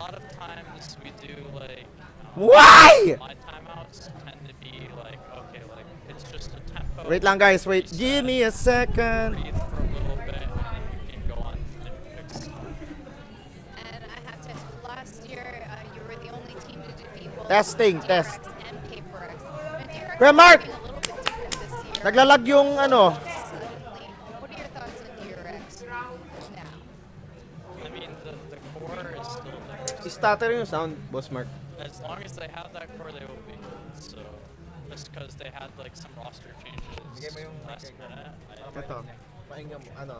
lot of times we do like. Why? My timeouts tend to be like, okay, like it's just a tempo. Wait lang guys, wait. Give me a second. Breathe for a little bit, and you can go on and fix. And I have to. Last year, you were the only team to defeat both Testing, DRX test. and KPRX. DRX Kuya Mark! is a little bit different this year. Naglalag yung ano. Suddenly. What are your thoughts on DRX now? I mean, the core is still there. Stutter yung sound, Boss Mark. As long as they have that core, they will be. So, just because they had like some roster changes last minute. Ito. Pahinga mo, ano?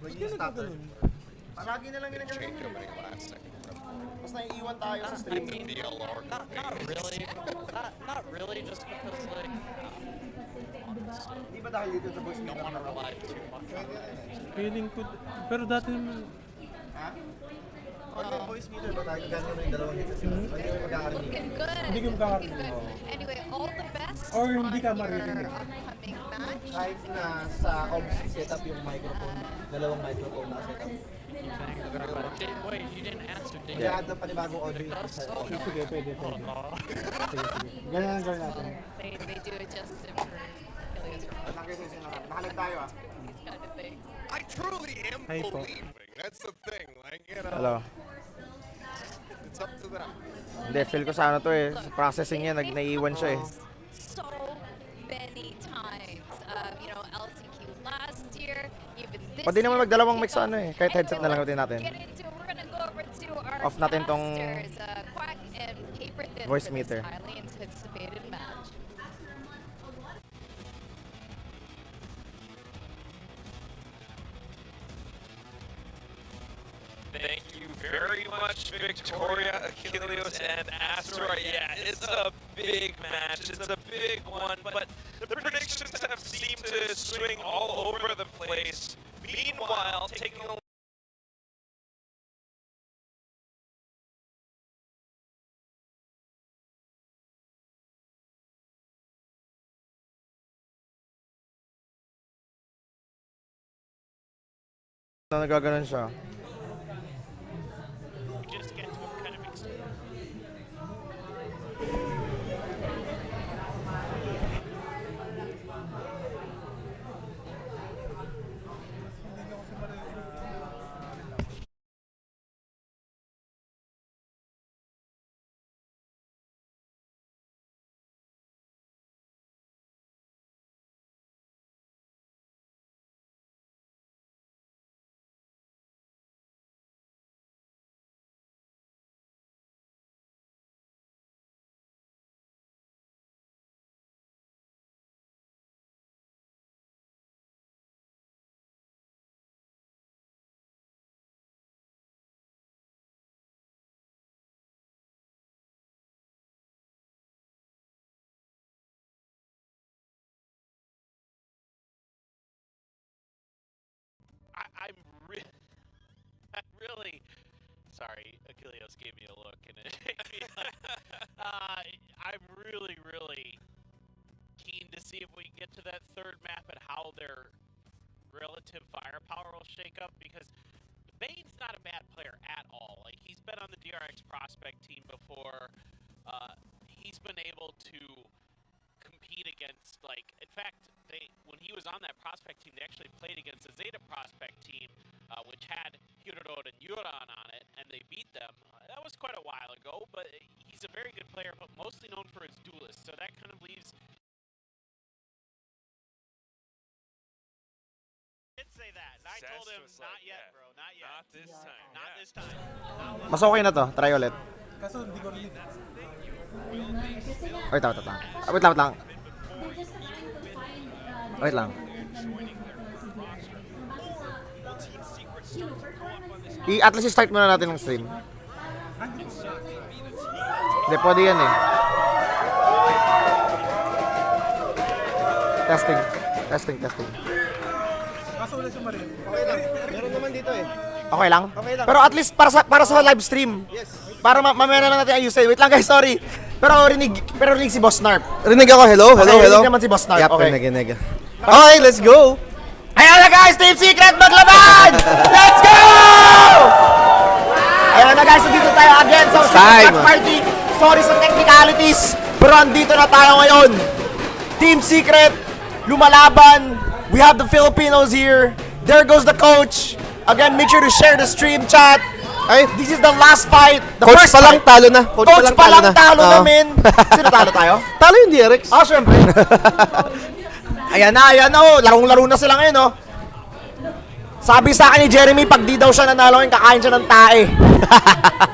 Yung stutter. Palagi na lang ginagawa mo. Tapos naiiwan tayo sa I stream. mean, not really. Not really, just because like, honestly, Di ba dahil dito sa voice don't meter want to na rely too much on it. Feeling ko, pero dati Ha? Pag yung voice meter ba tayo, ganyan mo yung dalawang headset sila. Pag yung magkakarinig. Looking good. Hindi ko makakarinig. Looking good. Anyway, all the best Or hindi ka on your maririnig. upcoming match. Kahit na sa OBS setup yung microphone, dalawang microphone na setup. Wait, you didn't answer, did you? Kaya add ng panibagong audio yung sa sige, pwede. Oh, no. Sige. Ganyan ang gawin natin. They do adjust it for Helios remote. Nakalag tayo ah. These kind of things. I truly am Hi po. believing. That's the thing. Like, you know, Hello. it's up to them. Hindi, feel ko sa ano to eh. Sa processing niya, naiiwan siya eh. So many times. You know, LCQ last year, even this Pwede naman year, magdalawang mix kickoff. sa ano eh. Kahit headset na lang Anyway, natin natin. let's get into it. We're gonna go over to our Off natin tong casters, Quack and Paperthin voice for this meter. highly anticipated match. Thank you very much, Victoria, Achilles, and Asteroid. Yeah, it's a big match. It's a big one, but the predictions have seemed to swing all over the place. Meanwhile, taking a Nagaganon siya. Just get to kind of explore. I'm really sorry. Achilles gave me a look, and it I'm really keen to see if we can get to that third map and how their relative firepower will shake up, because Bane's not a bad player at all. Like, he's been on the DRX prospect team before. He's been able to compete against, like, in fact, when he was on that prospect team, they actually played against the Zeta prospect team, which had Hirod and Yuran on it, and they beat them. That was quite a while ago, but he's a very good player, but mostly known for his duelist, so that kind of leaves... I did say that, and I told him, not yet, bro, not yet. Not this time. Not this time. Not Mas okay na to. Try ulit. Kaso hindi ko rin. Wait lang. Wait lang. Wait lang. At least start muna natin ng stream. Hindi, pwede yan eh. Testing. Kaso ulit sa Marin. Meron naman dito eh. Okay lang? Okay lang. Pero at least para sa live stream. Yes. Para mamaya na lang natin ayusin. Wait lang guys, sorry. Pero rinig si Boss Narp. Rinig ako, hello. Rinig naman si Boss Narp. Yep, Okay. rinig. Okay, let's go. Ayan na guys, Team Secret maglaban! Let's go! Ayan na guys, so dito tayo again Watch party. Sorry sa technicalities. Pero andito na tayo ngayon. Team Secret, lumalaban. We have the Filipinos here. There goes the coach. Again, make sure to share the stream chat. Ay, This is the last fight. The coach first pa lang fight. talo na. Coach pa lang talo Oo. namin. Sino talo tayo? Talo yung DRX. Ah, syempre. Ayan na, oh. Larong-laro na sila ngayon, oh. Sabi sa akin ni Jeremy, pag di daw siya nanalo, kakain siya ng tae.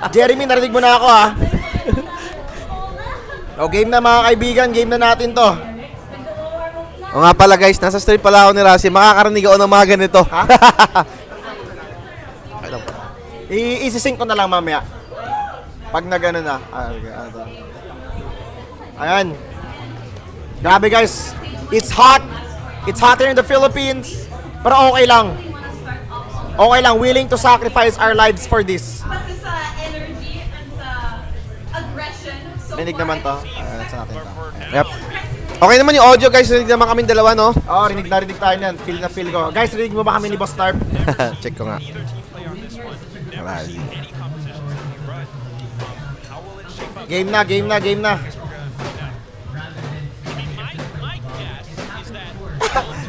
Jeremy, narinig mo na ako, ha? O, game na mga kaibigan, game na natin to. O nga pala guys, nasa stream pala ako ni Rasi. Makakarinig ako ng mga ganito. Ha? I-sync ko na lang mamaya. Pag na gano'n na. Ayan. Grabe guys. It's hot. It's hot here in the Philippines. Pero okay lang. Okay lang. Willing to sacrifice our lives for this. Kasi sa energy and sa aggression. So Rinig naman to. Sa natin to. Yep. Okay naman yung audio guys, rinig naman kaming dalawa, no? Oh, rinig na tayo niyan. Feel na feel ko. Guys, rinig mo ba kami ni Boss Narp? Check ko nga. Game na, game na, game na.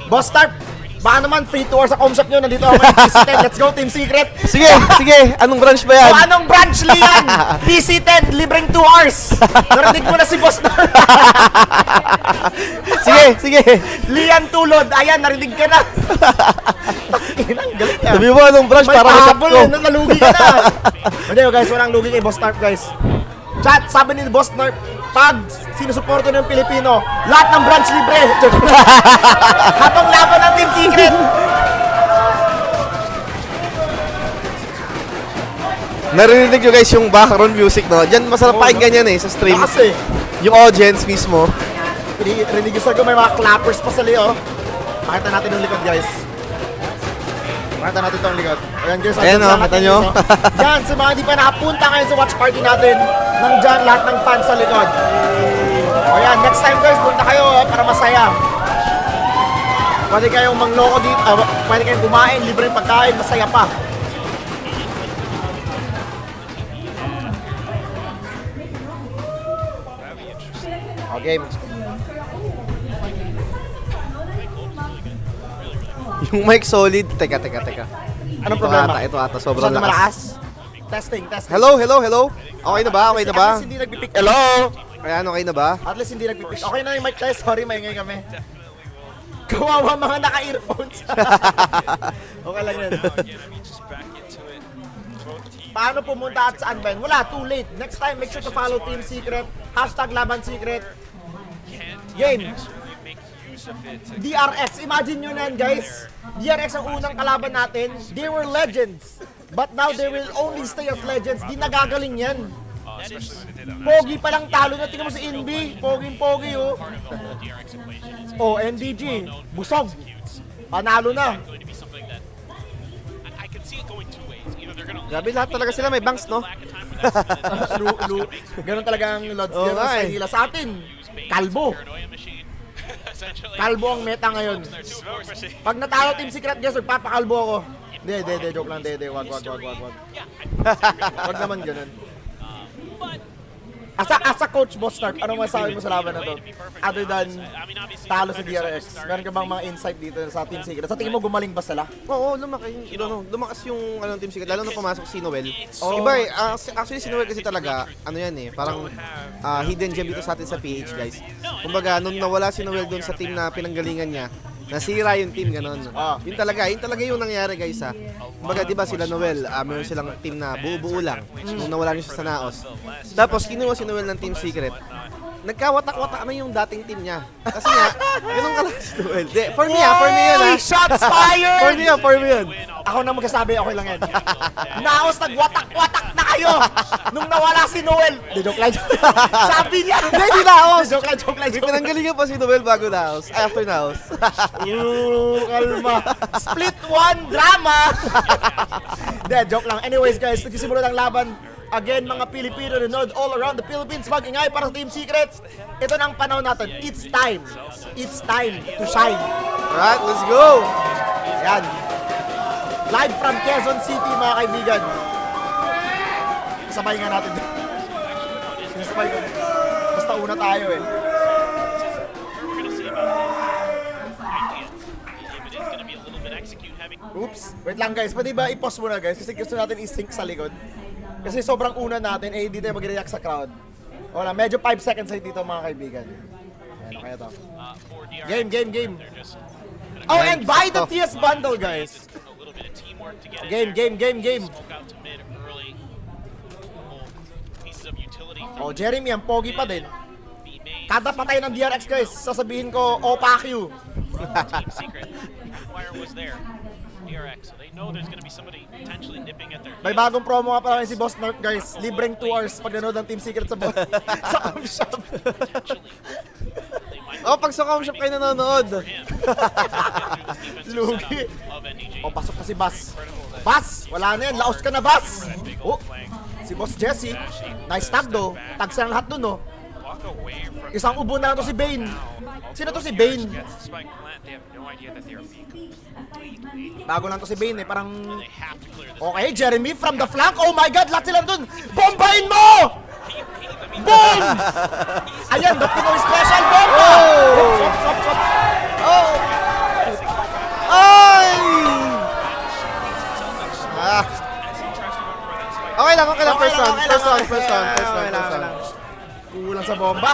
Boss Narp, baka naman free tour sa comshop nyo. Nandito ako ngayon. PC10. Let's go, Team Secret. Sige, sige. Anong branch ba yan? O anong branch, Lian? PC10, libreng 2 hours. Narinig mo na si Boss Narp. Sige, sige. Lian Tulod, ayan, narinig ka na. Inang galing yan. Sabi mo anong branch May para masap pahabol ko. eh, nalugi ka na. Hindi guys, walang lugi kay Boss Narp guys. Chat, sabi ni Boss Narp, pag sinusuporto ng Pilipino, lahat ng branch libre. Habang laban ng Team Secret. Narinig nyo guys yung background music, no? Diyan masarap pakinggan yan eh, sa stream. Kasi, Yung audience mismo. rinig ko may mga clappers pa sa liyo. Pakita natin yung likod guys. Pakita natin itong likod. Ayan guys, Ayan, andun oh, sa kita ating nyo? iso. Yan, sa mga hindi pa nakapunta ngayon sa watch party natin, nandyan lahat ng fans sa likod. O yan, next time guys, punta kayo para masaya. Pwede kayong mangloko dito, pwede kayong kumain, libreng pagkain, masaya pa. Okay. Yung mic solid. Teka. Anong problema? Ito ata, sobrang Masyado lakas. Testing. Hello. Okay na ba? Okay na ba? At least hindi nagpipick. Hello! Ayan, okay na ba? At least hindi nagpipick. Okay na yung mic test. Sorry, maingay kami. Kawawa mga naka-earphones. Okay lang yan. Paano pumunta at saan ba yun? Wala, too late. Next time, make sure to follow Team Secret. #LabanSecret. Game. DRX. Imagine nyo na yan, guys. DRX ang unang kalaban natin. They were legends. But now they will only stay as legends. Di nagagaling yan. Pogi pa lang talo na. Tingnan mo si Inbi. Pogi-pogi, oh. Oh, MDG. Busog. Panalo na. Grabe, lahat talaga sila may banks, no? Ganun talaga ang Lods Oo dito nga sa eh. hila. Sa atin, kalbo. Kalbo ang meta ngayon. Pag natalo Team Secret, guys, magpapakalbo ako. Hindi, joke lang, wag. Wag naman ganun. As a coach, Boss Narp, anong masasabi mo sa laban na to? Other than talo sa DRX, meron ka bang mga insight dito sa Team Secret? Sa tingin mo, gumaling ba sila? Oo, lumakas yung Team Secret, lalo na pumasok si Noel. Oh. Iba eh, actually si Noel kasi talaga, ano yan eh, parang hidden gem dito sa atin sa PH guys. Kumbaga, nung nawala si Noel doon sa team na pinanggalingan niya, nasira yung team, ganun. Yun talaga yung nangyari guys ha. Kumbaga, di ba sila Noel, meron silang team na buo-buo lang, nung nawala niya siya sa Naos. Tapos, kinuha si Noel ng Team Secret. Nagkawatak-watak na yung dating team niya. Kasi nga, ganun kalakas si Noel. For me yan ha. Shots fired! For me yan. Ako na magkasabi, okay lang yan. Naos, nagwatak-watak na kayo! Nung nawala si Noel. Joke lang. Sabi niya. Hindi Naos. Joke lang. Pinanggalingan pa si Noel bago Naos. After Naos. Kalma. Split one drama. Hindi, joke lang. Anyways guys, nagsisimula ng laban. Again, mga Pilipino nanood all around the Philippines. Mag-ingay para sa Team Secret. Ito na ang panahon natin. It's time. It's time to shine. Alright, let's go. Yan. Live from Quezon City, mga kaibigan. Sabay nga natin. Sinisabay ko. Basta una tayo eh. We're gonna see about his idea. If it is gonna be a little bit execute heavy. Oops. Wait lang guys, pwede ba i-pause muna guys? Kasi gusto natin i-sync sa likod. Kasi sobrang una natin, eh hindi tayo mag-react sa crowd. Wala, medyo 5 seconds ay dito mga kaibigan. Ayan, kaya to. For DRX, Game, game, game. they're just Oh, and buy the TS bundle guys. a little bit of teamwork to get in Game, there. game, game, game. Smoke out to mid early. Pieces of utility Oh, from Jeremy, ang pogi pa din. B main. Kada patay ng DRX guys, sasabihin ko, opak you. Team secret. Wire was there. DRX, so they know there's gonna be somebody potentially nipping at their May bagong promo nga pala si Boss Nerf guys. Libreng 2 hours pag nanood ng Team Secret sa sa com shop. potentially. They might Oh, pag sa com shop kayo nanonood. for him. Get through his defensive Lugi. setup of NDG. O, pasok na si Bass. Bass! Wala na yan. Laos ka na, Bass! Oh, si Boss Jesse. Nice tag do. Tag silang lahat dun, no? Walk away from Isang ubo na lang to si Bane. Sino to si Bane? gets the spike plant. They have no idea that they are being completely Bago lang to si Bane eh. Parang... They have to clear this. Okay, Jeremy from the flank. Oh my God, lahat sila dun. Bombahin mo! Boom! Ayan, the Pinoy special bomba! Oops, oops, oops, oops. Oh! Ay! Ah. Okay lang, okay lang. First round, first round, first round, first round, first round. Kulang sa bomba.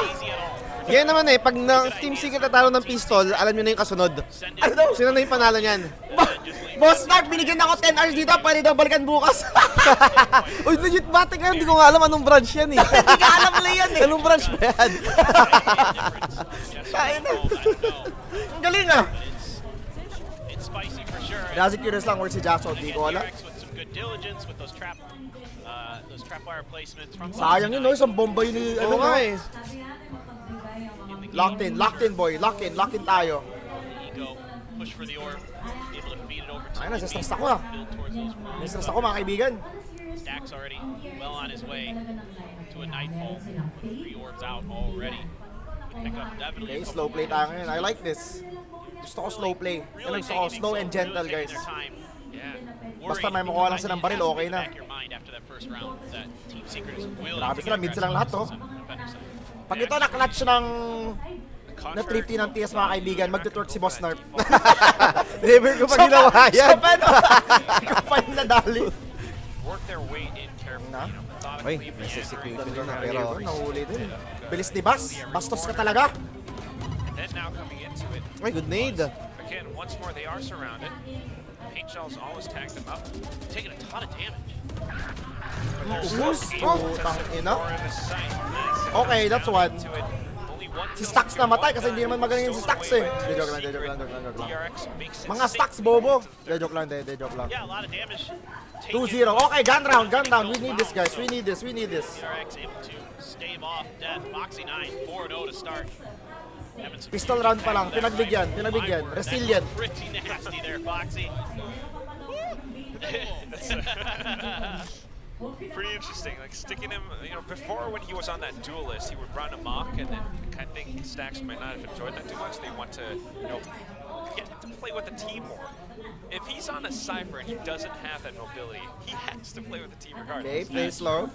Yan naman eh, pag na Team Secret natalo ng pistol, alam nyo na yung kasunod. Ano? Sino na yung panalo niyan? Boss Mark, binigyan ako 10 hours dito. Pwede daw balikan bukas. Uy, legit bate ka, hindi ko nga alam anong branch yan eh. Hindi ka alam na yan eh. Anong branch ba yan? Kaya na. Ang galing ah. It's spicy for sure. Kasi curious lang where si Jackson. Di ko alam. DRX with some good diligence with those trap wire placements from Sayang yun, no? Isang bomba yun. Oo nga eh. Locked in boy. Lock in tayo. Ego, push for the orb, able to feed it over to Ayun, nasa-stress the ako ah. build towards those rooms. Nasa-stress ako mga kaibigan. Stacks already well on his way to a nightfall. 3 orbs out already. Pick up definitely. Okay, slow play tayo ngayon. I like this. Gusto ko slow play. Yan ang gusto ko, slow and gentle guys. Basta may makuha lang silang baril, okay na. Grabe sila, mid silang lahat to. Pag ito na-clutch ng na thrifty ng TS mga kaibigan, magtutwerk si Boss Narp. Never ko pa ginawa yan. Siya pa no? Ikaw pa yung nadali. work their way in carefully. Na? You know, Uy, methodically. nasa-security na pero... Nahuli din. Bilis ni Bass. Bastos ka talaga. And then now coming into it, Ay, good nade. again, once more they are surrounded. Paint shells always tagged them up. Taking a ton of damage. But they're Ubus. still able Oh, to tangina. secure the site. Okay, that's one. Into it. Only one Si kill Stax to namatay one kasi hindi guy. naman magaling si Stolen Stax away eh. by De joke lang, Secret. de joke lang. DRX makes it Mga safe Stax to bobo. get to De joke lang, de joke lang. Yeah, a lot of damage. 2-0. Okay, gun round. We need this guys. We need this. DRX able to stave off death. Foxy 9, 4-0 to start. Pistol round pa lang. Pinagbigyan. Resilient. Pretty nasty there, Foxy. Pretty interesting, like sticking him, you know, before when he was on that duelist, he would run amok, and then I think Stax might not have enjoyed that too much. They want to, you know, get to play with the team more. If he's on a Cypher and he doesn't have that mobility, he has to play with the team Okay, regardless. play slow.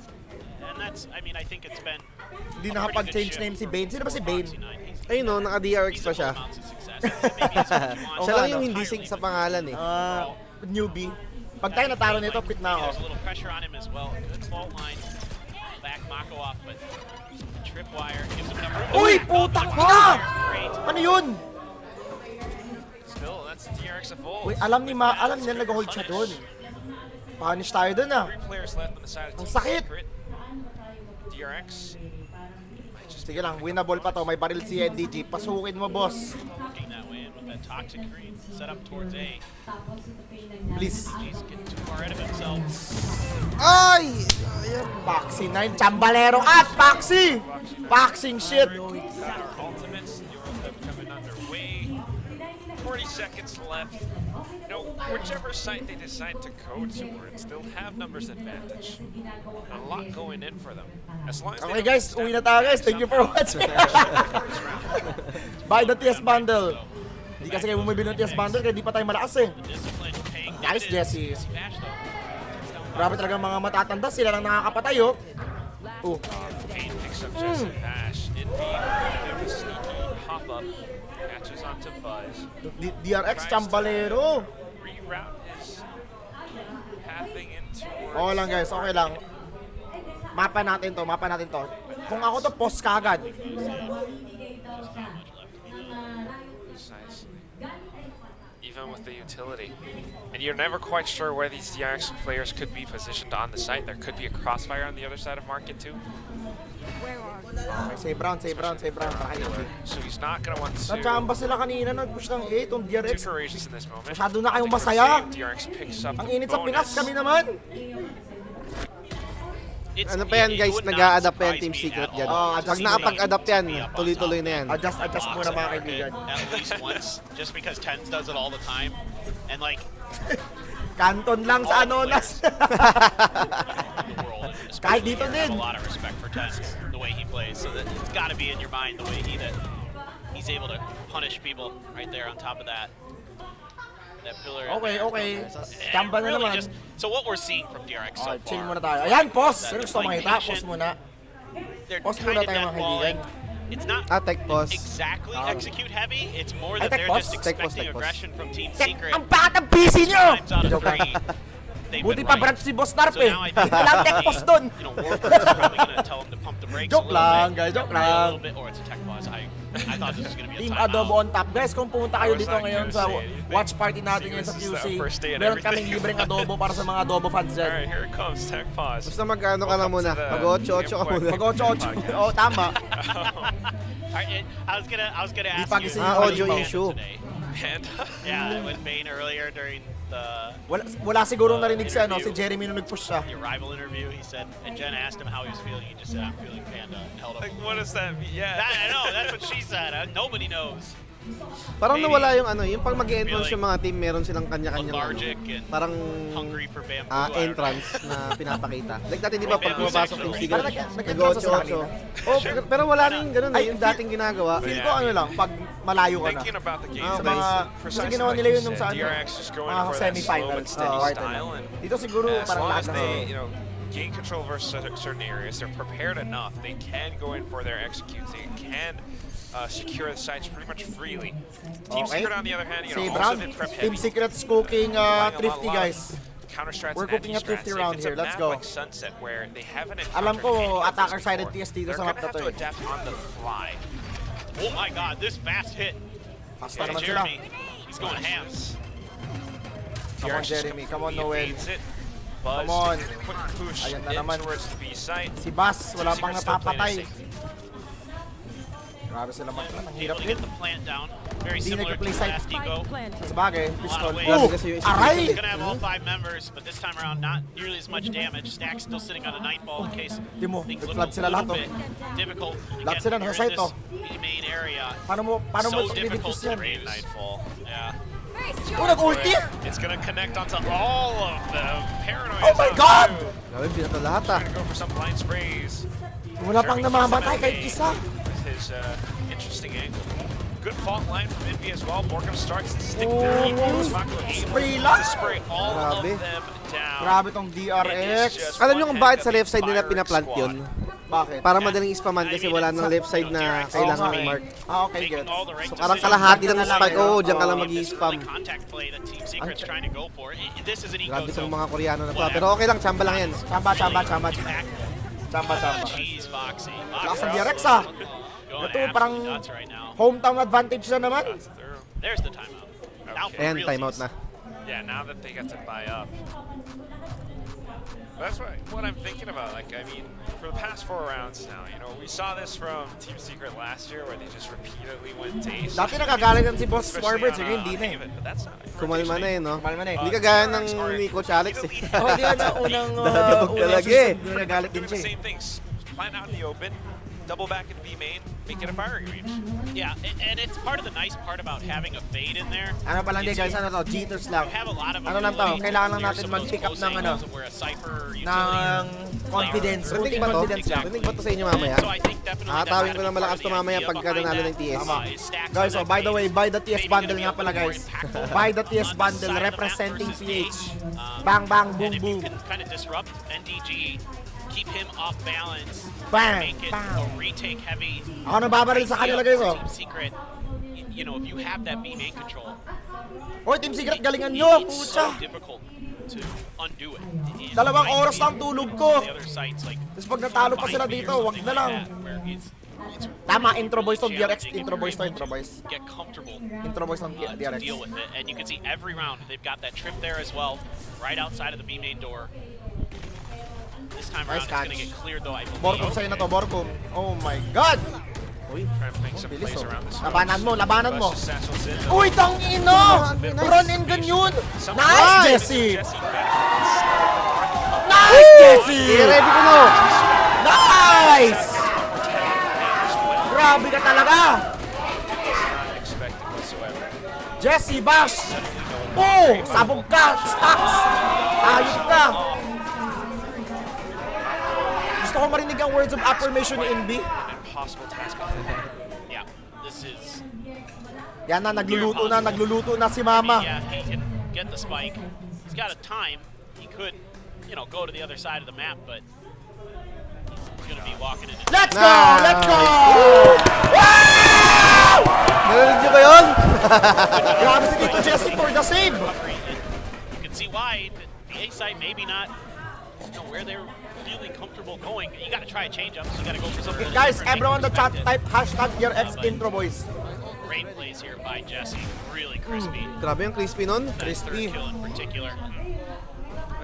And that's, I mean, I think it's been Hindi a pretty nakapag-change good name si shift Bane. Sino ba si Bane? Foxy 9. He's- Ayun no, naka-DRX pa he's siya. equal amounts of success. Maybe it's what you want. Siya lang yung ano? hindi sync sa pangalan eh. Newbie. Pag tayo natalo nito, quit na There's a ako. little pressure on him as well. Good fault line. Back Mako off, but tripwire gives him enough room. Uy, Oh, putang the ina! great. Ano yun? Still, that's DRX of old. Uy, alam nila nag-hold siya doon. Punish tayo doon ah. 3 players left on the side of Ang Team sakit. Secret. DRX. might just Sige lang, winnable pa to. May baril si NDG. Pasukin mo, boss. Working that way in with that toxic green set up towards A. Please. He's getting too far ahead of himself. Ay! Paxi 9, Chambalero at Paxi! Paxing shit. Ultimates, the Euro Cup coming underway. 40 seconds left. You know, whichever site they decide to go towards, they'll have numbers advantage. A lot going in for them. As long as they Okay don't guys, step uwi na tayo guys. Thank you for somehow. watching. Buy the TS bundle. Hindi kasi kayo bumibili ng TS bundle kaya di pa tayo malakas eh. Discipline paying Nice, dividends. Jesse. Bash though. Grabe talaga mga matatanda. Sila lang nakakapatay oh. Oh. Kane picks up just a dash. Indeed, there was a sneaky pop-up. Catches onto Buzz. DRX Chambalero. Reroute his pathing in towards... Okay lang guys, okay lang. Mapa natin to. Kung ako to, post kagad. Precisely. Even with the utility. And you're never quite sure where these DRX players could be positioned on the site. There could be a crossfire on the other side of market too. Save round. So he's not gonna want to... Nachamba sila kanina, nag-push ng 8 on Too DRX. courageous in this moment. Masyado na kayong I think we're masaya. seeing DRX picks up Ang the init sa Pinas, bonus. kami naman. Ano pa yan guys, nag-a-adapt pa yan Team Secret dyan. Pag nakapag-adapt yan, tuloy-tuloy na yan. Adjust muna mga kaibigan. At least once, just because Tens does it all the time. And like, Canton lang sa Anonas. Kahit dito I have din. a lot of respect for Tens, the way he plays. So that it's got to be in your mind the way he's able to punish people right there on top of that. That pillar. Okay. Chamba na Really naman. so what we're seeing from DRX so Chill far. muna tayo. Ayan, pause. that Sino gusto like, makita? nation, Pause muna. They're Pause kind muna of tayo mga deadballing. kaibigan. It's not Tech pause. exactly execute heavy. It's more Ay, that tech they're pause. just Tech pause, expecting tech pause. aggression from Team Tek, Secret. ang bakit ang busy nyo? Times out of Joke lang. three, they've Buti been pa right. branch si Boss Narp So eh. now I think Walang tech pause dun. Warburg is probably going to tell them to pump the brakes Joke a little lang, bit. guys, joke A lang. little bit, or it's a tech pause. I thought this was going to be a Team timeout. Adobo on top. Guys, kung pumunta kayo I was dito not ngayon gonna sa say anything. watch party natin ngayon sa This is the QC, first day and meron kaming everything. libreng adobo para sa mga adobo fans dyan. Alright, here it comes. Tech pause. Basta mag-ano ka lang muna, mag-8-8 ka muna. Mag-8-8. Oo, tama. I was gonna ask pagising you. yung audio Panda issue. today. Panda. Yeah, with Bane earlier during the Wala siguro narinig si Jeremy nung nag-push siya. arrival interview. He said, and Jen asked him how he was feeling. He just said, "I'm feeling Panda," and held up. Like, what does that mean? Yeah. I know. That's what she said. Nobody knows. Parang Maybe nawala yung pag mag-entrance yung mga team, meron silang kanya-kanyang Lethargic and parang hungry for bamboo. I don't know. entrance na pinapakita. Like dati di ba pag pumapasok Team Secret, Parang nag-entrance sa nag-8-8. Oh, pero wala rin ganun eh, yung dating ginagawa. Feel ko ano lang, pag malayo ka na. Thinking about the game, Sa mga, kasi ginawa nila yun nung sa ano, DRX just going mga for that slow but semi-finals. steady Quarter style, na. and Dito siguro as parang long lahat as na they, gain control versus certain areas, they're prepared enough. They can go in for their executes. They can secure the sites pretty much freely. Team Okay. Secret, on the other hand, Save also round. been prep Team heavy. Secret's cooking thrifty, guys. Counter strats We're and cooking a anti-strats. 50 If round it's here. a Let's map go. like Sunset where they haven't Alam encountered ko, any of this attacker-sided before, TS dito they're sa map gonna na have to to eh. adapt on the fly. Oh my God! This fast hit. Basta Hey, naman sila. Jeremy, he's going ham. Come on, DRX Jeremy. Come on, completely Noel. evades it. Buzz Come on. taking a quick push Ayan na in naman. towards the B site. Si Bass, wala pang Secret still playing napapatay. it safe. Grabe sila mag-plan. Ang hirap Able to din. get the plant down. Very Hindi similar to nag-play side. last Eco. Sa bagay, pistol. ways. Oh, Kasi yung aray! He's gonna have all 5 members, but this time around not nearly as much damage. Stack's still sitting on a 9 ball in case Timo, things look nag-flood a sila lahat, little bit difficult. Lahat sila nasa you're in site, this main area. Paano mo So difficult i-defuse to yan? read Nightfall. Yeah. Oh, nag-ulti! It's gonna connect onto all of them. Paranoid. Oh my God! Grabe, binato lahat ah. Gonna go for some blind sprays. Wala pang Jeremy namamatay kahit keeps isa. them at bay with his interesting angle. Good fault line from Envy as well. Morgan starts to stick there. Spray lang. To spray all of Grabe. them down. Grabe tong It is DRX. just Alam nyo one kung bakit heck sa of a left side nila firing pinaplant squad. yun? Bakit? Para madaling ispaman kasi wala nang left side na kailangan nga eh. mark. Ah, okay, Making good. all the right So parang decisions. kalahati lang ng Dito na spike. lang, Oo, eh. dyan ka lang Oo. mag-i-spam. The contact play that Team Secret's trying to go for. This is an eco Grabe itong zone. mga Koreano na to. Pero okay lang, chamba lang yan. Chamba. Chamba. Jeez, Foxy. Lakas ng DRX ah. Going Ito, parang absolutely nuts right now. hometown advantage na naman. That's through. There's the timeout. Now for Ayan, realsies. timeout na. Yeah, now that they got to buy up. That's what I'm thinking about. Like, I mean, for the past 4 rounds now, we saw this from Team Secret last year where they just repeatedly went days. Dati nagagalitan si Boss Especially Warbird, sige, hindi na eh. Haven, but that's not Kumalma na eh, no? Kumalma na eh. Hindi kagaya ng ni Coach Alex eh. Oh, di ba na unang Dadabog talaga eh. season, nagagalit din Doing the siya eh. same things. Plant out in the open, double back in B main, make it a firing range. Yeah, and it's part of the nice part about having a fade in there. Ano pa lang din guys, ano to, jitters lang. You have a lot of Ano lang to, ability to kailangan lang clear natin some of those mag-pick up close ng ano, angles where a Cypher utility ng confidence. Rinig Kunting ba to? confidence lang. Rinig ba to sa inyo mamaya? So I think definitely that's Atawin gotta ko be na malakas part of to the mamaya idea pagka behind nanalo that. ng TS. Is Stacks Guys, on oh, by the that way, fade. buy the TS Maybe bundle gonna nga be a pala little guys. more impactful Buy the on TS this bundle side of the map representing versus PH. Stage. Bang bang, boom And if boom. you can kind of disrupt NDG keep him off balance, Bang! make it Bang! a retake heavy. Ako nababaril sa kanila guys, oh. Team Secret, you know, if you have that B main control, Oy, Team Secret, galingan nyo, it's so pucha. difficult to undo it. And Dalawang finding oras lang tulog ko. the other sites, like, Tapos pag natalo pa sila Find dito, or wag something na lang. like that, where it's Tama, intro boys to DRX, challenging intro if boys you're to, able intro boys. Get comfortable Intro boys to to DRX. deal with it, and you can see every round they've got that trip there as well, right outside of the B main door. This time around, Nice it's going to catch. get cleared though, I believe. Borkum sa'yo na to, Borkum. Oh my God! Uy, Trying to make some Bilis, plays oh. around this. Labanan mo, labanan mo. Versus Satchel's in. Uy, tangino! Run and gun yun! Nice, Jesse! Nice, Jesse! ready ko no. Nice! Grabe ka talaga! Not expected whatsoever. Jesse, bash! Oh! Sabog ka! Stacks! Ayos ka! Gusto ko marinig ang words of affirmation ni NB. Impossible task. Yeah, this is... Yan na, nagluluto na si Mama. Yeah, he can get the spike. He's got a time. He could, you know, go to the other side of the map, but he's going to be walking into... Let's go! Let's go! Narinig nyo ba yun? Grabe si Tito Jesse for the save! You can see why the A side maybe not, you know, where they're really comfortable going. You got to try a change up, so you got to go for something. Guys, different, everyone in the chat, perspective. type hashtag DRX intro boys. Great plays here by Jesse. Really crispy. Grabe yung crispy nun. That crispy. third kill in particular. I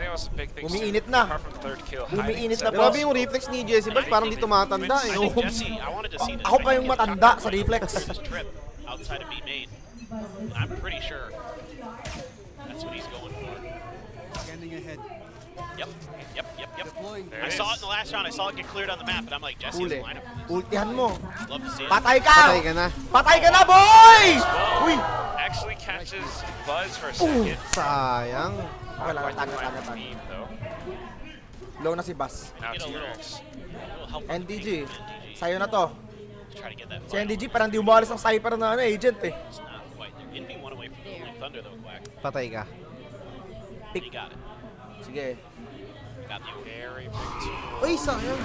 think that was a big thing. Umiinit na. Apart from third kill, Umiinit na po. Grabe yung reflex ni Jesse, ba't parang di tumatanda eh. I think Jesse, I wanted to see this. Ako pa yung matanda sa reflex. This trip outside of B main. I'm pretty sure that's what he's going for. Scanning ahead. Yep. There I it saw is. it in the last round. I saw it get cleared on the map, and I'm like, Jesse has Uli. a lineup. Ultihan mo. Love to see it. Patay ka! Patay ka na. Patay ka na, boy! Uy! Actually catches Buzz for a Ooh, second. Sayang. Okay lang, Quite the taga. clever beam, though. Low na si Bas. Now Get a little, DRX. little help from NDG, NDG. sa'yo na to. Try to get that Si final. NDG parang di umalis ng cypher na agent eh. It's not quite there. Envy one away from the Thunder though, Quack. Patay ka. He got it. Sige. Got the Very big tool. Uy, sayang.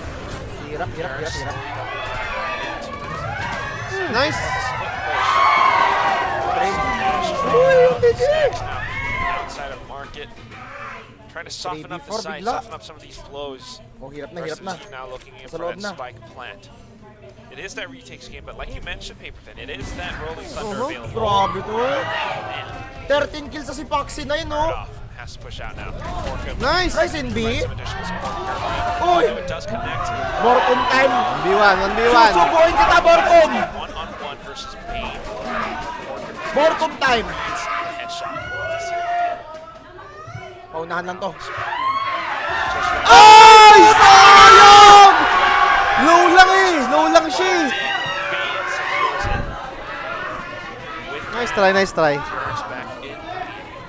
Hirap. Nice. Outside of market. Trying to soften up the 3v4 side, bigla. soften up some of these flows. Oh, hirap na. Versus now looking in Sa for loob that na. spike plant. It is that retakes game, but like you mentioned, Paperthin, it is that rolling thunder Oh, available. grabe to. Man, 13 kills sa si Foxy na yun, no? right off. Has to push out now. Orca Nice. Nice NB. some additional support here. Uy! It does connect. Borkum time. 1v1. Susubuhin kita, Borkum! One-on-one versus Pain. Borkum time. It's the headshot. Paunahan lang to. Ay! Sayang! Low lang eh. Low lang siya eh. Nice try.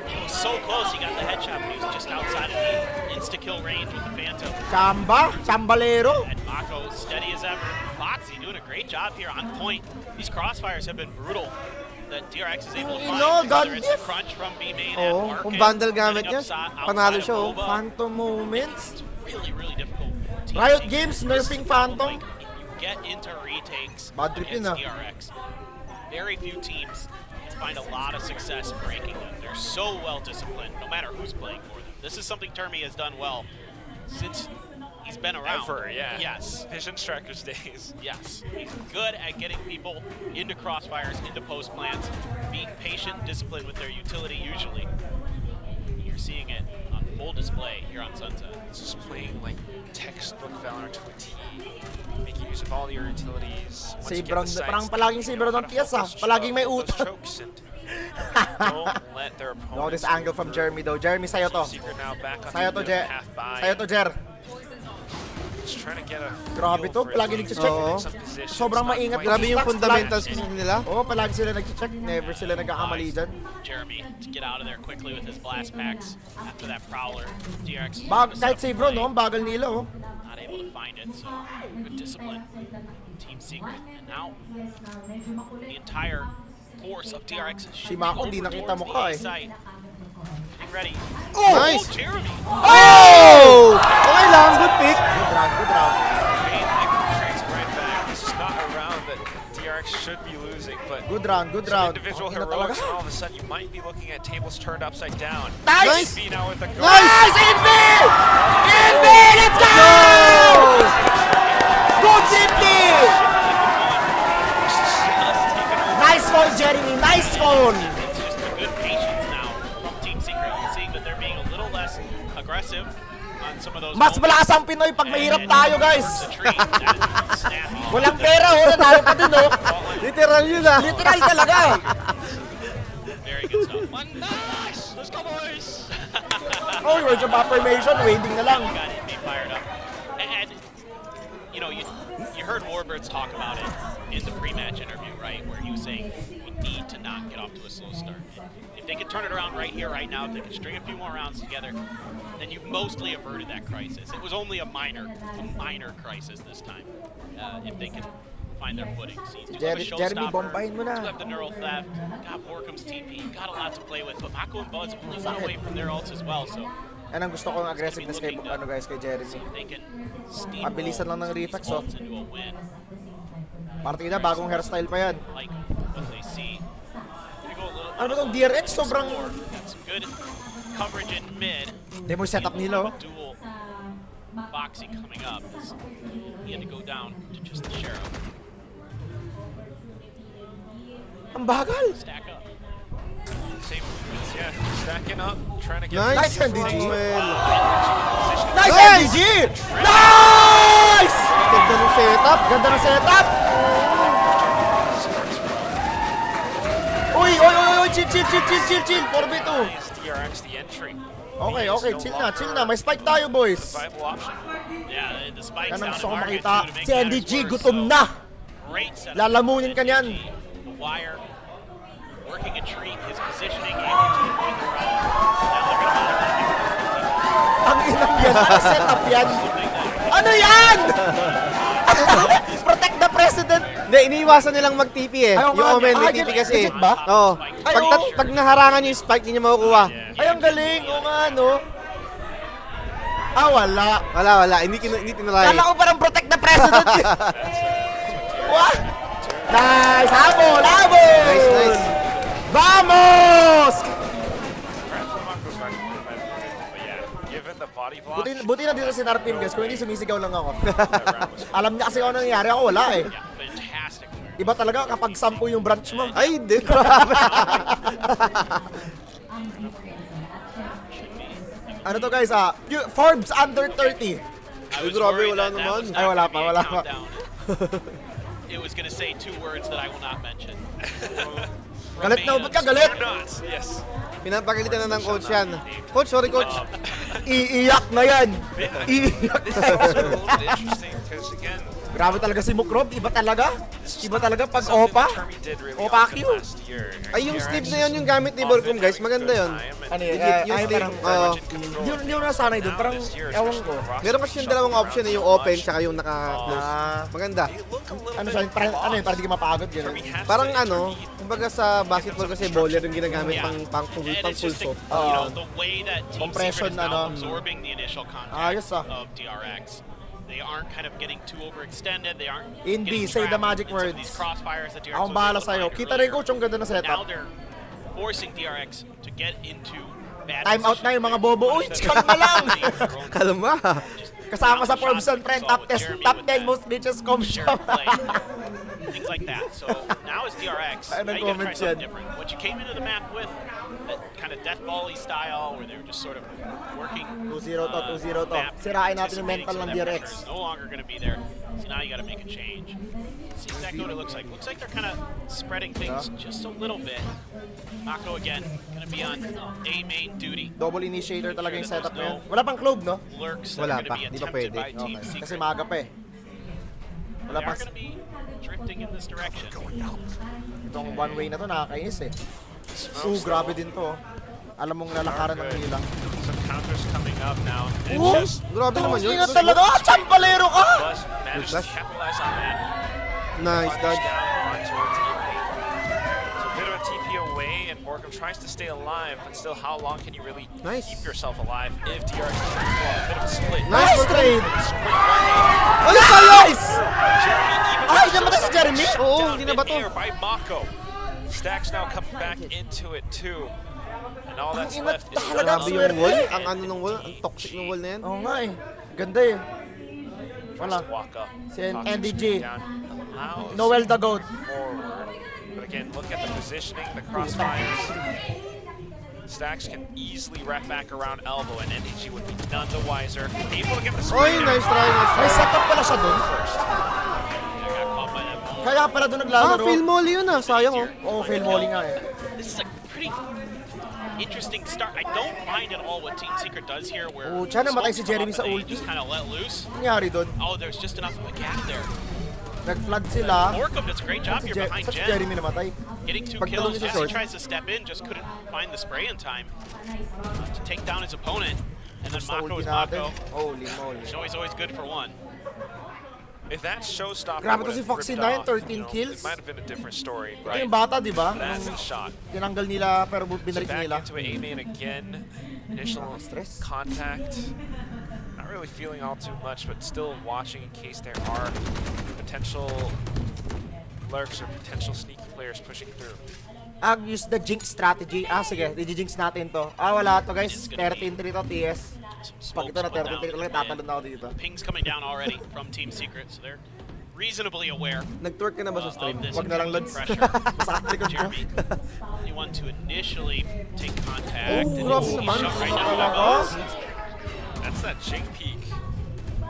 He was so close. He got the headshot, but he was just outside of the insta-kill range with the Phantom. Chambalero. And Mako steady as ever. Foxy doing a great job here on point. These crossfires have been brutal. That DRX is able to find. God Whether it's a diff. crunch from B main Oo, and kung Market, Vandal gamit running niya, outside panalo of siya, oh. Nova. Phantom moments. Really, really difficult. Team Riot Secret. Games This nerfing is the problem, Phantom. like, if you get into retakes Bad trip yun, against ah. DRX, very few teams find a lot of success breaking them. They're so well disciplined, no matter who's playing for them. This is something Termi has done well since he's been around. Ever, yeah. Yes. Vision Strikers days. Yes. He's good at getting people into crossfires, into post plants, being patient, disciplined with their utility usually. You're seeing it on full display here on Sunset. It's just playing like textbook Valorant to a T. Making use of all your utilities. Once you Save get round, the sights, parang palaging you save know round how ng to TS, ah. focus, Palaging may those utak. chokes and don't let their Go opponents this angle from Jeremy though. Jeremy, sa'yo to. Secret now back on Sa'yo to, the Jer. half by. Sa'yo to, Jer. Just trying to get a Grabe feel to, for palagi it. nagche-check. Oo. Some positions, Sobrang not maingat quite Grabe yung Stacks, fundamentals kasi nila. Oo, palagi sila nagche-check. Never sila nagkakamali dyan. Jeremy to get out of there quickly with his blast packs after that prowler. DRX Kahit save round, no? Ang bagal nila, oh. not able to find it, so good discipline. Team Secret. And now the entire force of DRX is shifting Mako, over di nakita towards mo the ka, A eh. site. Getting ready. Nice. Jeremy. Oh! Okay lang, good pick. Good round, good round. Individual Okay na talaga. heroics, and all of a sudden you might be looking at tables turned upside down. Nice! Invi now with the Nice! Invi! Invi! Let's go! Good Invi! Nice call, Jeremy. Nice call. It's just a good patience now from Team Secret. You're seeing that they're being a little less aggressive on some of those Mas moments. malakas ang Pinoy pag mahirap tayo, guys. The tree, that snap. Walang pera, natalo pa din, oh. Literal yun ah. Literal talaga. Very good stuff. Nice! Let's go, boys! Oh, words of affirmation, waiting na lang. Got it, be fired up. And you know, you heard Warbirds talk about it in the pre-match interview, right? Where he was saying we need to not get off to a slow start. If they could turn it around right here, right now, if they could string a few more rounds together, then you've mostly averted that crisis. It was only a minor crisis this time. If they can find their footing. So you do have a Jeremy, showstopper, bombahin mo na. you have the neural theft, got Borkum's TP, got a lot to play with, but Mako and Buzz only one away from their ults as well, so Yan ang gusto kong aggressiveness kay, kay Jeremy. they can steamroll Mabilisan lang ng these retakes, oh. ults into a win. Partida, bagong hairstyle pa yan. Like what they see. Gonna go a little Ano ba itong DRX? Sobrang... got some good coverage in mid. Demo setup nila, oh. Dual Foxy coming up. He had to go down to just the Sheriff. Ang bagal. Stack up. Same, yeah, stacking up, trying to get Nice the NDG. flow. Nice NDG! Nice! Ganda ng setup. Ganda ng setup! Uy! Chill! 4v2. Is DRX the entry? Okay, He is no chill longer na. May spike tayo, boys. viable option. Yeah, the spikes Yan ang down gusto to ko market makita. too to make Si matters NDG, worse, gutom so na. great setup. Lalamunin ka niyan. The wire, working a treat, his positioning, able to win the round. Now they're gonna Ang inang yan. Ano setup yan? Ano yan? Protect the president. Hindi, iniiwasan nilang mag-TP eh. Ayaw Yung nga, Omen, may legit- TP kasi. legit ba? Oo. Ay, Pag, oo. pag naharangan yung spike, hindi niya makukuha. Ay, ang galing. O nga, no? Ah, wala. Wala. Hindi tinry. Kala ko parang protect the president. What? Nice! Habol! Nice. Vamos! Perhaps Lamont goes back to the mid, but yeah, given the body block, Buti na dito si Narpin, guys. Kung hindi, sumisigaw lang ako. that round was Alam niya kasi kung ano nangyari. Ako wala eh. Yeah, fantastic. Iba talaga kapag 10 yung branch mo. Ay, hindi. Ano to, guys? Forbes under 30. Ay, grabe, wala naman. Ay, wala pa. It was gonna say two words that I will not mention. Galit na, ba't ka galit? or not. Yes. Pinapagalitan na ng coach yan. Coach, sorry coach. Iiyak na yan. Iiyak This na is also a yan. little bit interesting because again, Grabe talaga si Mukrob. Iba talaga. this is Iba talaga pag something OPA. that Termi did really Opa often Q. last year. Ay, yung DRX sleeve na yun yung gamit ni Borkum, guys. Maganda yun. Ano Legit, yun? yung Ay, sleeve. parang... Oo. Hindi ko nasanay doon. Parang, ewan ko. Meron kasi yung dalawang option eh, yung open tsaka yung naka-close. Maganda. Ano siya? Parang, ano yun? Parang di ka mapagod yun. Parang ano, kumbaga sa basketball kasi bowler yung ginagamit pang And it's just pulso. the way that Team Compression, Secret is now ano. absorbing the initial Ayos, contact of DRX. They aren't kind of getting too overextended. They aren't Invi, getting say the trapped magic in some of words. these crossfires that DRX Akong was bahala able to sa'yo. find Kita rin earlier. coach yung ganda na Now setup. they're forcing DRX to get into bad Time out na yung mga bobo. Uy, position. kalma lang. Kalma. Kasama sa Forbes and Friend, top 10 most richest com shop. Things like that. So now it's DRX. Ay, Now you gotta try nag-comments something yan. different. What you came into the map with, that kind of death volley style, where they were just sort of working. 2-0 to, 2-0 to. map, Sirain natin yung anticipating mental so ng that DRX. pressure is no longer going to be there. So now you got to make a change. See exactly what it looks like. Looks like they're kind of spreading things just a little bit. Mako again, going to be on A main duty. Double initiator talaga yung setup na yun. Wala pang clove, no? Lurks that Wala are going to pa, be di pa attempted pwede. by Team Okay. Secret. Kasi maaga pa eh. Wala They pa. are going to be drifting in this direction. Itong one way na to, nakakainis eh. Grabe din to. Alam mong lalakaran ng ilang. Some counters coming up now. And Oh, it's just Grabe naman yun. Ina talaga. Champalero ka! Buzz managed to flash. capitalize on that. Nice Punish dodge. down onto a TP. So a bit of a TP away, and Borkum tries to stay alive, but still, how long can you really Nice. keep yourself alive if DRX is trying to pull a bit of a split? Nice trade! Split 180. Ano nice! Jeremy even Ay, namatay si Jeremy? Oo, down hindi na ba to? mid-air by Mako. Stacks now come back into it too. And all that's left is Talaga, Grabe yung wall. Ang ano ng wall. Ang toxic ng wall na yan. Oo nga eh. Ganda eh. Wala. walk up. Si Talking NDG. down, allows Noel the GOAT. forward. But again, look at the positioning, the crossfires. Stacks can easily wrap back around elbow, and NDG would be none the wiser. Able to get the Oy, screen. nice try, nice May try. setup pala siya doon. I got caught by that ball. Kaya pala doon Ah, naglalaro. fail molly yun ah. Sayang oh. Oo, fail molly nga eh. This is a pretty interesting start. I don't mind at all what Team Secret does here, where Oh, siya namatay si smokes come Jeremy up sa and they ulti. just kind of let loose. Ano nangyari doon? Oh, there's just enough of a gap there. Nag-flood sila. Orcum does a great job here behind Saan si Jen. Jeremy namatay? Getting 2 Pagtalon kills. niya sa Jesse short. tries to step in, just couldn't find the spray in time to take down his opponent. And then Gusto Mako ulti is natin. Mako. Holy moly. He's always good for one. If that showstopper Grabe to would si have Foxy ripped 9, off, 13 you know, kills. it might have been a different story, Ito right? yung bata, di ba? That's a shot. Tinanggal nila pero binalik Back nila. into A main again. Initial Stress. contact. Not really feeling all too much, but still watching in case there are potential lurks or potential sneaky players pushing through. Ag use the jinx strategy. Sige, i-jinx natin to. Wala to guys. 13-3 to TS. Pag ito na 13-3 talaga, tatalon na ako dito. Ping's coming down already from Team Secret, so they're reasonably aware Nag-twerk ka na ba sa stream? of this Wag na lang, increasing Lods. pressure. Masakit likod ko. Jeremy, you want to initially take contact, and grabe he's naman. shot right Akala down ko. That's that Jing peek.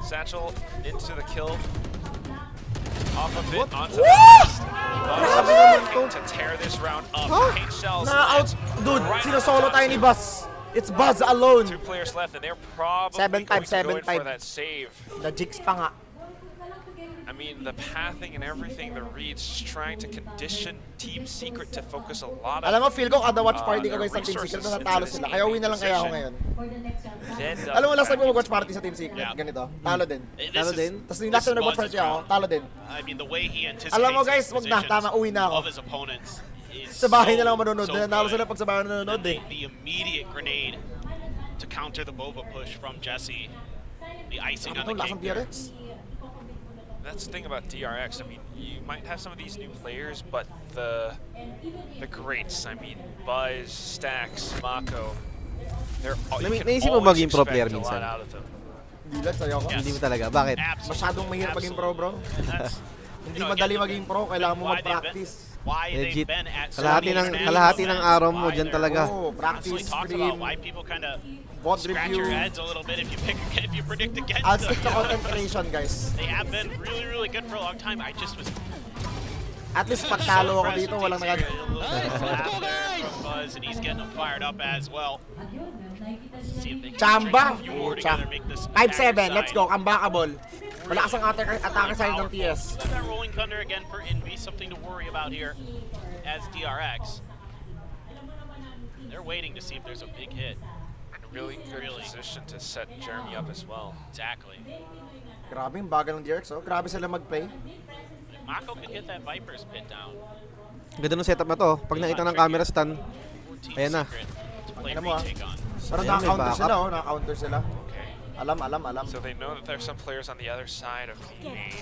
Satchel into the kill. Off of it, onto the next. Looking to tear this round up. Paint shells. Na-out. Dude, right sinosolo on tayo ni Buzz. It's Buzz alone. 2 players left, and they're probably 7-5, going to go in 7-5. for that save. Na-jinx pa nga. I mean, the pathing and everything, the reads, just trying to condition Team Secret to focus a lot of. Alam mo, feel ko kada watch party ko their guys ng Team Secret resources na natalo into this sila. Kaya uwi na lang kaya ako position. ngayon. Then, Alam mo, last time ko mag-watch party sa Team Secret, Yeah. ganito. Talo din. This Talo is- din? Tapos yung last time this nag-watch Buzz party is ako, wrong. talo din. I mean, the way he anticipates Alam mo guys, his wag na, positions tama, uwi na ako. of his opponents is Sa bahay na so- lang ako manonood. so Nanalo good. sila pag sa bahay nanonood And eh. the immediate grenade to counter the Boba push from Jesse. The icing on Ito, the lasang cake there. DRX. That's the thing about DRX. I mean, you might have some of these new players, but the greats. I mean, Buzz, Stacks, Mako. They're all, you can Naisip mo always maging pro expect player a lot minsan? out of them. Hindi lang, sayo ko. Yes. Hindi mo talaga. Bakit? Absolutely. Masyadong mahirap maging pro, bro. And that's, Hindi you know, madali again, maging pro, kailangan mo why they've been- mag-practice. Why they've Legit. been at so Kalahati many ng international araw mo events, dyan why talaga. they're Oh, practice, constantly talked stream, about why people kind of bot scratch review. your heads a little bit if you predict against I'll them. stick to content creation, guys. They have been really good for a long time. I just was At least pag talo ako impressed dito, with walang Team nagagawa. Secret. A little bit of laugh there from Buzz, and he's getting them fired up as well. See if they can Chamba! string a few more Pucha. together, make this 5-7, average let's side go, comebackable. Malakas ang atake side ng TS. That rolling thunder again for Envy, something to worry about here as DRX. They're waiting to see if there's a big hit. Really good position to set Jeremy up as well. Exactly. Grabe yung bagal ng DRX, oh. Grabe sila mag-play. Mako could get that Viper's pit down. Ganda ng setup na to. Pag nakita ng camera stun, For Team Ayan na. Secret to play Ayan mo, ah. retake on. Pero Ayan, may naka-counter backup. sila, oh. Naka-counter sila. Okay. Alam. So they know that there's some players on the other side of the main.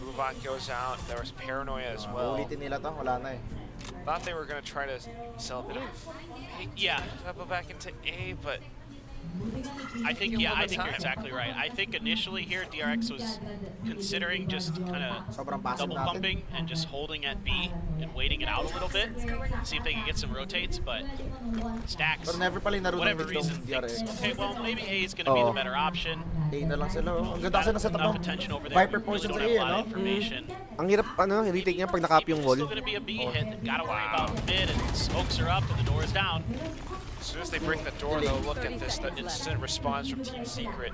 Bubak goes out. There was paranoia as well. Ulitin nila to, wala na eh. Thought they were going to try to sell a bit of Yeah, double back into A, but I think you're time. exactly right. I think initially here DRX was considering just kind of Sobrang passive double natin. pumping and just holding at B and waiting it out a little bit, see if they can get some rotates, but Stacks, Pero never pala yung naroon ng whatever dito reason, DRX. thinks, okay, well, maybe A is going to be Oo. the better option. A na lang sila, oh. Ang ganda kasi ng setup Enough ng attention over there. Viper We really portion don't sa have A, a lot no? of information. ang hirap retake niya pag nakap yung wall. Still going to be a B hit. Got to worry about mid, and smokes are up, and the door is down. as soon as they break the door, they'll look at this, the instant response from Team Secret.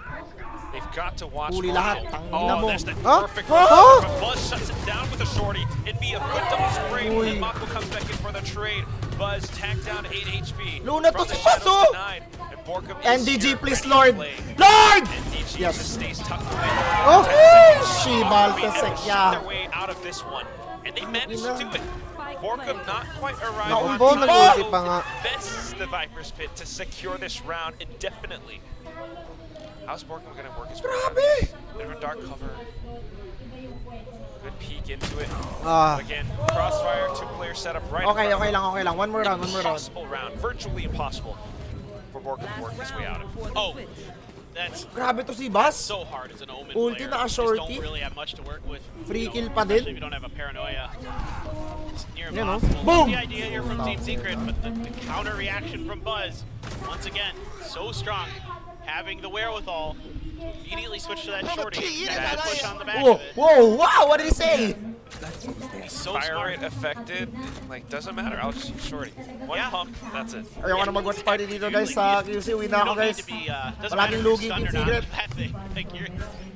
They've got to watch Huli for lahat. it. Tangina mo. There's the Huh? perfect Huh? one. Buzz shuts it down with a shorty. It'd be a good double spray, but then Mako comes back in for the trade. Buzz tagged down to 8 HP. Luna to From the si shadows Baso! denied, and Borkum is NDG, here, please, ready to Lord! play. Lord! NDG Yes. just stays tucked away. Oh! Shibal They to never sek shoot niya. their way out of this one, and they managed to do it. Borkum not quite arrived Naumbo, on time. nag-ulti pa nga. Bests the Viper's Pit to secure this round indefinitely. how's Borkum gonna work his way out of this? Bit of a dark cover. Good peek into it. Again, crossfire, two-player setup right Okay, in front okay lang. One more round. Impossible round. Virtually impossible for Borkum to work his way out of. Oh, that's Grabe to si Bas. so hard as an Omen Ulti player. na You just shorty. don't really have much to work with. Free kill You know, pa din. especially if you don't have a paranoia. It's near You know, impossible. boom! The idea here from Team Secret, but the counter reaction from Buzz, once again, so strong. Having the wherewithal to immediately switch to that shorty. Bad push on the back Whoa, of it. whoa, wow, what did he say? He's so Fire smart. rate affected, like doesn't matter. I'll just use shorty. One Yeah. pump, that's it. Ayoko na mag-watch party dito guys sa QC. Uwi na ako guys. Doesn't Palaging matter if lugi you're Team stunned or Secret. not, that thing, like you're,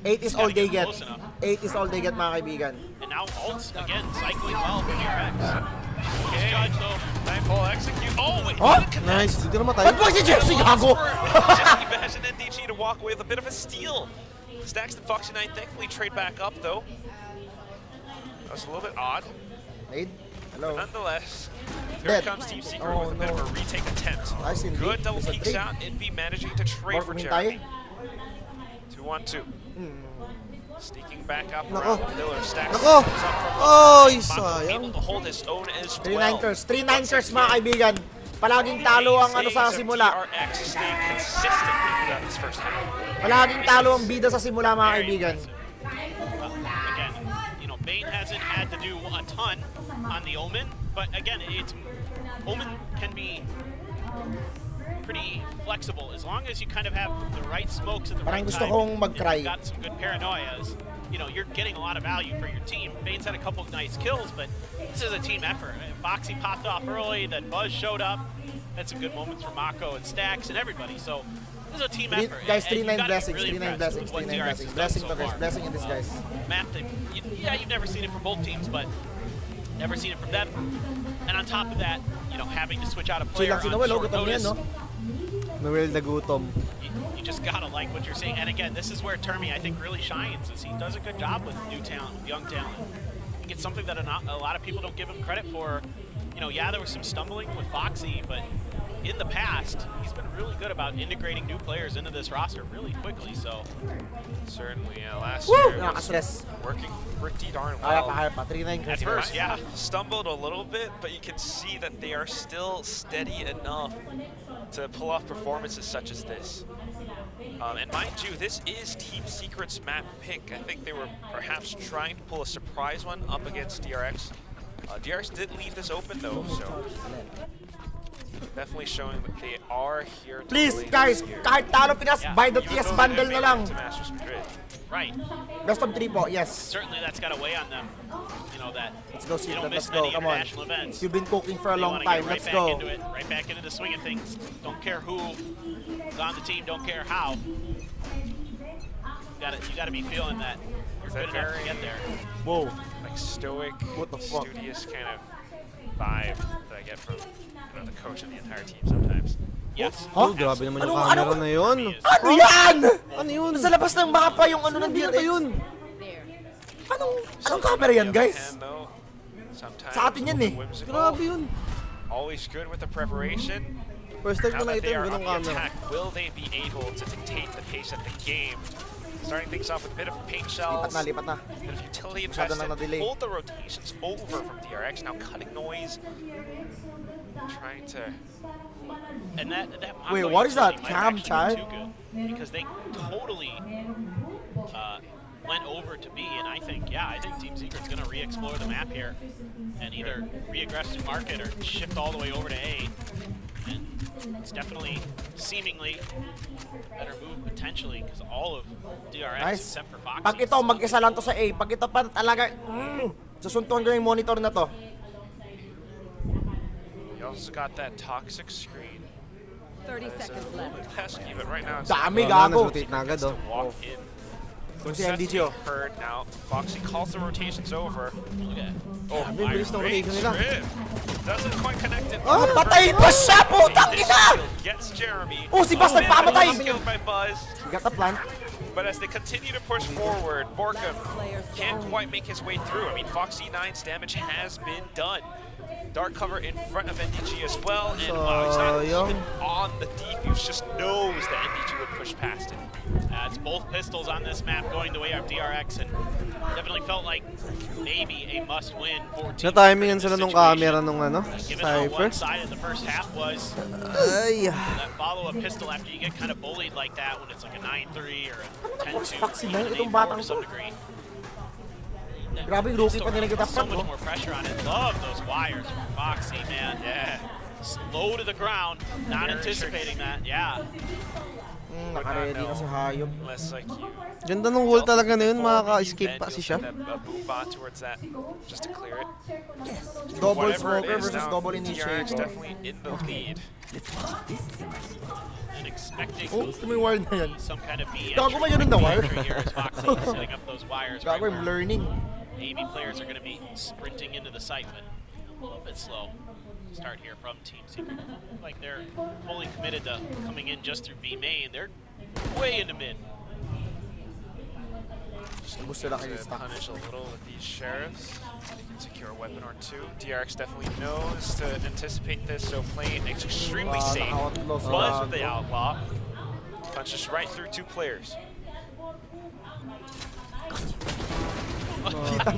8 is all they gotta get get. close enough. 8 is all they get mga kaibigan. And now ults again, cycling well for DRX. Okay. Judge though. Nightfall execute. Oh wait, Oh, Nice. Dito na matay. Ba't ba si Jesse gago? Jesse Bash and NDG to walk away with a bit of a steal. Stacks and Foxy 9 thankfully trade back up though. That was a little bit odd. Nade? Hello. Nonetheless, here Dead. comes Team Secret Oh, with a bit of no. a retake attempt. Nice indeed. Good double It's a peeks trade. out. Envy managing to trade for Borkum Jeremy. tayo. 2-1-2. Sneaking back up Nako. around the pillar. Stacks Nako. comes up from Oy, Mako sayang. able to hold his own as 3 well. 9kers. 3 9kers mga kaibigan. Palaging talo ang ano sa simula. DRX staying consistent throughout this first half. Palaging talo ang bida sa simula mga kaibigan. Again, you know, Bane hasn't had to do a ton on the Omen, but again, Omen can be pretty flexible as long as you kind of have the right smokes at the Parang right gusto time. kong and mag-cry. you've got some good paranoias. You know, you're getting a lot of value for your team. Bane's had a couple of nice kills, but this is a team effort. Foxy popped off early, then Buzz showed up. Had some good moments for Mako and Stacks and everybody. So this is a team effort. Guys, and 3-9 you've gotta be blessings. really 3-9 impressed blessings. with what 3-9 DRX blessings. has done Blessing so to guys. far. Blessing in this guys. Map that, yeah, you've never seen it from both teams, but never seen it from them. And on top of that, you know, having to switch out a player Silang on si Noel, short gutom yan, notice, no? Noel na gutom. you just gotta like what you're seeing. And again, this is where Termi, I think, really shines. Is he does a good job with new talent, with young talent. I think it's something that a lot of people don't give him credit for. You know, yeah, there was some stumbling with Foxy, but in the past, he's been really good about integrating new players into this roster really quickly. So Certainly, last Woo! year it was Nakaka-stress. working pretty darn Kaya well. pa. 3-9 at kers. first, yeah, Stumbled a little bit, but you can see that they are still steady enough to pull off performances such as this. And mind you, this is Team Secret's map pick. I think they were perhaps trying to pull a surprise one up against DRX. DRX did leave this open though, so definitely showing that they are here to Please, play guys, here. kahit talo Pinas, buy the Even TS though they bundle made na it lang. to Masters Madrid. right. Best of 3 po, yes. Certainly, that's got to weigh on them. You know that Let's go, you Secret, don't miss let's go, many come on. international events. You've been cooking for a They long wanna time, get right let's back go. into it, right back into the swing of things. Don't care who's on the team, don't care how. You gotta be feeling that you're That good enough to very- get there. Whoa. Like stoic, What the fuck? studious kind of vibe that I get from the coach and the entire team sometimes. Yes. Huh? Oh, grabe naman yung Ano- camera na yun. Ano yan? Ano yun? Nasa labas ng mapa yung ano ng Ano DRX. yun? Anong camera yan, guys? And though, sometimes Sa atin yan eh. whimsical, Grabe yun. always good with the preparation. First time Now ko that nakita they yung are on ganong the camera. attack, will they be able to dictate the pace of the game? Starting things off with a bit of paint shells, Lipat na. bit of utility Masyado invested, na na-delay. pulled the rotations over from DRX, now cutting noise, trying to... And that Wait, Mako what is that? utility might Cam actually Chai? be too good, because they totally went over to B, and I think Team Secret's gonna re-explore the map here and either re-aggress to market or shift all the way over to A. And it's definitely, seemingly, better move potentially because all of DRX Nice. except for Foxy. Pag ito, mag-isa lang to sa A. Pag ito pa talaga, susuntuan ko na yung monitor na to. You also got that toxic screen. 30 seconds left. Pesky, but right now it's Dami, Wala na, gago. rotate na agad, to oh. walk in. Kung si NDG, oh. Heard now. Foxy calls the rotations over. Look at Oh, Ang bilis ng rotation nila. Doesn't quite connect it. Ah, patay pa siya, putang ina! Gets Jeremy. Oh, si Bas man, nagpamatay! but he's killed by Buzz. We got the plan. But as they continue to push forward, Borkum can't quite make his way through. I mean, Foxy 9's damage has been done. dark cover in front of NDG as well, and wow, he's not even on the defuse, just knows that NDG would push past it. It's both pistols on this map going the way of DRX, and definitely felt like maybe a must-win for Team Na-timingan sila nung camera nung Given how Cypher. one-sided the first half was, Ay. that follow-up pistol after you get kind of bullied like that when it's like a 9-3 or a 10-2, Foxy even na an itong 8-4 batang to some to. degree. Grabe yung rookie pa nila So kitap much more pressure on it. Love those wires from Foxy, man. Yeah. Slow to the ground, not anticipating that. Yeah. Naka-ready na si Hayop. Unless like you Ganda ng wall talaga na yun, makaka-escape pa si siya. a boom bot towards that just to clear it. Double Whatever it smoker is versus now, double DRX initiator. definitely in the lead. And expecting Oh, ito may wire na yan. some kind of B Gago ba ganun na wire? here as Foxy is setting up those wires right Gago, I'm where learning. AB players are going to be sprinting into the site, but a little bit slow. Start here from Team Secret. Like they're fully committed to coming in just through B main. They're way into mid. Gusto sila kayo To stock. punish a little with these sheriffs. They can secure a weapon or two. DRX definitely knows to anticipate this, so playing extremely safe. Naka-outlaw sila. Buzz with the outlaw. Punches right through two players.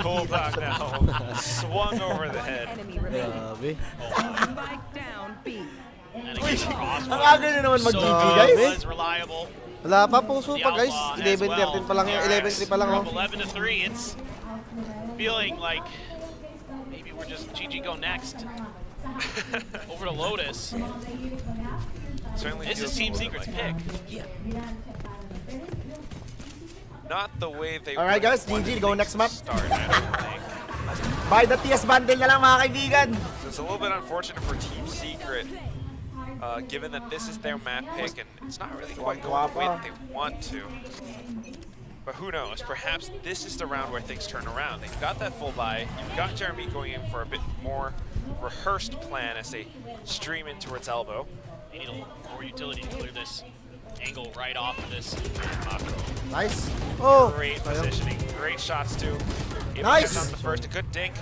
Bulldog now swung over the head. Enemy remaining. Grabe. Spike down B. And again, Ang aga na naman mag-GG, guys. was reliable. Wala pa, puso The pa guys. outlaw as 11-13 pa lang yun. DRX 11-3 pa lang from oh. 11-3. It's feeling like maybe we're just GG go next. Over to Lotus. Certainly This is feels a Team little Secret's like pick. not the way they Alright, guys, wanted GG, go things next to map. start, I don't think. Buy the TS bundle na lang mga kaibigan. So it's a little bit unfortunate for Team Secret, given that this is their map pick and it's not really quite going the way that they want to. But who knows? Perhaps this is the round where things turn around. They've got that full buy. You've got Jeremy going in for a bit more rehearsed plan as they stream in towards elbow. They need a little more utility to clear this angle right off of this. Nice. Oh! Great positioning, great shots too. Able to Nice. catch on the first, a good dink.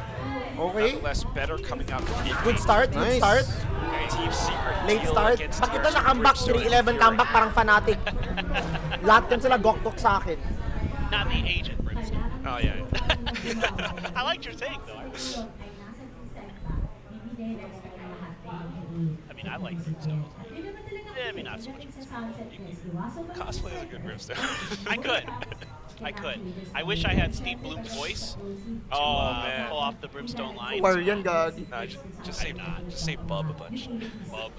Okay. Nonetheless, better coming out. Good start, good Nice. start. Team Secret Late deal start. against Bakit ito DRX na-comeback? Brimstone 3-11 Fury. comeback, parang fanatic. Lahat yan sila goktok sa akin. Not the agent, Brimstone. Oh yeah. I liked your take, though. I mean, I like Brimstone. Yeah, I mean, not so much. Cosplay is a good Brimstone. I could. I could. I wish I had Steve Bloom's voice to man. pull off the Brimstone lines. Wire yan, gagi. No, just say Bub a bunch. Bub.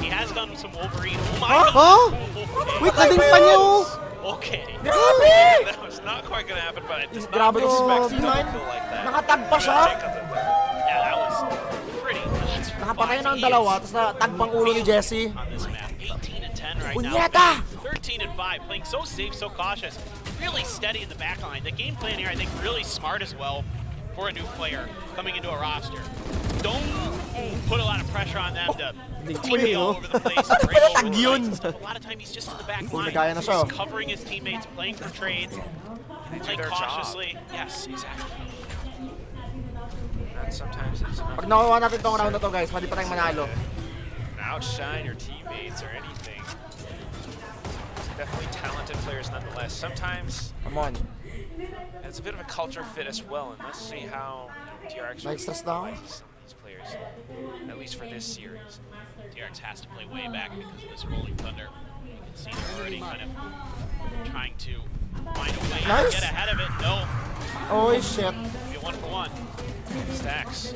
He has done some Wolverine. Oh my Huh? god! Huh? Wait, lading pa niya oh! Okay. Grabe! That was not quite gonna happen, but I did Grabe not to expect si it to Nine. feel like that. Nakatag pa siya. Yeah, that was pretty nuts. for Nakapatay na ang Foxy. dalawa, tapos natagpang ulo ni Jesse. On this map, 18-10 right Punyeta! now. 13-5, playing so safe, so cautious. Really steady in the back line. The game plan here, I think, really smart as well for a new player coming into a roster. Don't put a lot of pressure on them to teammate all over the place. break over lines and stuff. A lot of time he's just in the back line. nagaya na siya. He's covering his teammates, playing for trades, playing their cautiously. Yes, exactly. And sometimes it's enough Pag nakuha natin tong round na to, guys, pwede pa tayong manalo. to outshine your teammates or anything. Definitely talented players nonetheless. Sometimes Come on. it's a bit of a culture fit as well, and let's see how DRX Nice stress down. utilizes some of these players, at least for this series. DRX has to play way back because of this rolling thunder. You can see they're already kind of trying to find a way Nice. to get ahead of it. No, Oh, shit. be a 1-for-1. Stacks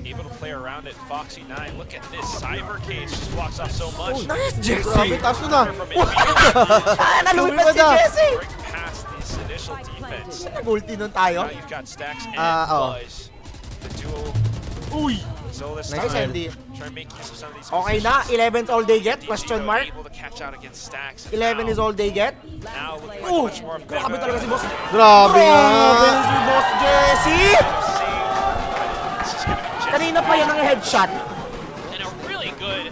able to play around it. Foxy 9, look at this. Cyber Cage just walks off so much. Nice, Jesse! Grabe, taas na. From midfield, Ah, nalupit si Jesse! break past this initial defense. Nag-ulti nun tayo. Now you've got Stacks and oh. Buzz. The duo. Uy! Zolas Nice, time. Andy. Try and make use of some of these Okay na, positions. 11's all they get? DG, Question though, mark. able to catch out against Stacks. 11 is all they get? Now looking like Oh, much more grabe talaga si boss. Grabe nga! Grabe si boss Jesse! This is gonna be Kanina pa yan ang headshot. And a really good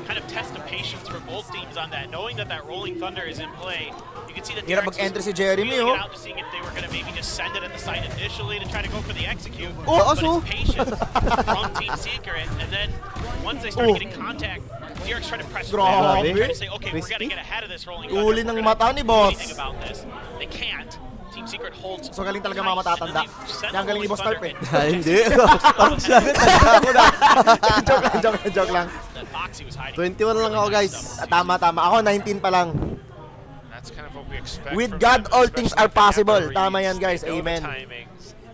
kind of test of patience for both both teams on that, knowing that Rolling Thunder is in play. You can see that Hirap mag-entry si Jeremy, oh. out to seeing if they were going to maybe just send it at the site initially to try to go for the execute. Oh, but aso. it's patience from Team Secret, and then once they started getting contact, DRX tried to press Grabe. trying to say, okay, we're going to get ahead of this Rolling Thunder. Uli ng mata ni boss. Anything about this. They can't. Team Secret holds. So galing talaga mga matatanda. Yan galing ni Boss Tarp eh. Hindi. Parang siya. Joke lang. 21 lang ako, guys. Tama. Ako 19 pa lang. That's kind of what we expect. With from God, them, all things are especially possible. the Tama yan, Gamma guys. Rays. They know the Amen. timing.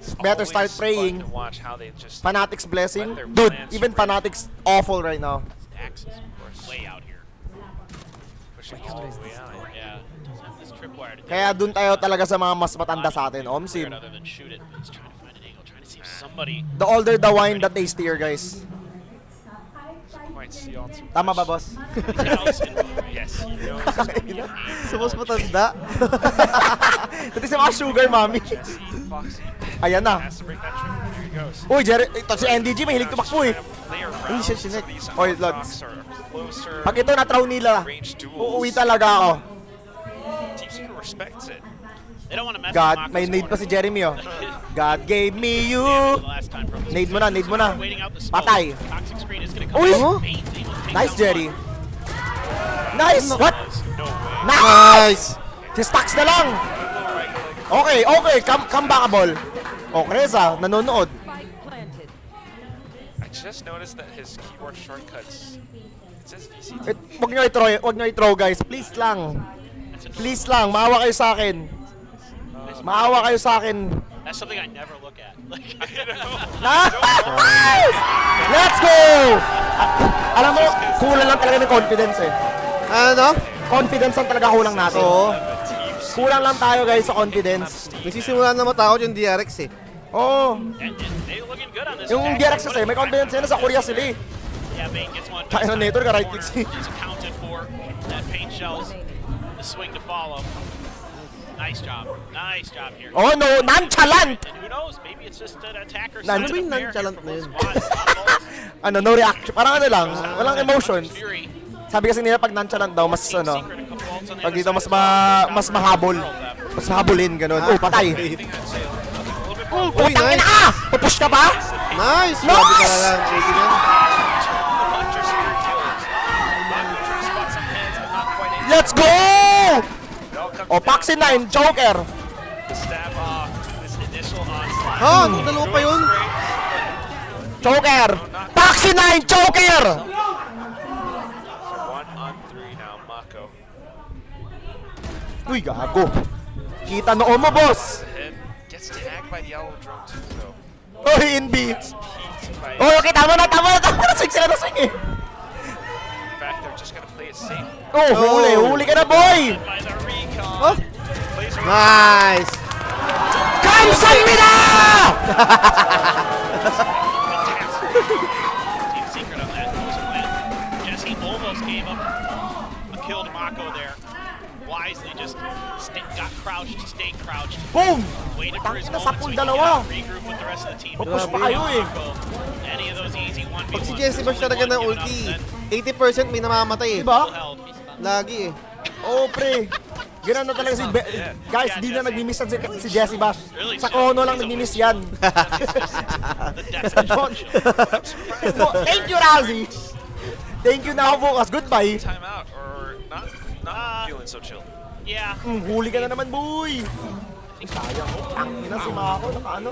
It's Better start always praying. fun to watch how they just Fanatics blessing. let their Dude, plans even spread. Fanatics awful right now. Axis, of course, way out here. Pushing all the way out. Yeah, doesn't have this tripwire to Kaya dun tayo talaga sa mga mas matanda sa atin. Omsim. other than shoot it, but he's trying to find an angle, trying to see if somebody. The older the wine, the tastier, guys. Quite see all too Tama much. ba, boss? Yes, he knows. Sa mas matanda. Ito si mga sugar, mami. Jesse, Foxy Ayan na. has to break that trigger. There he goes. Uy, Jerry, ito si NDG, mahilig tumakbo eh. Hindi siya sinek. Oy, Lods. Pag ito na-throw nila, uuwi talaga ako. Team Secret respects it. They don't want to mess God, with may nade pa si Jeremy, oh. God gave me you. Nade mo na. Patay. Toxic screen is gonna Uy! come. Nice, Jerry. Nice! What? No way. Nice! Si Stacks na lang. Okay. Come backable. Okay, Reza, nanonood. Spike planted. I just noticed that his keyboard shortcuts. It says VCT. Wag nyo i-throw, guys. Please lang. Maawa kayo sa akin. That's something I never look at. Like, Nice! Let's go! Alam mo, kulang lang talaga ng confidence eh. Ano? Confidence lang talaga kulang natin. Oo. Kulang lang tayo guys sa confidence. Nagsisimula na matakot yung DRX eh. Oo. they're looking good on this. Yung DRX kasi, may confidence sila sa Korea sila eh. Yeah, Bane gets one. Kaya na Nator ka right click si. It's accounted for. That paint shells. The swing to follow. Nice job here. Oh no, nonchalant! And who knows? Maybe it's just an attacker. Ano ba yung nonchalant na yun? Ano, no reaction. Parang ano lang, walang emotions. Sabi kasi nila pag nonchalant daw, mas ano, pag dito mas mahabol. Mas mahabulin, ganun. Oh, patay. Uy, nice! Pupush ka ba? Nice! Nice! Grabe ka lang. Thank you, man. Let's go! Oh, Paxi 9, Joker. Ha? Anong dalawa pa yun? Joker! Paxi 9, Joker! 1-on-3 now, Mako. Uy, gago. Kita noo mo, boss. Head gets tagged by the yellow drone too, though. Oy, NB. Gets peeked by. Oh, okay, tama na. Swing sila na swing eh. In fact, they're just gonna play it safe. Oh, huli ka na, boy. By the recon. Oh! Plays around. Nice! Kamsahamnida! Team Secret on that. Jesse almost gave up a kill to Mako there. Wisely just got crouched, stayed crouched. Boom! Waited for his Tangina, moment so sapul he could dalawa. regroup with the rest of the team. Pupush pa kayo eh. Any of those easy 1v1s. Pag si Jesse Bash talaga ng ulti, 80% may namamatay eh. Diba? Lagi eh. Oo, pre. Ganun na talaga si guys, di na nagmi-miss yan si Jesse Bash. Sa Kono lang nagmi-miss yan. Thank you, Razi. Thank you now, bukas. Goodbye. Timeout or not feeling so chill. Yeah. Huli ka na naman, boy. Sayang. Ang ina si Mako, nakaano.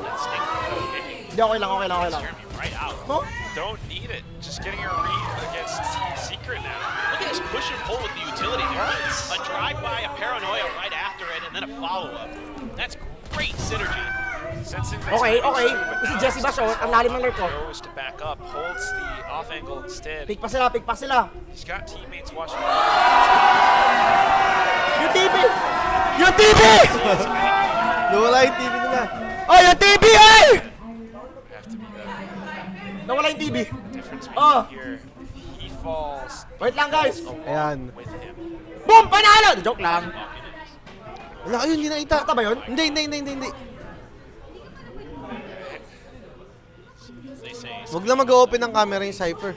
Hindi, okay lang. Right out. No? Don't need it. Just getting a read against Team Secret now. Look at this push and pull with the utility there. A drive-by, a paranoia right after it, and then a follow-up. That's great synergy. Okay. Si Jesse Bash, ang lalim ng lurk ko. Goes to back up, holds the off angle instead. Pick pa sila. He's got teammates watching. Yung TV! Nawala yung TV nila. Oh, yung TV, eh! Have to be that. Nawala yung TV. Difference Oh. here. He falls Wait lang, guys. Ayan. with him. Boom! Panalo! Joke lang. Wala, ayun, hindi nakita. Nakita ba yun? Hindi. They say Huwag lang mag-open ng camera yung Cypher.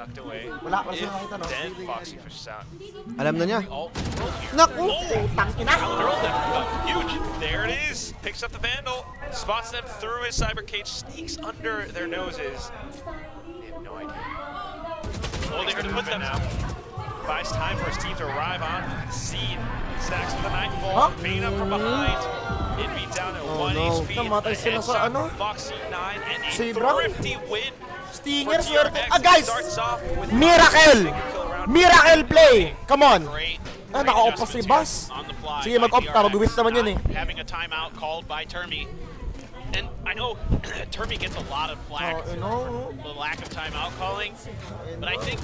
tucked away. Wala pa siya nakita, no? Then Foxy pushes out. Alam na niya. Alt world here. Naku! Utang ina! Throws them. Huge. There it is. Picks up the Vandal. Spots them through his cyber cage. Sneaks under their noses. They have no idea. Oh, they heard the footsteps. Now. Buys time for his team to arrive on the scene. Stacks with the Nightfall. Bane up from behind. Envy down at 1 no. HP. Namatay sila sa ano? Foxy 9 and a Si Brown. thrifty win. Stinger, for swerte. DRX. Ah, guys! Starts off with Miracle! Miracle play! Come on! Great. Ah, naka-off pa si Bas. On the fly Sige, by mag-off ka. DRX. Mag-whiff naman yun eh. Having a timeout called by Termi. And I know Termi gets a lot of flack Oh, you know. for the lack of timeout calling, but I think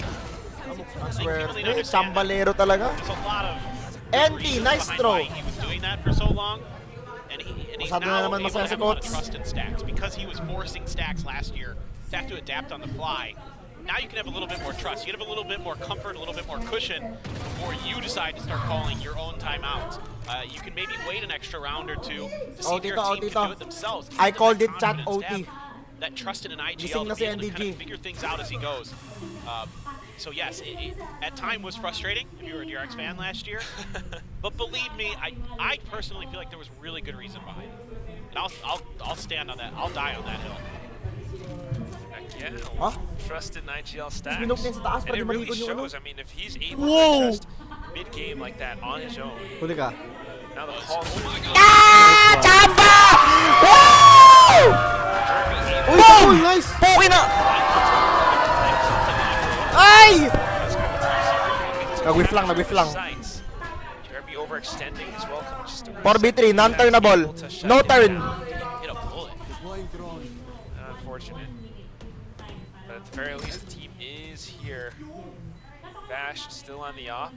Ang people swerte. need to understand that Chambalero talaga. there's a lot of NT, reasons nice behind throw. why he was doing that for so long. And he's Masyado na now naman able to masaya si have a lot of Coates. trust in Stacks because he was forcing Stacks last year to have to adapt on the fly. Now you can have a little bit more trust. You can have a little bit more comfort, a little bit more cushion before you decide to start calling your own timeouts. You can maybe wait an extra round or two to see if your team can do it themselves. I Give them called that it chat confidence to OT. have that trust in an Gising IGL na to si be able to kind NDG. of figure things out as he goes. So yes, it at time was frustrating if you were a DRX fan last year. But believe me, I personally feel like there was really good reason behind it. And I'll stand on that. I'll die on that hill. Yeah, Huh? trusted in IGL Stacks. Minok niya sa taas And para it di really malikod yung ano. shows. I mean, if he's able Whoa! to adjust mid-game like that on his own, Huli ka. now the call. Ah! Chamba! Woo! Uy, cool, nice! Puki na! Ay! Nag-whiff lang, nag-whiff lang. Jeremy overextending is welcome. Just a 4v3, non-turnable. No turn. Hit a bullet. unfortunate. But at the very least, the team is here. Bash still on the op.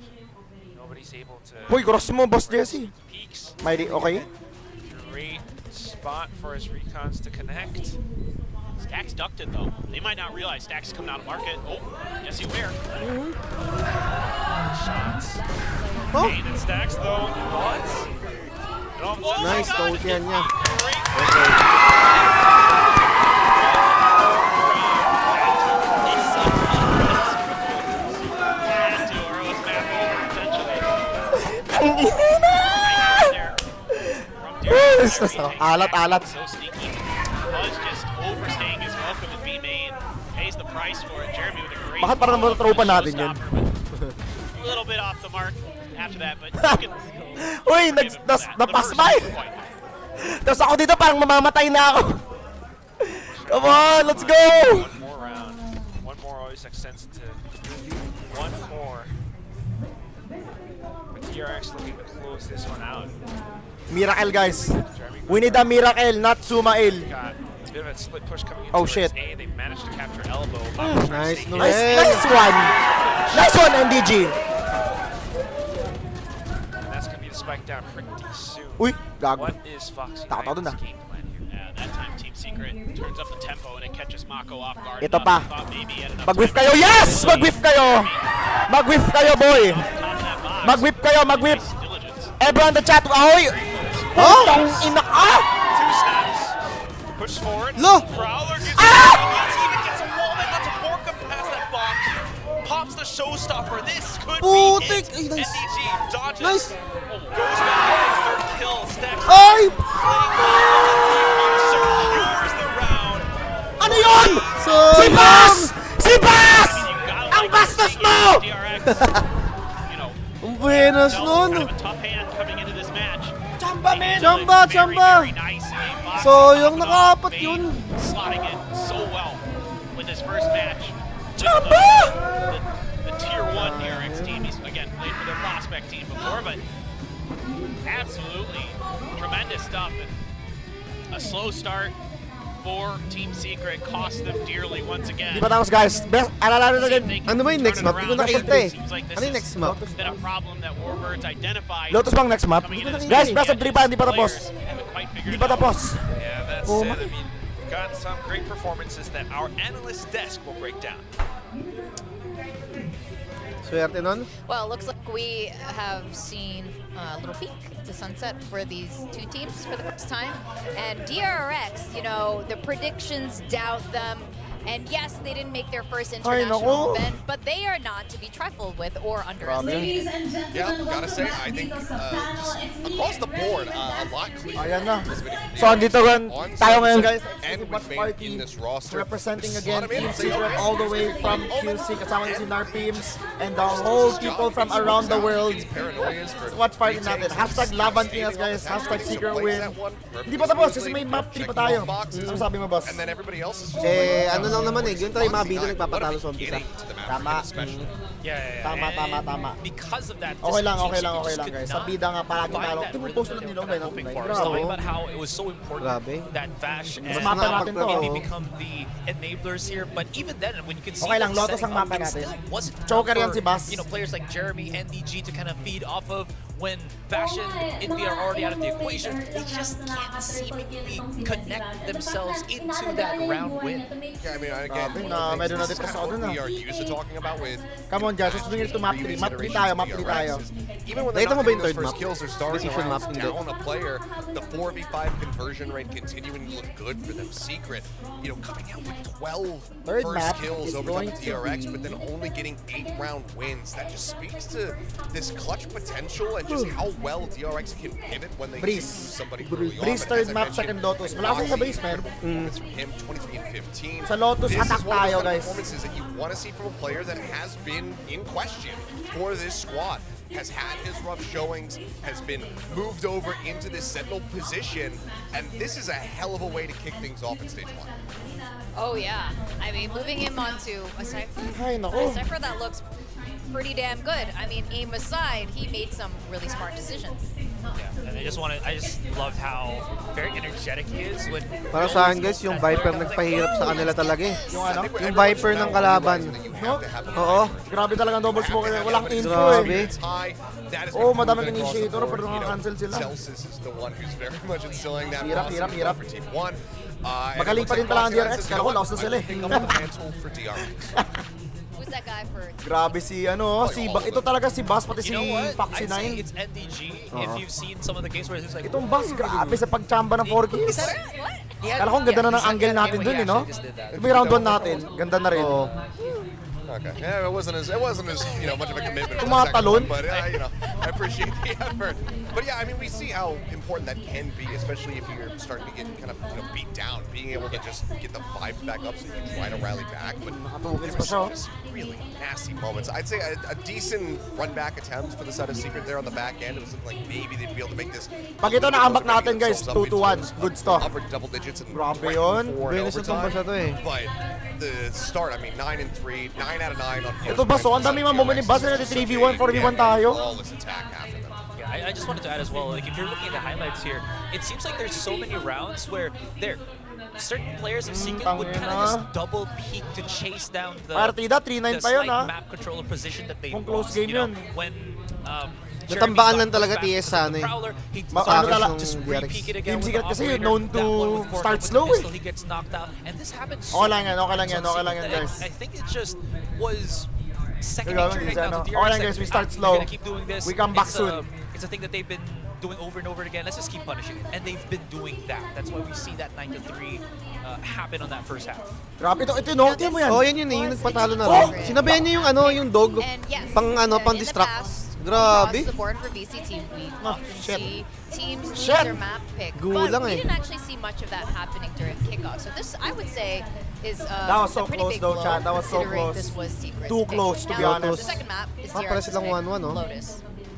Nobody's able to. Uy, cross mo, Boss Jesse. Peaks. May okay? Great spot for his recons to connect. Stacks ducked it though. They might not realize Stacks is coming out of market. Oh, Jesse Ware. Shots. Oh! Bane and Stacks though. What? Oh, Nice, my God. ultian niya. Great. Okay. Alat-alat. So sneaky. Buzz just overstaying his welcome and B-main. Pays the price for it. Jeremy with a great Bakit parang follow-up tropa from the natin yun? showstopper, but a little bit off the mark after that, but you can Uy, forgive him for that. The napas first ba eh? point. Tapos ako dito parang mamamatay na ako. Come on, let's go! One more round. One more always makes sense to. One more. But DRX looking to close this one out. Miracle, guys. We need a miracle, not Sumail. Got a bit of a split push coming in. Oh, shit. A. They managed to capture elbow. Nice, no. Nice, nice one. Nice one, MDG. And that's going to be the spike down pretty soon. Uy, gago. What is Foxy Takot ako dun, Knight's game plan here? Yeah, that time Team Secret turns up the tempo and it catches Mako off guard. Ito pa. Thought maybe he had enough Mag-whiff time kayo. to- Yes! Mag-whiff kayo. Mag-whiff kayo, boy. Top of that box. Mag-whiff kayo, mag-whiff. Nice diligence. Everyone in the chat. Ahoy! Oh! Putang ina ka! Two snaps. Push forward. Lo! Prowler gets Ah! even gets a wall that lets a pork up past that box. Pops the showstopper. This could Putik! be it. Ay, nice. NDG dodges. Nice. Goes back for his third kill. Stacks. Ay! Secures the round. Ano yun? So, Si Bas! Si Bas! You gotta Ang like bastos seeing mo! DRX, you know, ang buenas dealt nun. kind of a tough hand coming into this match. Chamba, man! Chamba, Very, chamba. very nice in a box. So, yung Top it nakaapat off, yun. Bane slotting it so well with his first match. Chamba! The tier 1 DRX team. He's, again, played for the prospect team before, but absolutely tremendous stuff. And a slow start for Team Secret cost them dearly once again. Di pa tapos, guys. Alala na din. Ano ba yung next map? Hindi ko nakita eh. Ano yung next map? Been a problem that Warbirds identified. Lotus bang next map? coming into this Guys, match. best of 3 pa. Hindi pa tapos. Players haven't quite figured Hindi it pa out. tapos. Yeah, that's Oh it. my. I mean, we've got some great performances that our analyst desk will break down. Swerte nun. Well, looks like we have seen a little peak to sunset for these two teams for the first time. And DRX, you know, the predictions doubt them. And yes, they didn't make their first Ay, international naku. event, but they are not to be trifled with or underestimated. Ladies and gentlemen, Yeah, gotta say, welcome I to think the final. just It's across the me, board, Rebecca a lot clearer. Ayan na. This video So, andito on tayo ngayon, Sunset guys. and Exclusive with watch Bane party. in this roster. Representing Slot again him in Team and say, Secret okay, all the way from QC, kasama si Narpim, and the whole people from around the world. Watch party natin. Hashtag Laban Pinas, guys. Hashtag Secret Win. Hindi pa tapos kasi may map 3 pa tayo. Ano sabi mo, boss? And then everybody else is just Ano lang naman eh, yun tayo yung mga bida nagpapatalo sa umpisa. Tama. Tama. Because of that, Okay lang, Team okay Secret lang, could guys. Sa not bida nga, palagi find talo. that Tingnan mo rhythm post that ulit they nila, were may hoping nothing. for. It's talking about how it was so important Grabe. that Vash and Sa mapa natin to, Indy oh. become the enablers here. But even then, when you can see Okay lang, them Lotus ang setting up, mapa it natin. still wasn't Choker enough yan si Bas. for, players like Jeremy, NDG to kind of feed off of. When Vash and Indy are already out of the equation, they just can't seemingly connect themselves into that round win. Yeah, I mean, again, Grabe na, medyo this is na-depress kind ako of dun, what we are used to talking about with Come on, guys. Let's bring it to map 3. Map 3 tayo, map 3 tayo. even when they're Nakita mo not ba yung getting those third first map? kills, they're starting Decision rounds map, hindi. down a player. The 4v5 conversion rate continuing to look good for them. Secret, coming out with 12 Third first map kills is over going the to DRX, be- but then only getting 8-round wins. That just speaks to this clutch potential and just how well DRX can pivot when they Breeze. choose somebody early on. Breeze But third as I map, mentioned, second Lotus. Malakas sa base, man. performance from him, 23 and 15. Sa Lotus, This attack is one of tayo, those kind of guys. performances that you want to see from a player that has been in question for this squad, has had his rough showings, has been moved over into this Sentinel position, and this is a hell of a way to kick things off in stage 1. Oh yeah, I mean, moving him onto a Ay, naku. Cypher that looks pretty damn good. I mean, aim aside, he made some really smart decisions. Yeah, and I just loved how very energetic he is when. Para sa akin guys, yung Viper nagpahirap sa kanila talaga eh. Yung ano? Yung Viper ng kalaban. No? Oo. Grabe talaga ang double smoke. Walang info Grabe. eh. Oh, madaming initiator, pero nakaka-cancel sila. Celsius is the one who's very much instilling that Hirap, positive hirap. for Team 1. Magaling pa rin pala ang DRX, kaya ko lost na sila eh. Pick up the mantle for DRX. Who's that guy for? Grabe si ito talaga si Bas, pati si You know what? Foxy I'd say 9. it's NDG. If you've seen some of the games where he's like, Itong Bas, grabe sa pagchamba ng 4 kills. What? Kala ko ang ganda na ng angle natin dun, no? May round 1 natin, ganda na rin. Okay. Yeah, it wasn't as much of a commitment. for the Tumatalon. second one, but I appreciate the effort. But yeah, I mean, we see how important that can be, especially if you're starting to get kind of beat down. Being able to just get the vibes back up so you can try to rally back. But there were some just really nasty moments. I'd say a decent run back attempt for the side of Secret there on the back end. It was looking like maybe they'd be able to make this. Pag ito na-comeback natin, guys, 2-1. Good stuff. Upper double digits and Grabe right yun. forward Venus na overtime. tumba siya to eh. But the start, I mean, 9 and 3, 9 out of 9 on. Ito Bas, ang dami mga moment ni Bas na 3v1, 4v1 tayo. Flawless attack after them. Yeah, I just wanted to add as well, like if you're looking at the highlights here, it seems like there's so many rounds where certain players of Secret would kind of just double peek to chase down the Partida, 3-9 the pa yun, slight ha? map controller position that they Kung close lost. game yun. When Natambakan lang talaga TS sa ano eh. Ano talaga, just DRX. re-peek it Team again with Secret the kasi operator. known to That one with Corpo start with the slow, eh. pistol, He gets knocked out, and this happens so Okay lang yan, okay lang much yan, on okay lang yan, Secret guys. that I think it just was second Ikaw, nature right isa, now no? to DRX. Okay lang, guys, we start We're slow. gonna keep doing this. We come back It's, soon. It's a thing that they've been doing over and over again. Let's just keep punishing it. And they've been doing that. That's why we see that 9-3 happen on that first half. Grabe ito, no? Tingnan mo yan. Oh, yan yun eh, yung nagpatalo na rin. Sinabayan niya yung dog. And yes, Pang in the distract. past, Grabe. across the board for VCT, we often shit. see teams lose Shit. their map pick, Gulang but we eh. didn't actually see much of that happening during kickoff. So this, I would say, is That was so a pretty close big though, blow, Chad. That was so considering close. this was Secret's Too pick. close, to be Now, honest. The second map is Para DRX's silang pick, 1-1, oh. Lotus.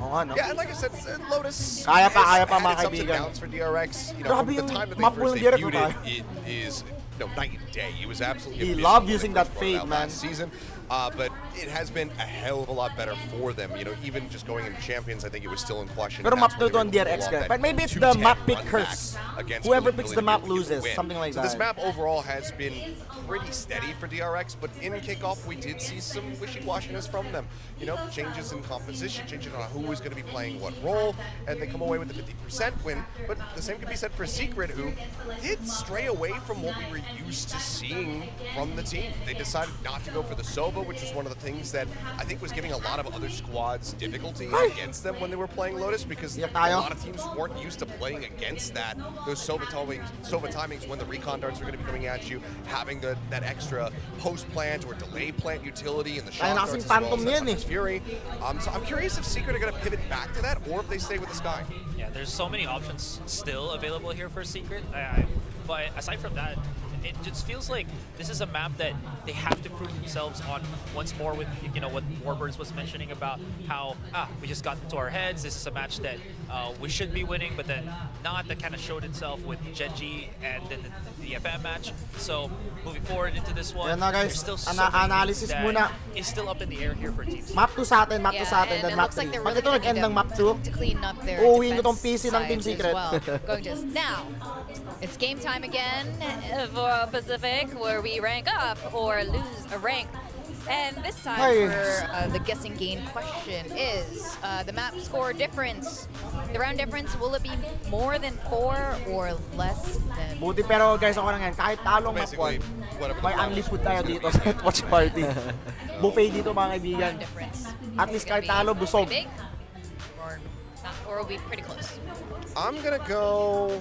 Oo nga, no? Yeah, and like I said, Lotus Kaya pa, has mga had its ups and kaibigan. downs for DRX. Grabe From the yung time that map they mo first ng DRX, debuted tayo. it is night and day. It was absolutely He abysmal loved when using they that first brought it fade, out man. last season. But it has been a hell of a lot better for them. Even just going into Champions, I think it was still in question. Pero That's map where to they on were able to DRX, pull off guys. that But maybe it's the 2-10 map pick run curse. back against Whoever Philly picks the map Philly loses, win. something like so that. This map overall has been pretty steady for DRX, but in kickoff we did see some wishy-washiness from them. Changes in composition, changes on who was going to be playing what role, and they come away with a 50% win. But the same can be said for Secret, who did stray away from what we were used to seeing from the team. They decided not to go for the soap. Nova, which was one of the things that I think was giving a lot of other squads difficulty against them when they were playing Lotus, because a lot of teams weren't used to playing against those Sova timings when the recon darts are going to be coming at you, having that extra post plant or delay plant utility and the shock darts as well as Fury. So I'm curious if Secret are going to pivot back to that, or if they stay with the Sky. Yeah, there's so many options still available here for Secret. But aside from that, it just feels like this is a map that they have to prove themselves on once more with, you know, what Warbirds was mentioning about how, we just got into our heads. This is a match that we should be winning, but then not. That kind of showed itself with Genji and then the FM match. So moving forward into this one, there's still so analysis muna. Is still up in the air here for teams. Map 2 sa atin, then map 3. Pag ito nag-end ng map 2, uuwiin ko tong PC ng Team Secret. Now, it's game time again for Pacific, where we rank up or lose a rank. And this time for the guessing game question is the map score difference. The round difference, will it be more than 4 or less than? Buti pero guys, ako lang yan. Kahit talong map 1, may unli food tayo dito sa Netwatch Party. Buffet dito mga kaibigan. At least kahit talo, busog. Or will be pretty close? I'm gonna go...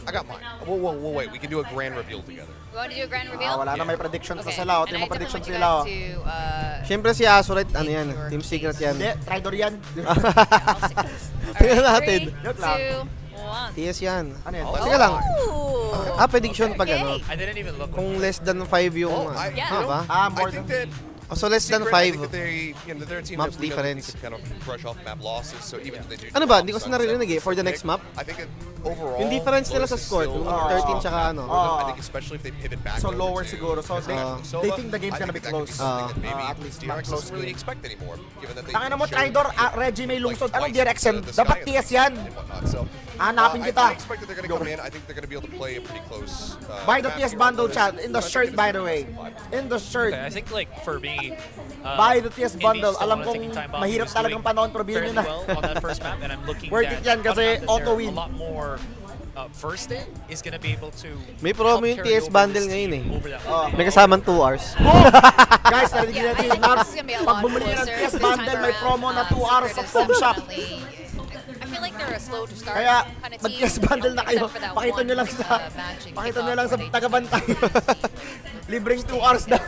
I got mine. We'll wait. We can do a grand reveal together. You want to do a grand reveal? Wala na may predictions na sila. Tingnan mo predictions nila. Siyempre si Azurite, ano yan? Team Secret yan. Hindi, Tridor yan. Tingnan natin. 3, 2, 1. TS yan. Ano yan? Sige lang. Prediction pag ano. I didn't even look. Kung less than 5 yung... ba? More than... So less than 5. I think they're a team maps that difference. kind of brush off map losses. So even if they do. Ano ba? Hindi ko sinarinig eh. For the next map? I think overall. Yung difference nila sa score, 13 tsaka ano. I think especially if they pivot back. So lower siguro. So they think the game's gonna be close. Maybe At least DRX close doesn't really expect anymore, given that they. Tangina mo, Tridor, Reggie may lungsod. Anong DRX yan? Dapat TS yan. So hanapin kita. I expect that they're gonna come in. I think they're gonna be able to play a pretty close. Buy the TS bundle, chat. In the shirt, by the way. In the shirt. Okay, I think like for me, buy the TS bundle. Alam kong mahirap talagang panahon pero bilhin nyo na. On that first map, and I'm looking worth it yan kasi auto win. A lot more first in is gonna be able to. May promo yung TS bundle ngayon eh. May kasamang 2 hours. Guys, narinig natin yung Nars. Pag bumili ng TS bundle, may promo na 2 hours sa phone shop. I feel like they're a slow to start Kaya kind of team. mag-TS bundle na kayo. Pakita nyo lang sa tagabantay. Libreng 2 hours na.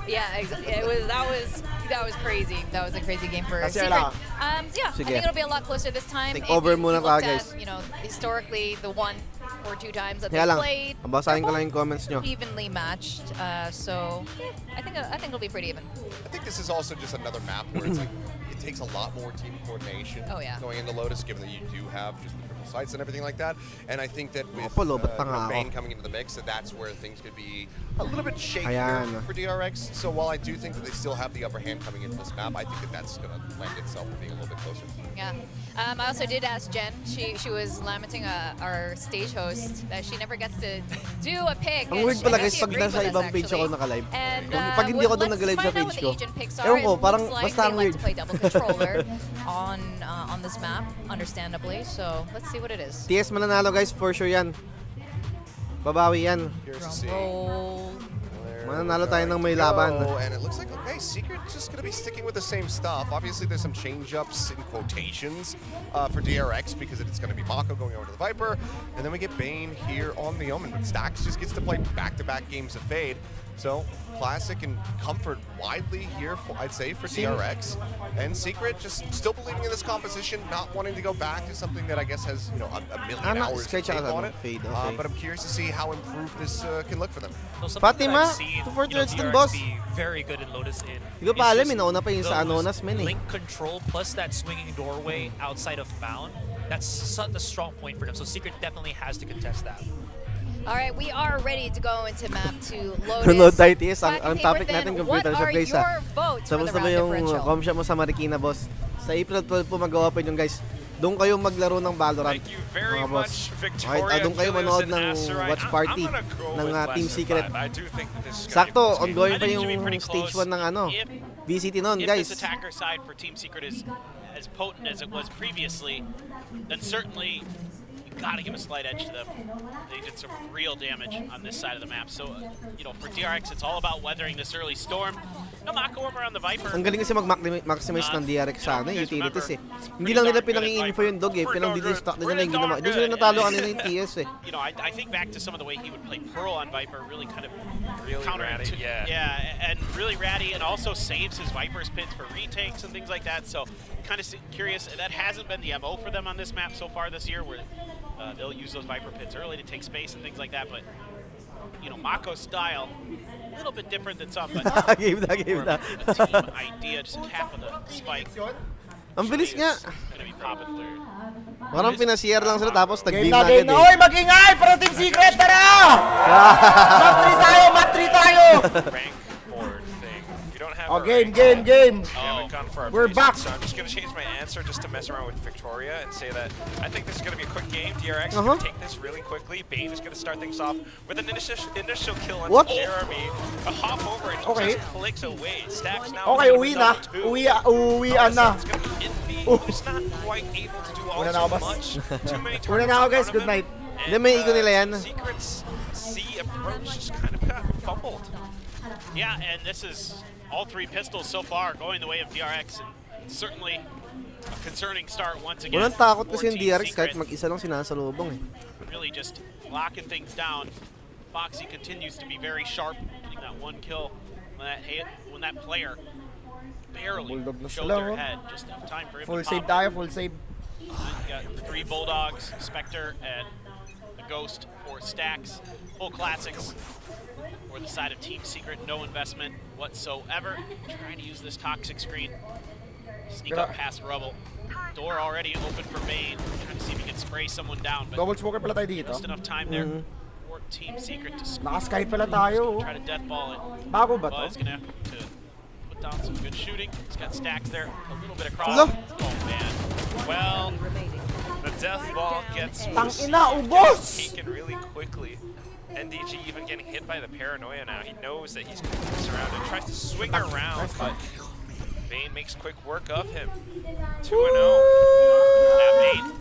Yeah, exactly. That was crazy. That was a crazy game for Secret. Yeah, I think it'll be a lot closer this time. Take over muna ka, guys. You know, historically the 1 or 2 times that they lang, played, basahin ko lang yung comments nyo. evenly matched. So I think it'll be pretty even. I think this is also just another map where it's like it takes a lot more team coordination going into Lotus, given that you do have just the triple sites and everything like that. And I think that with Bane coming into the mix, that's where things could be a little bit shakier for DRX. So while I do think that they still have the upper hand coming into this map, I think that that's going to lend itself to being a little bit closer. Yeah. I also did ask Jen. She was lamenting our stage host that she never gets to do a pick. Ang weird pala guys, pag nasa ibang page ako naka-live. Pag hindi ako doon nag-live sa page ko, ewan ko, parang basta ang weird. Like to play double controller on this map, understandably. So let's see what it is. TS mananalo guys, for sure yan. Babawi yan. Mananalo tayo ng may laban. And it looks like, okay, Secret just going to be sticking with the same stuff. Obviously, there's some change-ups in quotations for DRX because it's going to be Mako going over to the Viper. And then we get Bane here on the Omen. But Stax just gets to play back-to-back games of Fade. So, Classic and Comfort widely here, I'd say, for DRX. And Secret just still believing in this composition, not wanting to go back to something that I guess has, you know, a million hours to take on it. But I'm curious to see how improved this can look for them. So Fatima, 2-4 din boss. Very good in Lotus in. Hindi ko pa alam, nauna pa yung sa Anonas men eh. Link control plus that swinging doorway outside of Found. That's such a strong point for them. So Secret definitely has to contest that. All right, we are ready to go into map 2 Lotus. Nanonood tayo, TS. Ang topic natin, computer shop guys. What are your votes for the round differential? Yung com shop mo sa Marikina, boss. Sa April 12 po mag-open yung guys. Doon kayo maglaro ng Valorant, mga boss. Okay, doon kayo manood ng watch party ng Team Secret. Sakto, ongoing pa yung stage 1 ng VCT noon, guys. If this attacker side for Team Secret is as potent as it was previously, then certainly gotta give a slight edge to them. They did some real damage on this side of the map. So, you know, for DRX, it's all about weathering this early storm. No Mako over on the Viper. Ang galing kasi mag-maximize ng DRX sa utilities eh. Hindi lang nila pinang-i-info yung dog eh, pinang-distract nila yung ginawa. Doon sila natalo kanina yung TS eh. You know, I think back to some of the way he would play Pearl on Viper, really kind of counter ratty, yeah, and really ratty, and also saves his Viper's pits for retakes and things like that. So, kind of curious. That hasn't been the MO for them on this map so far this year, where they'll use those Viper pits early to take space and things like that. But you know, Mako's style, a little bit different than some, but game na. a team idea, just a tap of the spike. Ang bilis nga. Gonna be popping through. Parang pinasier lang sila tapos Game nag-beam na, na game agad na. eh. Oy, mag-ingay! Para Team Secret, tara! Mat 3 tayo! Rank board thing. You don't have Oh, a game. We haven't gone for our We're basics, back. So I'm just going to change my answer just to mess around with Victoria and say that I think this is going to be a quick game. DRX is going to take this really quickly. Bane is going to start things off with an initial kill on Jeremy. A hop over and just clicks away. Stacks now. Okay, uwi na. Uwian na. It's going to be Envy, who's not quite able to do all too much. Too many Una na ako guys, good night. Hindi, may ego nila yan. Secret's C approach just kind of got fumbled. Yeah, and this is all 3 pistols so far going the way of DRX, and certainly a concerning start once again. Walang takot kasi yung Team DRX Secret. kahit mag-isa lang sinasalubong eh. Really just locking things down. Foxy continues to be very sharp, getting that 1 kill when that player barely showed their head. Just enough time for him Full to save pop. tayo, full save. Got 3 Bulldogs, Spectre, and the Ghost for stacks. Full classics for the side of Team Secret. No investment whatsoever. Trying to use this toxic screen. Sneak up past Rubble. Door already open for Bane. Trying to see if he can spray someone down. But Double smoker pala tayo dito. just enough time there for Team Secret to Naka-sky pala tayo. try to death ball it. Bago ba to? Buzz gonna have to put down some good shooting. He's got stacks there. A little bit across. Hello? Oh man. Well, The death ball gets Tangina, ubos! taken really quickly. NDG even getting hit by the paranoia now. He knows that he's going to be surrounded. Tries to swing around, but Bane makes quick work of him. 2-0. Bane,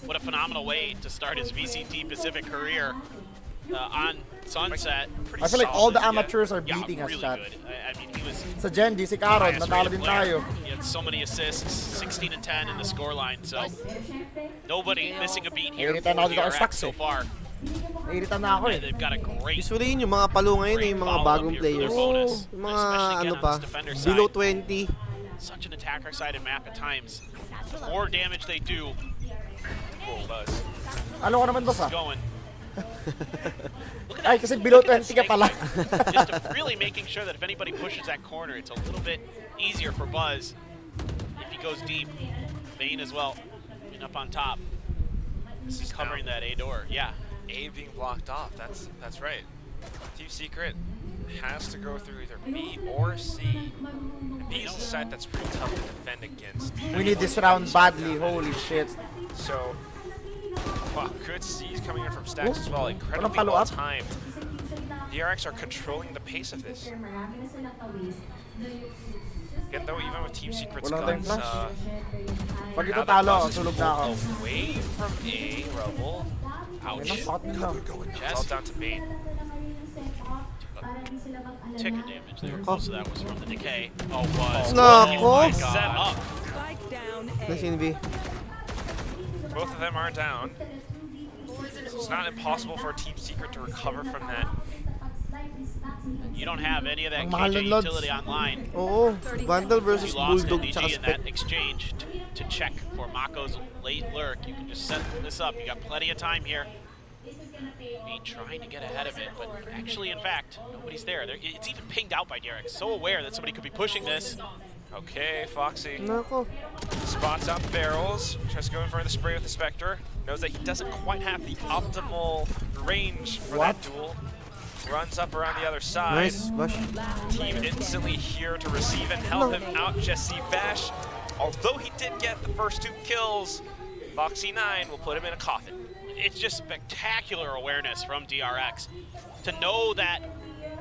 what a phenomenal way to start his VCT Pacific career on Sunset. I feel like all the amateurs are beating us, really chat. good. I mean, he was Sa Genji, si Karon, highest natalo rated din player. tayo. He had so many assists, 16 and 10 in the scoreline. So nobody missing a beat here Nairitan for ako dito kay DRX Stacks so far. Nairitan na ako eh. They've got a great Usually yun yung mga palo ngayon eh, yung mga bagong players. Yung mga ano pa, below 20. Such an attacker-sided map at times. The more damage they do, Ano ka naman boss ah? going. Ay, kasi below 20 ka pala. Just really making sure that if anybody pushes that corner, it's a little bit easier for Buzz if he goes deep. Bane as well, and up on top. This is covering that A door. Yeah. A being blocked off. That's right. Team Secret has to go through either B or C. B is a side that's pretty tough to defend against. We need this round badly, holy shit. So, wow, good C's coming in from Stacks as well. Incredibly follow well up. timed. DRX are controlling the pace of this. Again, though, even with Team Secret's Wala tayong guns, flash. Pag ito now that talo, Buzz is tulog na ako. pulled away from A, Rubble. Ayun na, Ouch. sakot nyo lang. It's all down to Bane. Tick of damage there. Most of that was from the decay. Oh, was. Nako. Oh my God. Set up. Spike down Nice A. NV. Both of them are down. So it's not impossible for Team Secret to recover from that. You don't have any of that Ang mahal KJ ng lods. utility online. Oo, Vandal versus You lost Bulldog NDG tsaka in that Spec. exchange to check for Mako's late lurk. You can just set this up. You got plenty of time here. Be trying to get ahead of it, but actually, in fact, nobody's there. It's even pinged out by DRX. So aware that somebody could be pushing this. Okay, Foxy Nako. spots out barrels, tries to go in for the spray with the Spectre, knows that he doesn't quite have the optimal range for that duel. Runs up around the other side. Nice, Bash. Team instantly here to receive and help him out. Jesse Bash, although he did get the first 2 kills, Foxy9 will put him in a coffin. It's just spectacular awareness from DRX to know that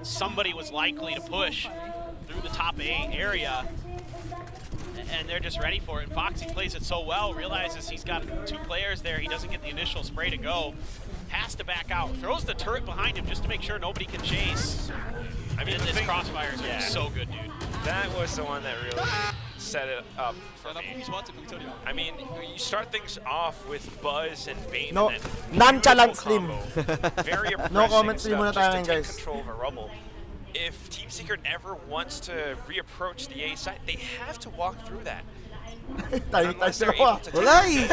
somebody was likely to push through the top A area And they're just ready for it. And Foxy plays it so well, realizes he's got 2 players there. He doesn't get the initial spray to go. Has to back out. Throws the turret behind him just to make sure nobody can chase. I mean, this crossfires are so good, dude. That was the one that really set it up for me. I mean, you start things off with Buzz and Bane. No, and then nonchalant Slim. Very No comment stuff Slim muna just tayo to ngayon, take guys. control of a rubble. If Team Secret ever wants to reapproach the A side, they have to walk through that. Tayo sila ko. Wala eh.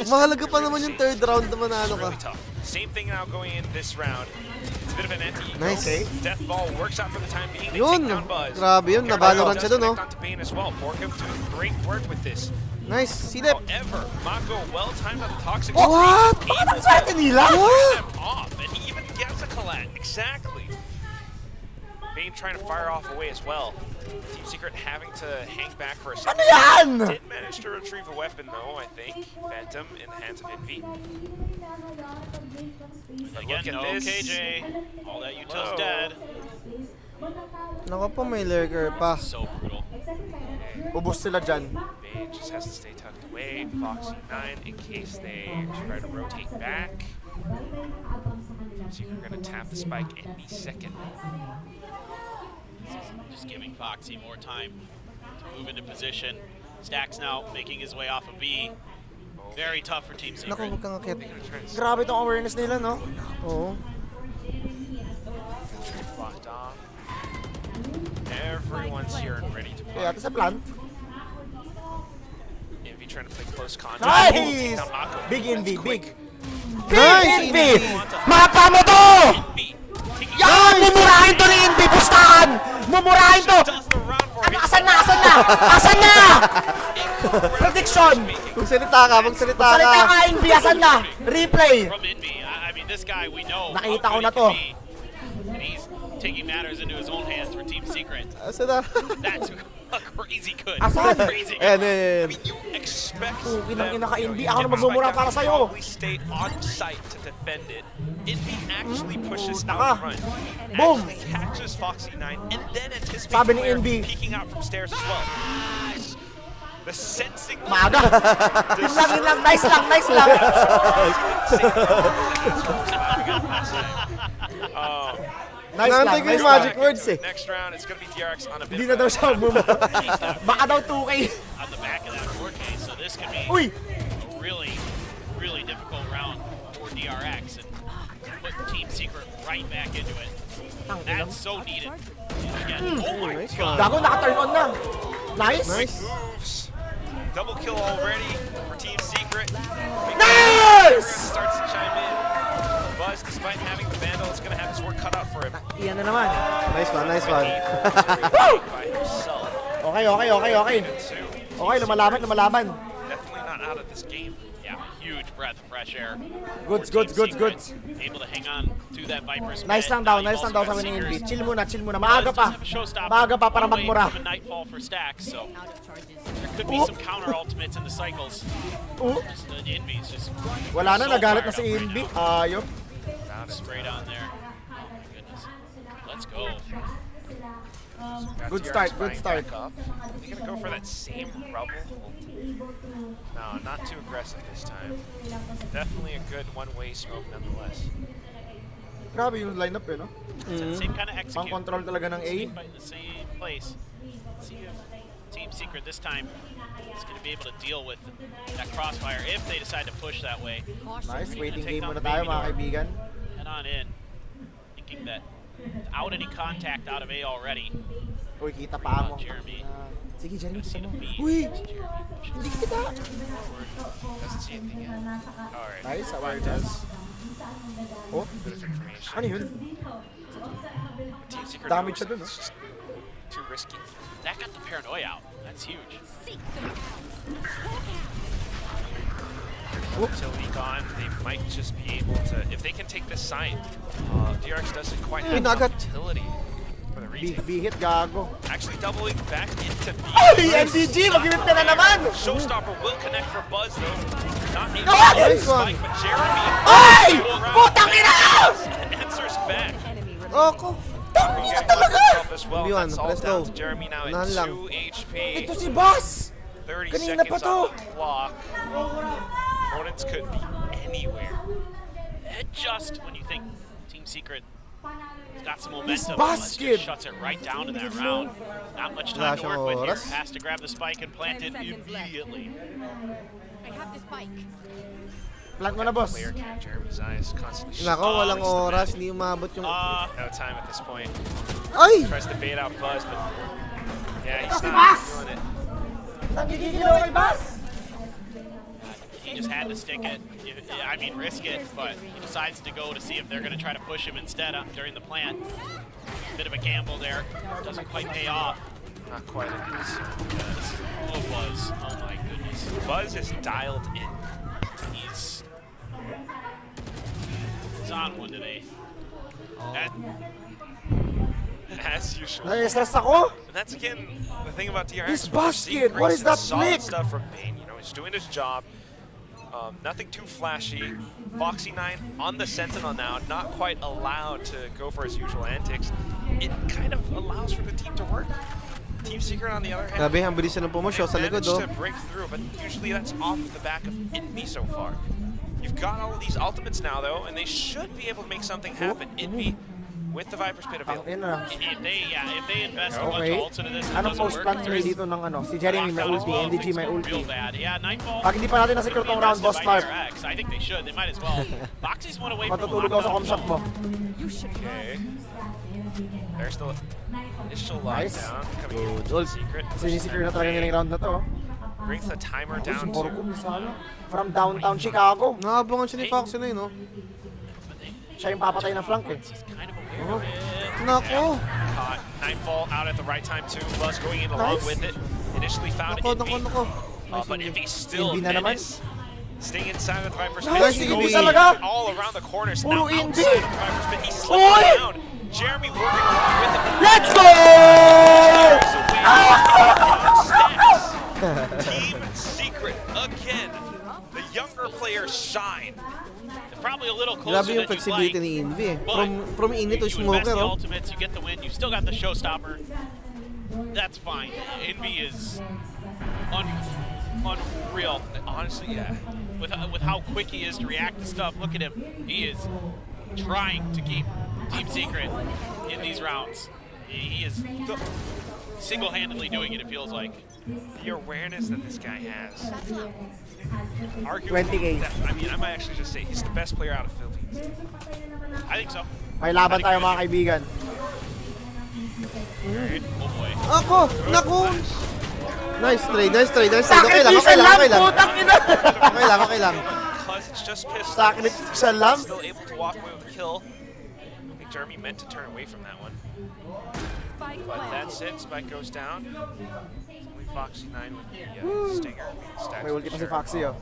Mahalaga pa naman yung third round na manalo ka. Really tough. Same thing now going in this round. It's a bit of an anti-ego. Nice. Death Ball works out for the time being. They Yun. take down Buzz. Grabe yun. Nabalorant siya dun, oh. Onto Bane as well. Borkum doing great work with this. Nice. Silip. However, Mako well timed on the toxic. What? Bakit ang swerte nila? Him off, and he even gets a collat. Exactly. Bane trying to fire off away as well. Team Secret having to hang back for a second. Ano yan? Did manage to retrieve a weapon though, I think. Phantom in the hands of Envy. Again, Look at no this. KJ. All that util's dead. Naku po, may lurker pa. So brutal. Ubus sila dyan. Bane just has to stay tucked away. Foxy 9 in case they try to rotate back. Team Secret gonna tap the spike any second. Just giving Foxy more time to move into position. Stacks now making his way off of B. Very tough for Team Secret. Naku, huwag kang akit. Grabe itong awareness nila, no? Oo. Locked on. Everyone's here and ready to play. Kaya ito sa plant. Envy trying to play close contact. Nice! Take down Mako. Big Envy, big. Nice, Envy! Mapa mo to! Yan! Mumurahin to ni Envy! Pustahan! Mumurahin to! Ano, asan na? Asan na? Asan na? Prediction! Magsalita ka, magsalita ka. Salita ka, Envy! Asan na? Replay! From Envy, I mean, this guy we know. Nakita how ko good na he to. can be. And he's taking matters into his own hands for Team Secret. Asa na? That's a crazy good. Asan? Crazy good. Ayan, ayan. You expect Inang ina ka, Envy. you Ako na can magmumura expect para them to sa'yo. probably stay on site to defend it. Envy actually pushes Taka. out front. Boom! Actually catches Foxy 9 and then anticipates Sabi ni player Envy. peeking out from stairs as well. The sensing. Maaga! Yun lang. Nice lang, nice lang. Nice lang, Naantay ko nice yung lang. magic words eh. Next round, it's gonna be DRX on a bit Hindi of na a- daw siya magmumura. Baka daw 2K. On the back of that 4K, so this could be Uy! a really, really difficult round for DRX and put Team Secret right back into it. That's so needed. Again, oh my Nice god. one. Gago, naka-turn on na. Nice. Nice. Moves. Double kill already for Team Secret. Nice! Starts to chime in. Buzz, despite having the Vandal, is going to have his work cut out for him. Iyan na naman. Nice one, nice one. By himself. Okay. Okay, lumalaban. Definitely not out of this game. Yeah, huge breath of fresh air. Goods. for Team Secret. Able to hang on to that Viper's Nice pit. lang daw Now you've sabi also got ni Envy. Seekers. Chill muna. Buzz Maaga pa. doesn't have a showstopper. Maaga pa para One way magmura. of a nightfall for Stacks, so there could be some counter ultimates in the cycles. Just, Envy's just Wala na, so nagalit na fired si up right Envy. now. Ayop. Straight on there. Goodness. Let's go. Got Good DRX start, buying good start. back up. They're going to go for that same rubble. No, not too aggressive this time. Definitely a good one-way smoke nonetheless. Grabe yung lineup eh, no? Same kind of Pang execute. control talaga ng A. Same fight in the same place. Let's see if Team Secret this time is going to be able to deal with that crossfire if they decide to push that way. Nice, waiting Take game down muna tayo Baby mga Door. kaibigan. Head on in, thinking that without any contact out of A already. Uy, kita pa mo. Jeremy. Sige, Jeremy, See kita the mo. B. Uy! Jeremy. Hindi kita! Doesn't see anything yet. Alright. Nice, awareness. Oh, Bit of information. ano yun? Team Secret Damage knows siya dun, it's just too risky. That got the paranoia out. That's huge. Utility gone. They might just be able to, if they can take this side. DRX doesn't quite have Nagat. utility for the retake. Big hit, gago. Actually doubling back into B. Ay, MDG! Mag-whip na naman! Showstopper will connect for Buzz though. Not able Nice to one. spike, but Jeremy Ay! Putang ina! answers back. Oko. Getting himself as well. Yun, That's all let's down go. to Jeremy now at Unahan lang. 2 HP. Ito si Boss! 30 Kanina seconds pa to. on the clock. Opponents could be anywhere. And just when you think Team Secret has got some This momentum, basket. just shuts it right down in that round. Not much Wala time to siyang work with here. oras. Has to grab the spike and plant 10 it seconds left. immediately. I have the spike. Plant mo na, boss. Clear cat, Jeremy's eyes constantly Nako, walang shooting. oras. Hindi umabot yung... No time at this point. Ay! Tries to bait out Buzz, but yeah, he's Kasi not Buzz! doing it. Nanggigigil kay Boss! He just had to stick it. I mean, risk it, but he decides to go to see if they're going to try to push him instead during the plant. Bit of a gamble there. Doesn't quite pay off. Not quite at this. Oh, Buzz. Oh, my goodness. Buzz is dialed in. He's on one today. As usual. Nai-stress ako! And that's again the thing about DRX. This we're seeing basket, what is great that solid flick? stuff from Bane. You know, he's doing his job. Nothing too flashy. Foxy9 on the Sentinel now, not quite allowed to go for his usual antics. It kind of allows for the team to work. Team Secret on the other hand, Grabe, ang bilis na ng pumusyo sa likod, managed oh. to break through, but usually that's off the back of Envy so far. You've got all of these ultimates now though, and they should be able to make something happen. Envy with the Viper's Pit available. If they invest a bunch Okay. of ults into this, it Anong doesn't post work. plan play dito ng ano? Si Jeremy may ulti, NDG may ulti. Real bad. Yeah, Nightfall. Pag hindi pa natin na-secure tong round, boss Mark. DRX. I think they should. They might as well. Foxy's one away from a Matutulog ako sa comshop mo. Okay. There's the initial Nice. lockdown coming in from Secret. Sinisecure na talaga nila yung round na to. Brings the timer down Siguro to kung sa ano, from downtown Chicago. Nakabangan siya ni Foxy na yun, oh. Siya yung papatay na flank eh. Nako! caught. Nightfall out at the right time too. Buzz going in along with it. Initially found Envy. But Envy's still Envy na naman. menace. Staying inside of the Viper's Pit. Nice, He Envy goes talaga. all around the corners. Puro Now Envy. outside of the Viper's Pit. He's Oy! slipping down. Jeremy working along with it. Let's go! Team Secret again. The younger players shine. Probably a little Grabe closer yung than you'd flexibility like. ni Envy eh. But From Envy to you invest Smoker, the oh. ultimates, you get the win. You still got the showstopper. That's fine. Envy is unreal. Honestly, yeah. With how quick he is to react to stuff. Look at him. He is trying to keep Team Secret in these rounds. He is single-handedly doing it, it feels like. The awareness that this guy has. Arguably, 20K. I mean, I might actually just say he's the best player out of Philippines. I think so. May laban tayo mga kaibigan. Oh boy. Ako! Naku! Nice trade, nice trade, nice trade. Okay lang, okay lang, okay lang. Putang ina! Okay lang, okay lang. Because it's just pissed. Sacrificial lang. Still able to walk away with a kill. I think Jeremy meant to turn away from that one. But that's it. Spike goes down. It's only Foxy9 with the stinger. May ulti pa si Foxy oh.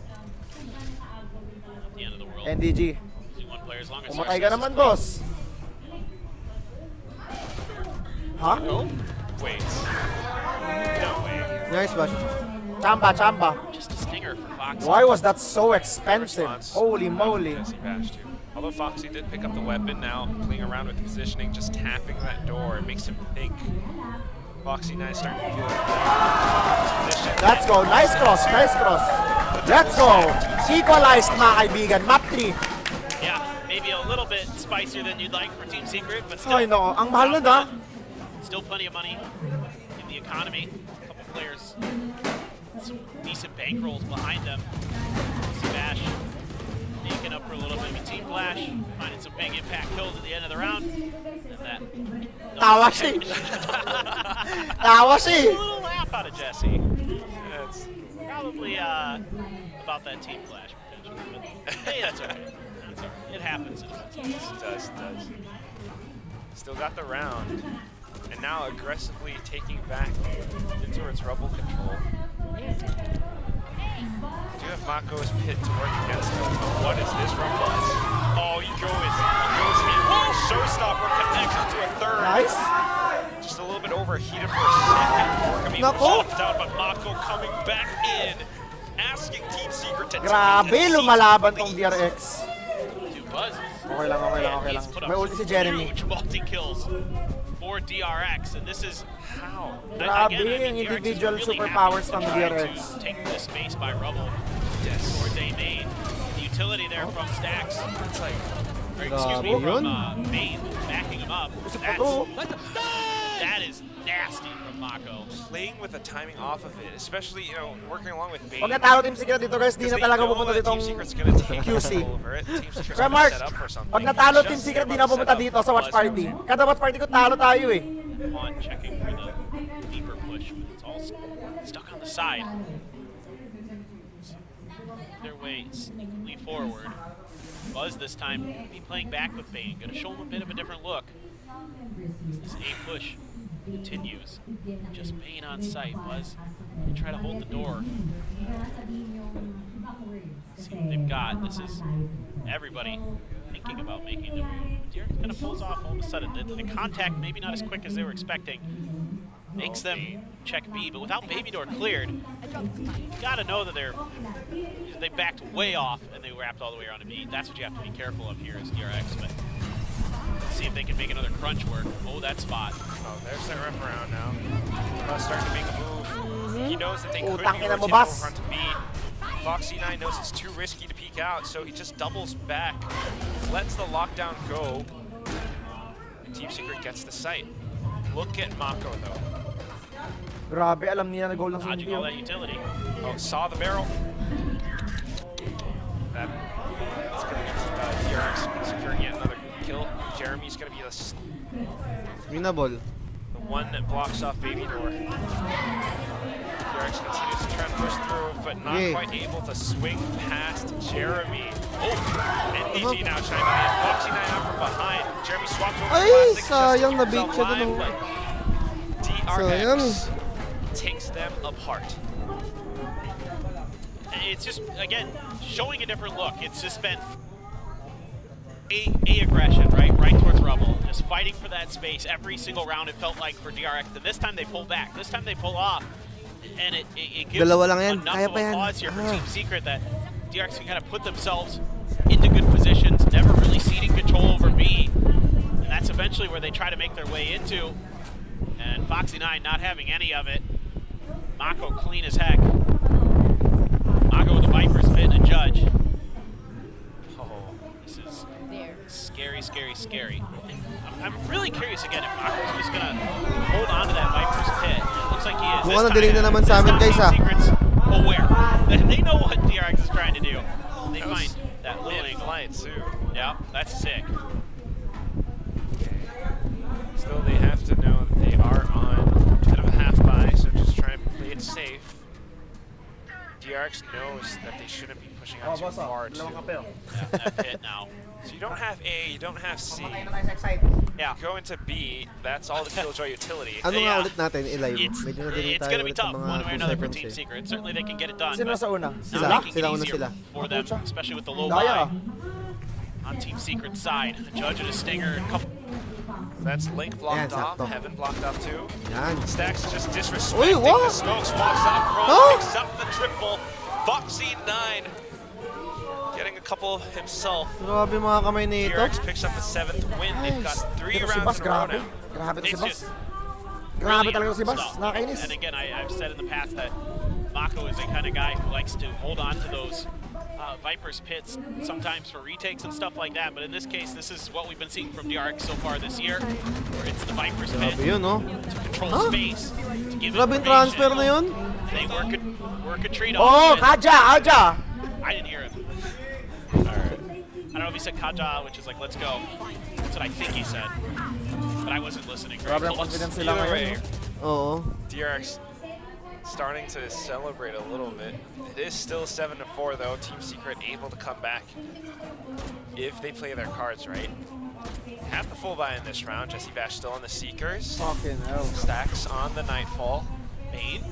The end of the world. NDG. Losing one player as long as Umatay ka naman, boss. Ha? No? Wait. No way. Nice bash. Chamba, chamba. Just a stinger for Foxy. Why was that so expensive? Holy moly. Yes, he bashed you. Although Foxy did pick up the weapon now, playing around with positioning, just tapping that door. It makes him think. Foxy9 starting to feel it. Let's go. Nice cross, nice cross. Let's go. Equalized, mga kaibigan. Map 3. Yeah, maybe a little bit spicier than you'd like for Team Secret, but still. Ay, no. Ang mahal nun, ha? Still plenty of money in the economy. A couple players, some decent bankrolls behind them. Bash sneaking up for a little bit. Team Flash finding some big impact kills at the end of the round. And that. Tawa si. Tawa si. A little laugh out of Jesse. That's probably about that Team Flash potentially. But hey, that's alright. That's all right. It happens. It does. Still got the round. And now aggressively taking back into its rebel control. Do have Mako's pit to work against him. What is this from Buzz? Oh, he goes in. Showstopper connects to a third. Nice. Just a little bit overheated for a second before coming Nako. down, but Mako coming back in, asking Team Secret to Grabe, take a lumalaban seat. tong DRX. Two Buzzes. Okay lang. May ulti si Jeremy. Huge multi-kills. for DRX, and this is how. Grabe yung individual superpowers ng DRX. Take this space by Rubble. Yes. Or they made the utility there from Stacks. It's like, Or, excuse me, from Bane backing him up. That is nasty from Mako. playing with the timing off of it, especially, you know, working along with Bane. Pag natalo Team Secret dito guys, di na talaga pupunta ditong QC. Kaya Mark, pag natalo Team Secret, di na pupunta dito sa watch party. Kada watch party ko, talo tayo eh. On checking for the deeper push, but it's all stuck on the side. Their way sneakily forward. Buzz this time be playing back with Bane, gonna show him a bit of a different look. This A push continues. Just Bane on sight. Buzz, they try to hold the door. See what they've got. This is everybody thinking about making the move. DRX kind of pulls off all of a sudden. The contact maybe not as quick as they were expecting. Makes them check B, but without Baby Door cleared, you gotta know that they backed way off and they wrapped all the way around to B. That's what you have to be careful of here as DRX. But let's see if they can make another crunch work. Oh, that spot. Oh, there's that wraparound now. Starting to make a move. He knows that they could be rotating over onto B. Foxy9 knows it's too risky to peek out, so he just doubles back, lets the lockdown go, and Team Secret gets the site. Look at Mako though. Grabe, alam niya na goal lang sa Dodging all that utility. Oh, saw the barrel. That's going to be DRX securing yet another kill. Jeremy's going to be winnable. The one that blocks off Baby Door. DRX continues to try to push through, but not quite able to swing past Jeremy. Oh, and DG now chiming in. Foxy9 out from behind. Jeremy swaps over the plastic sayang just to na-bait keep siya himself dun, alive, but DRX takes them apart. It's just, again, showing a different look. It's just been A aggression, right towards Rubble. Just fighting for that space every single round, it felt like, for DRX. And this time they pull back. This time they pull off. And it gives enough of a pause here for Team Secret that DRX can kind of put themselves into good positions, never really ceding control over B. And that's eventually where they try to make their way into. And Foxy9 not having any of it. Mako clean as heck. Mako with the Viper's Pit and a Judge. Oh, this is scary, scary, scary. I'm really curious again if Mako's just gonna hold on to that Viper's Pit. It looks like he is. Kung ano diling na naman sa amin guys Secret's aware. They know what DRX is trying to do. They find that lilting light too. Yeah, that's sick. Still, they have to know that they are on a bit of a half buy, so just try and play it safe. DRX knows that they shouldn't be pushing out too far too. That pit now. So you don't have A, you don't have C. Yeah. Go into B, that's all the Killjoy utility. Ano nga ulit natin, i-live? It's going to be tough one way or another for Team Secret. Certainly they can get it done. Sino sa una? Sila una sila. For them, especially with the low buy. On Team Secret's side, the Judge and a Stinger. That's Link blocked off, Heaven blocked off too. Yan. Stacks just disrespecting the smokes, walks up front, picks up the triple. Foxy9 getting a couple himself. Grabe mga kamay nito. DRX picks up the 7th win. They've got 3 rounds in a row now. Grabe to si Boss. Grabe talaga si Boss. Nakakainis. And again, I've said in the past that Mako is the kind of guy who likes to hold on to those Viper's Pits sometimes for retakes and stuff like that, but in this case, this is what we've been seeing from DRX so far this year, where it's the Viper's Pit to control space, to give Grabe transfer na yun. They work a treat off. Oh, Kaja! I didn't hear him. Alright. I don't know if he said Kaja, which is like, let's go. That's what I think he said. But I wasn't listening. Grabe ang confidence nila ngayon. Oo. DRX starting to celebrate a little bit. It is still 7-4 though. Team Secret able to come back if they play their cards right. Have the full buy in this round. Jesse Bash still on the Seekers. Fucking hell. Stacks on the Nightfall. Bane?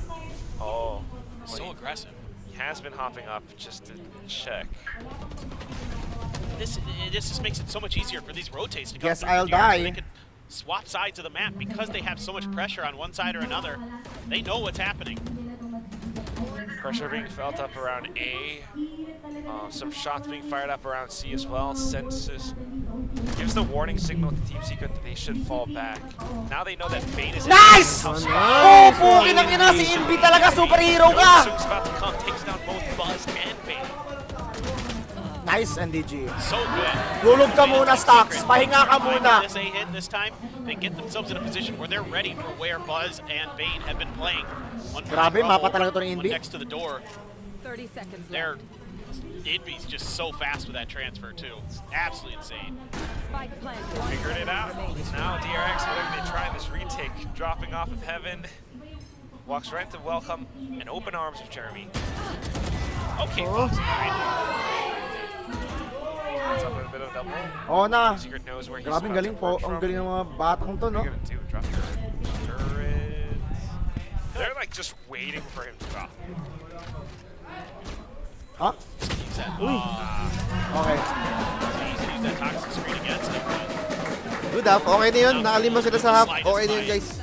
Oh. So aggressive. He has been hopping up just to check. This just makes it so much easier for these rotates to go. Guess I'll die. They could swap sides of the map because they have so much pressure on one side or another. They know what's happening. Pressure being felt up around A. Some shots being fired up around C as well. Senses Gives the warning signal to Team Secret that they should fall back. Now they know that Bane is Nice! Oh, pukin ang ina, si Invi talaga, superhero ka! Soon's about to come, takes down both Buzz and Bane. Nice, NDG. So good. Gulog ka muna, Stocks. Pahinga ka muna. This A hit this time, they get themselves in a position where they're ready for where Buzz and Bane have been playing. Grabe, mapa talaga to ng Invi. Next to the door. 30 seconds left. Invi's just so fast with that transfer too. It's absolutely insane. Figured it out. Now DRX, whatever they try this retake, dropping off of heaven, walks right to welcome and open arms with Jeremy. Okay, Buzz. It's up with a bit of a double. Oo na. Secret knows where he's Grabe, about galing to po. approach Ang from. galing ng mga batang to, no? What are you gonna do? Drop your turret? They're like just waiting for him to drop. Ha? Uy. Okay. Use that toxic screen against him. Good half. Okay na yun. Nakalima sila sa half. Okay na yun, guys.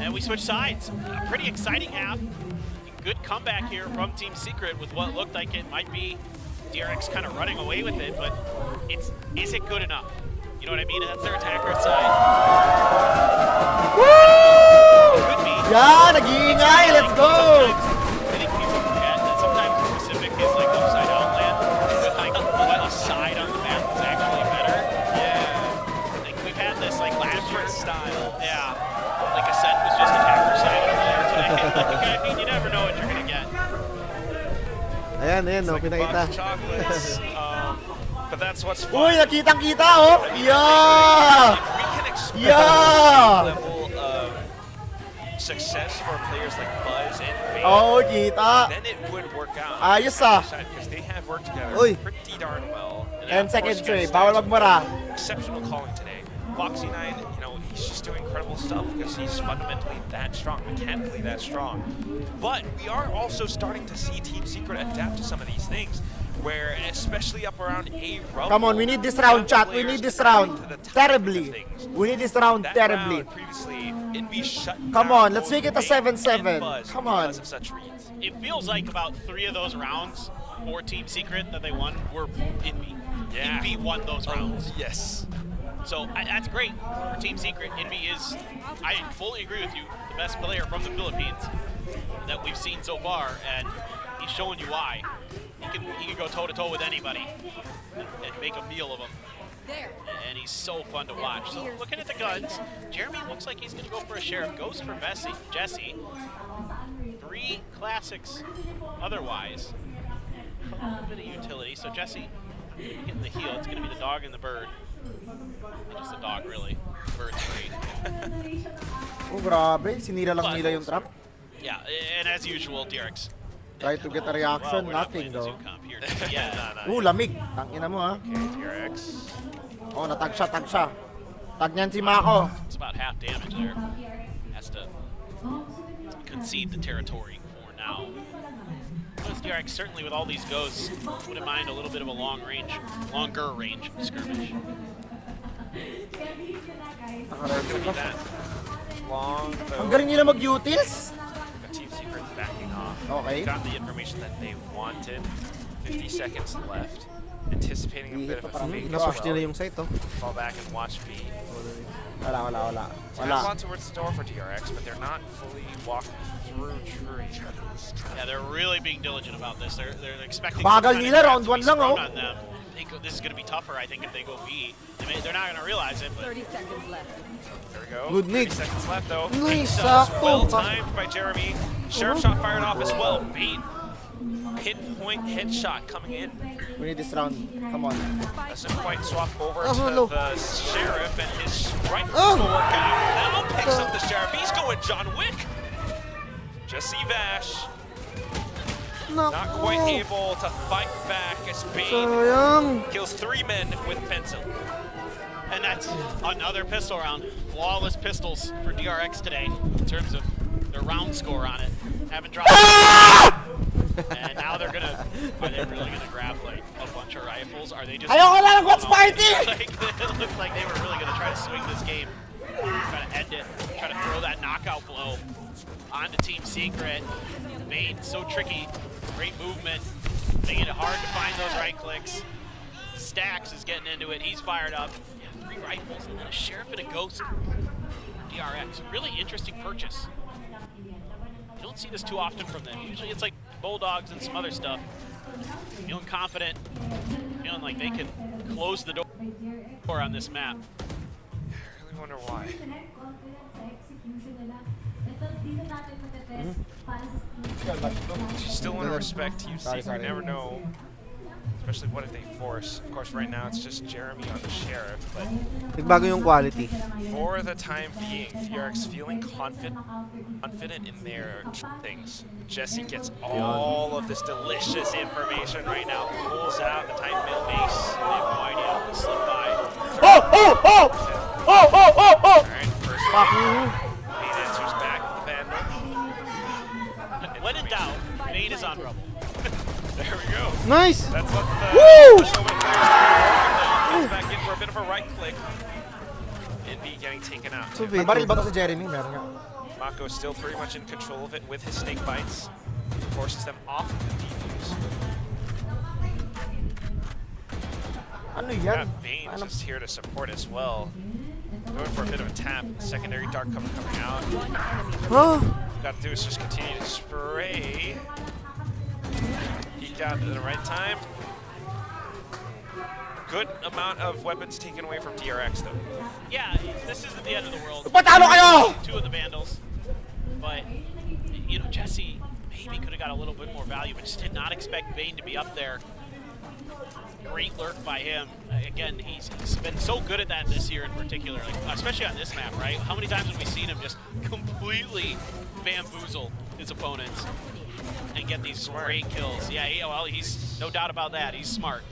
And we switch sides. A pretty exciting half. Good comeback here from Team Secret with what looked like it might be DRX kind of running away with it, but is it good enough? You know what I mean? That's their attacker side. Woo! Could be. Yeah, nag-iingay. Let's go! I think people forget that sometimes the Pacific is like upside down land, but like what a side on the map is actually better. Yeah. Like we've had this like last year style. Yeah. Like Ascent was just attacker side earlier today. Like, I mean, you never know what you're gonna get. Ayan, ayan, no, pinakita. Chocolates. But that's what's fun. Uy, nakitang-kita, oh! Yeah! We can expect Yeah! a level of success for players like Buzz and Bane. Oh, kita. Then it would work out. Ayos ah. Because they have worked together Uy. pretty darn well. And of course, second tray, guys, bawal there's magmura. Exceptional calling today. Foxy9, you know, he's just doing incredible stuff because he's fundamentally that strong, mechanically that strong. But we are also starting to see Team Secret adapt to some of these things, where especially up around A rumble. Come on, we need this round, chat. We need this round. Terribly. We need this round That terribly. round previously, Envy shut Come down on, let's make it a both Bane 7-7. and Buzz Come on. because of such reads. It feels like about 3 of those rounds for Team Secret that they won were Envy. Yeah. Envy won those rounds. Yes. So that's great for Team Secret. Envy is, I fully agree with you, the best player from the Philippines that we've seen so far, and he's showing you why. He can go toe-to-toe with anybody and make a meal of him. And he's so fun to watch. So looking at the guns, Jeremy looks like he's going to go for a sheriff. Goes for Jesse. 3 classics otherwise. A little bit of utility. So Jesse getting the heal. It's going to be the dog and the bird. Just the dog, really. Bird's great. Oh, grabe. Sinira lang nila yung trap. Yeah, and as usual, DRX. Try to get a reaction, nothing though. Yeah, Lamig. Tangina mo, ha. Okay, DRX. Oh, natag siya. Tag niyan si Mako. It's about half damage there. Has to concede the territory for now. Notice DRX certainly with all these goes wouldn't mind a little bit of a longer range skirmish. Long though. Ang galing nila mag-utils. Team Secret backing off. Okay. Got the information that they wanted. 50 seconds left. Anticipating a bit of a fake. Napush nila yung site, oh. Fall back and watch B. Wala. Tap on towards the door for DRX, but they're not fully walking through tree. Yeah, they're really being diligent about this. They're expecting Bagal nila, round 1 lang, oh. on them. This is going to be tougher, I think, if they go B. They're not going to realize it, but 30 seconds left. There we go. Good 30 nade. seconds left, though. Nice, Well sakto. timed by Jeremy. Sheriff shot fired off as well. Bane. Pinpoint headshot coming in. We need this round. Come on. Doesn't quite swap over Oh, to no. the Sheriff, and his right Oh. will work out. Now picks up the Sheriff. He's going John Wick. Jesse Vash. Nako. Not quite able to fight back as Bane Sayang. kills 3 men with pencil. and that's another pistol round. Flawless pistols for DRX today in terms of their round score on it. Haven't dropped. And now are they really gonna grab like a bunch of rifles? Are they just? Ayoko na ng Watch Party! Like, it looked like they were really gonna try to swing this game, try to end it, try to throw that knockout blow onto Team Secret. Bane, so tricky, great movement, making it hard to find those right clicks. Stacks is getting into it. He's fired up. Yeah, 3 rifles and then a Sheriff and a Ghost. DRX. Really interesting purchase. You don't see this too often from them. Usually it's like Bulldogs and some other stuff. Feeling confident. Feeling like they can close the door on this map. I really wonder why. You still want to respect Team Secret. You never know. Especially what if they force. Of course, right now it's just Jeremy on the Sheriff, but Nagbago yung quality. for the time being, DRX feeling confident in their things. Jesse gets all of this delicious information right now. Pulls out the Titan Mill base. They have no idea how to slip by. Alright, first Bane answers back with the Vandal. When in doubt, Bane is on Rubble. There we go. Nice! That's what the Woo! comes back in for a bit of a right click. NB getting taken out. Too. May baril ba to si Jeremy? Meron nga. Mako still pretty much in control of it with his snake bites. Forces them off the defuse. Ano yan? Bane just here to support as well. Going for a bit of a tap. Secondary dart coming out. Huh? Got to do is just continue to spray. He got it at the right time. Good amount of weapons taken away from DRX though. Yeah, this isn't the end of the world. Patalo kayo! 2 of the Vandals. But, you know, Jesse maybe could have got a little bit more value, but just did not expect Bane to be up there. Great lurk by him. Again, he's been so good at that this year in particular, like, especially on this map, right? How many times have we seen him just completely bamboozle his opponents and get these great kills? Yeah, well, he's no doubt about that. He's smart.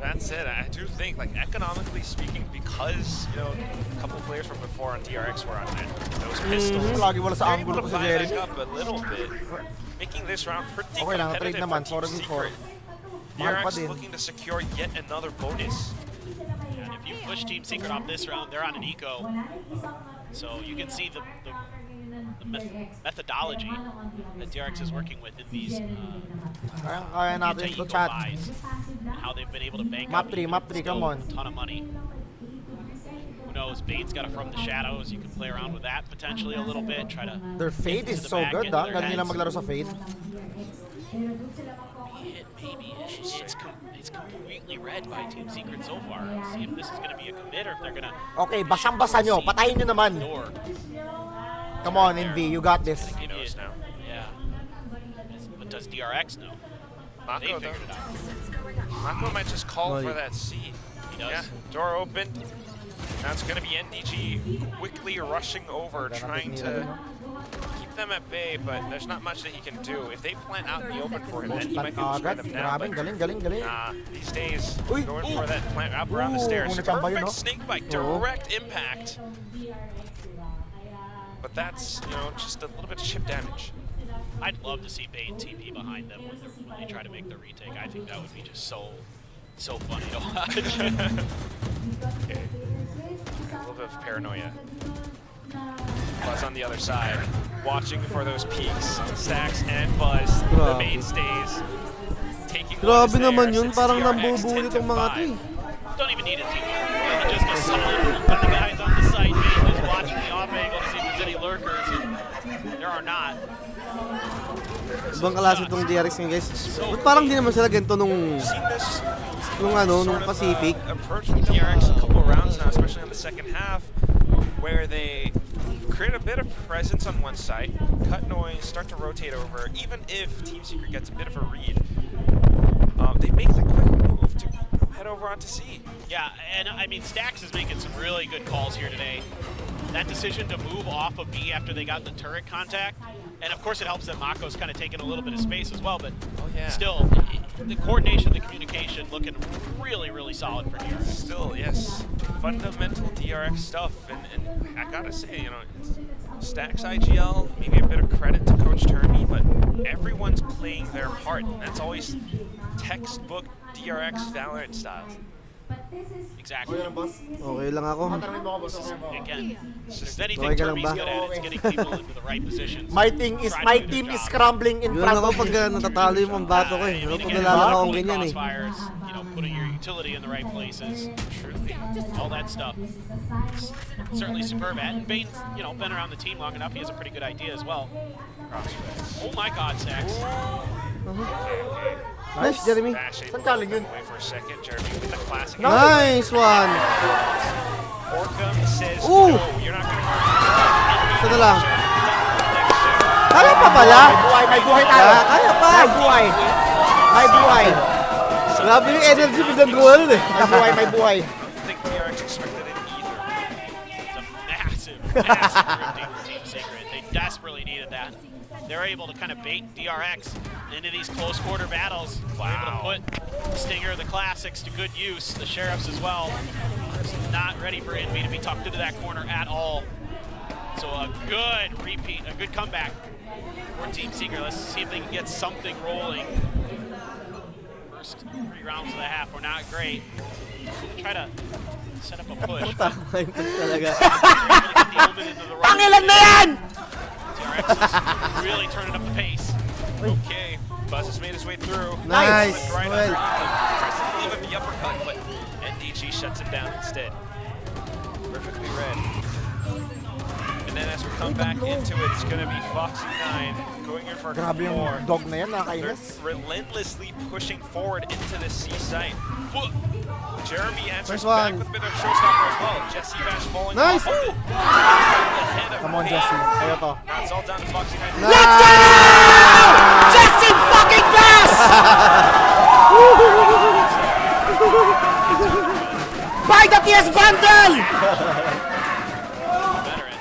That's it. I do think, like, economically speaking, because, you know, a couple players from before on DRX were on those pistols, Lagi wala sa they're able angulo to ko si buy Jeremy. back up a little bit, making this round pretty Okay lang, trade competitive naman. for 4 Team v 4. Secret. Mahal pa DRX din. looking to secure yet another bonus. And if you push Team Secret off this round, they're on an eco. So you can see the methodology that DRX is working with in these Kaya natin ito, anti-eco chat. buys, and how they've been able to bank Map up 3, map 3, come on. a ton of money. Who knows? Bane's got a From the Shadows. You can play around with that potentially a little bit. Try to Their Fade get is to the so back good, end of ah. their Galing nila heads. maglaro sa Fade. Maybe it's completely read by Team Secret so far. See if this is going to be a commit or if they're going to. Okay, basang-basa nyo. Patayin nyo naman. Door. Come on, NV. You got this. He knows now. Yeah. But does DRX know? They Mako, figured it out. Mako might just call Well, for that seed. He does. Yeah, door opened. Now it's going to be NDG quickly rushing over, trying to keep them at bay, but there's not much that he can do. If they plant out in the open for him, then he might be able to spray Agad. them down. Grabe, But galing. nah, these days, Uy. going for that plant up around the stairs. Nachamba yun, Perfect no? snake bite, direct impact. But that's, you know, just a little bit of chip damage. I'd love to see Bane TP behind them when they try to make the retake. I think that would be just so funny to watch. Okay. A little bit of paranoia. Buzz on the other side, watching for those peaks. Stacks and Buzz, the Grabe. mainstays. Taking Grabe what is naman theirs. yun, It's parang DRX nambubuli 10 to tong mga to 5. eh. Don't even need a TP. Just a solid got the guys on the site. Bane just watching the off angle to see if there's any lurkers. And there are not. Ibang klase itong DRX ngayon, guys. Ba't parang di naman sila ganito nung Seen this nung sort of, Pacific. approach from DRX a couple rounds now, especially in the second half, where they create a bit of presence on one side, cut noise, start to rotate over. Even if Team Secret gets a bit of a read, they make the quick move to head over onto C. Yeah, and I mean, Stacks is making some really good calls here today. That decision to move off of B after they got the turret contact, and of course it helps that Mako's kind of taking a little bit of space as well, but still, the coordination, the communication looking really solid for DRX. Still, yes, fundamental DRX stuff, and I gotta say, you know, Stacks IGL, maybe a bit of credit to Coach Termy, but everyone's playing their part, and that's always textbook DRX Valorant style. Exactly. Okay lang ako. Again, if there's anything Okay ka lang Kirby's ba? good at, it's getting people into the right positions. My team is scrambling in Yun front ako of pag me. natatalo yung mambato ko eh. Ano pag Again, nalalaka akong pulling ganyan eh. crossfires, you know, putting your utility in the right places, all that stuff. Certainly superb. And Bane's, you know, been around the team long enough. He has a pretty good idea as well. Oh my God, Sax. Nice, Jeremy. Saan galing yun? Away for a second, Jeremy with the classic. Nice one. Orcum says Ooh. no, you're not going to Ito na lang. Kaya pa pala? May buhay tayo. Kaya pa. May buhay. May buhay. Grabe yung energy biglang gawa nun eh. May buhay, may buhay. I don't think DRX expected it either. It's a massive, massive rifting for Team Secret. They desperately needed that. They're able to kind of bait DRX into these close quarter battles. Wow. Able to put Stinger, the classics, to good use. The Sheriffs as well. Just not ready for Envy to be tucked into that corner at all. So a good repeat, a good comeback for Team Secret. Let's see if they can get something rolling. First 3 rounds of the half were not great. Try to set up a push. Talaga. Pangilan na yan! DRX is really turning up the pace. Okay, Buzz has made his way through. Nice. Right Well. tries to leave him the uppercut, but NDG shuts him down instead. Perfectly read. And then as we come back into it, it's going to be Foxy9 going in for a Grabe couple more. yung dog na yan, They're nakakainis. relentlessly pushing forward into the C site. Jeremy answers First back one. with a bit of showstopper as well. Jesse Bash falling Nice. off of it. Come on, Jesse. Sa'yo to. Now it's all down to Foxy9. Let's go! Jesse fucking Bass! Buy the TS bundle! Veteran.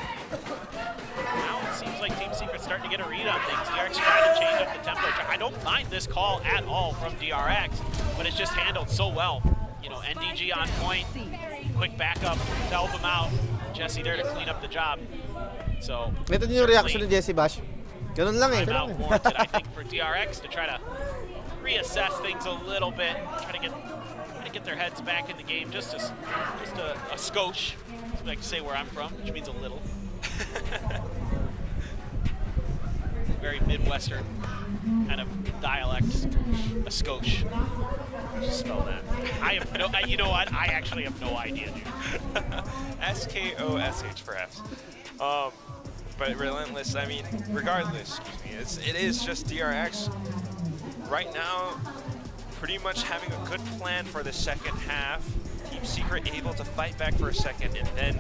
Now it seems like Team Secret's starting to get a read on things. DRX trying to change up the tempo. I don't mind this call at all from DRX, but it's just handled so well. You know, NDG on point, quick backup to help him out. Jesse there to clean up the job. So Ito din yung reaction ni Jesse Bash. Ganun lang eh. timeout warranted, I think, for DRX to try to reassess things a little bit, try to get their heads back in the game, just a skosh. That's what I can say where I'm from, which means a little. Very Midwestern kind of dialect, a skosh. Just spell that. I have no, you know what? I actually have no idea, dude. SKOSH perhaps. But relentless, I mean, regardless, it is just DRX. Right now, pretty much having a good plan for the second half. Team Secret able to fight back for a second and then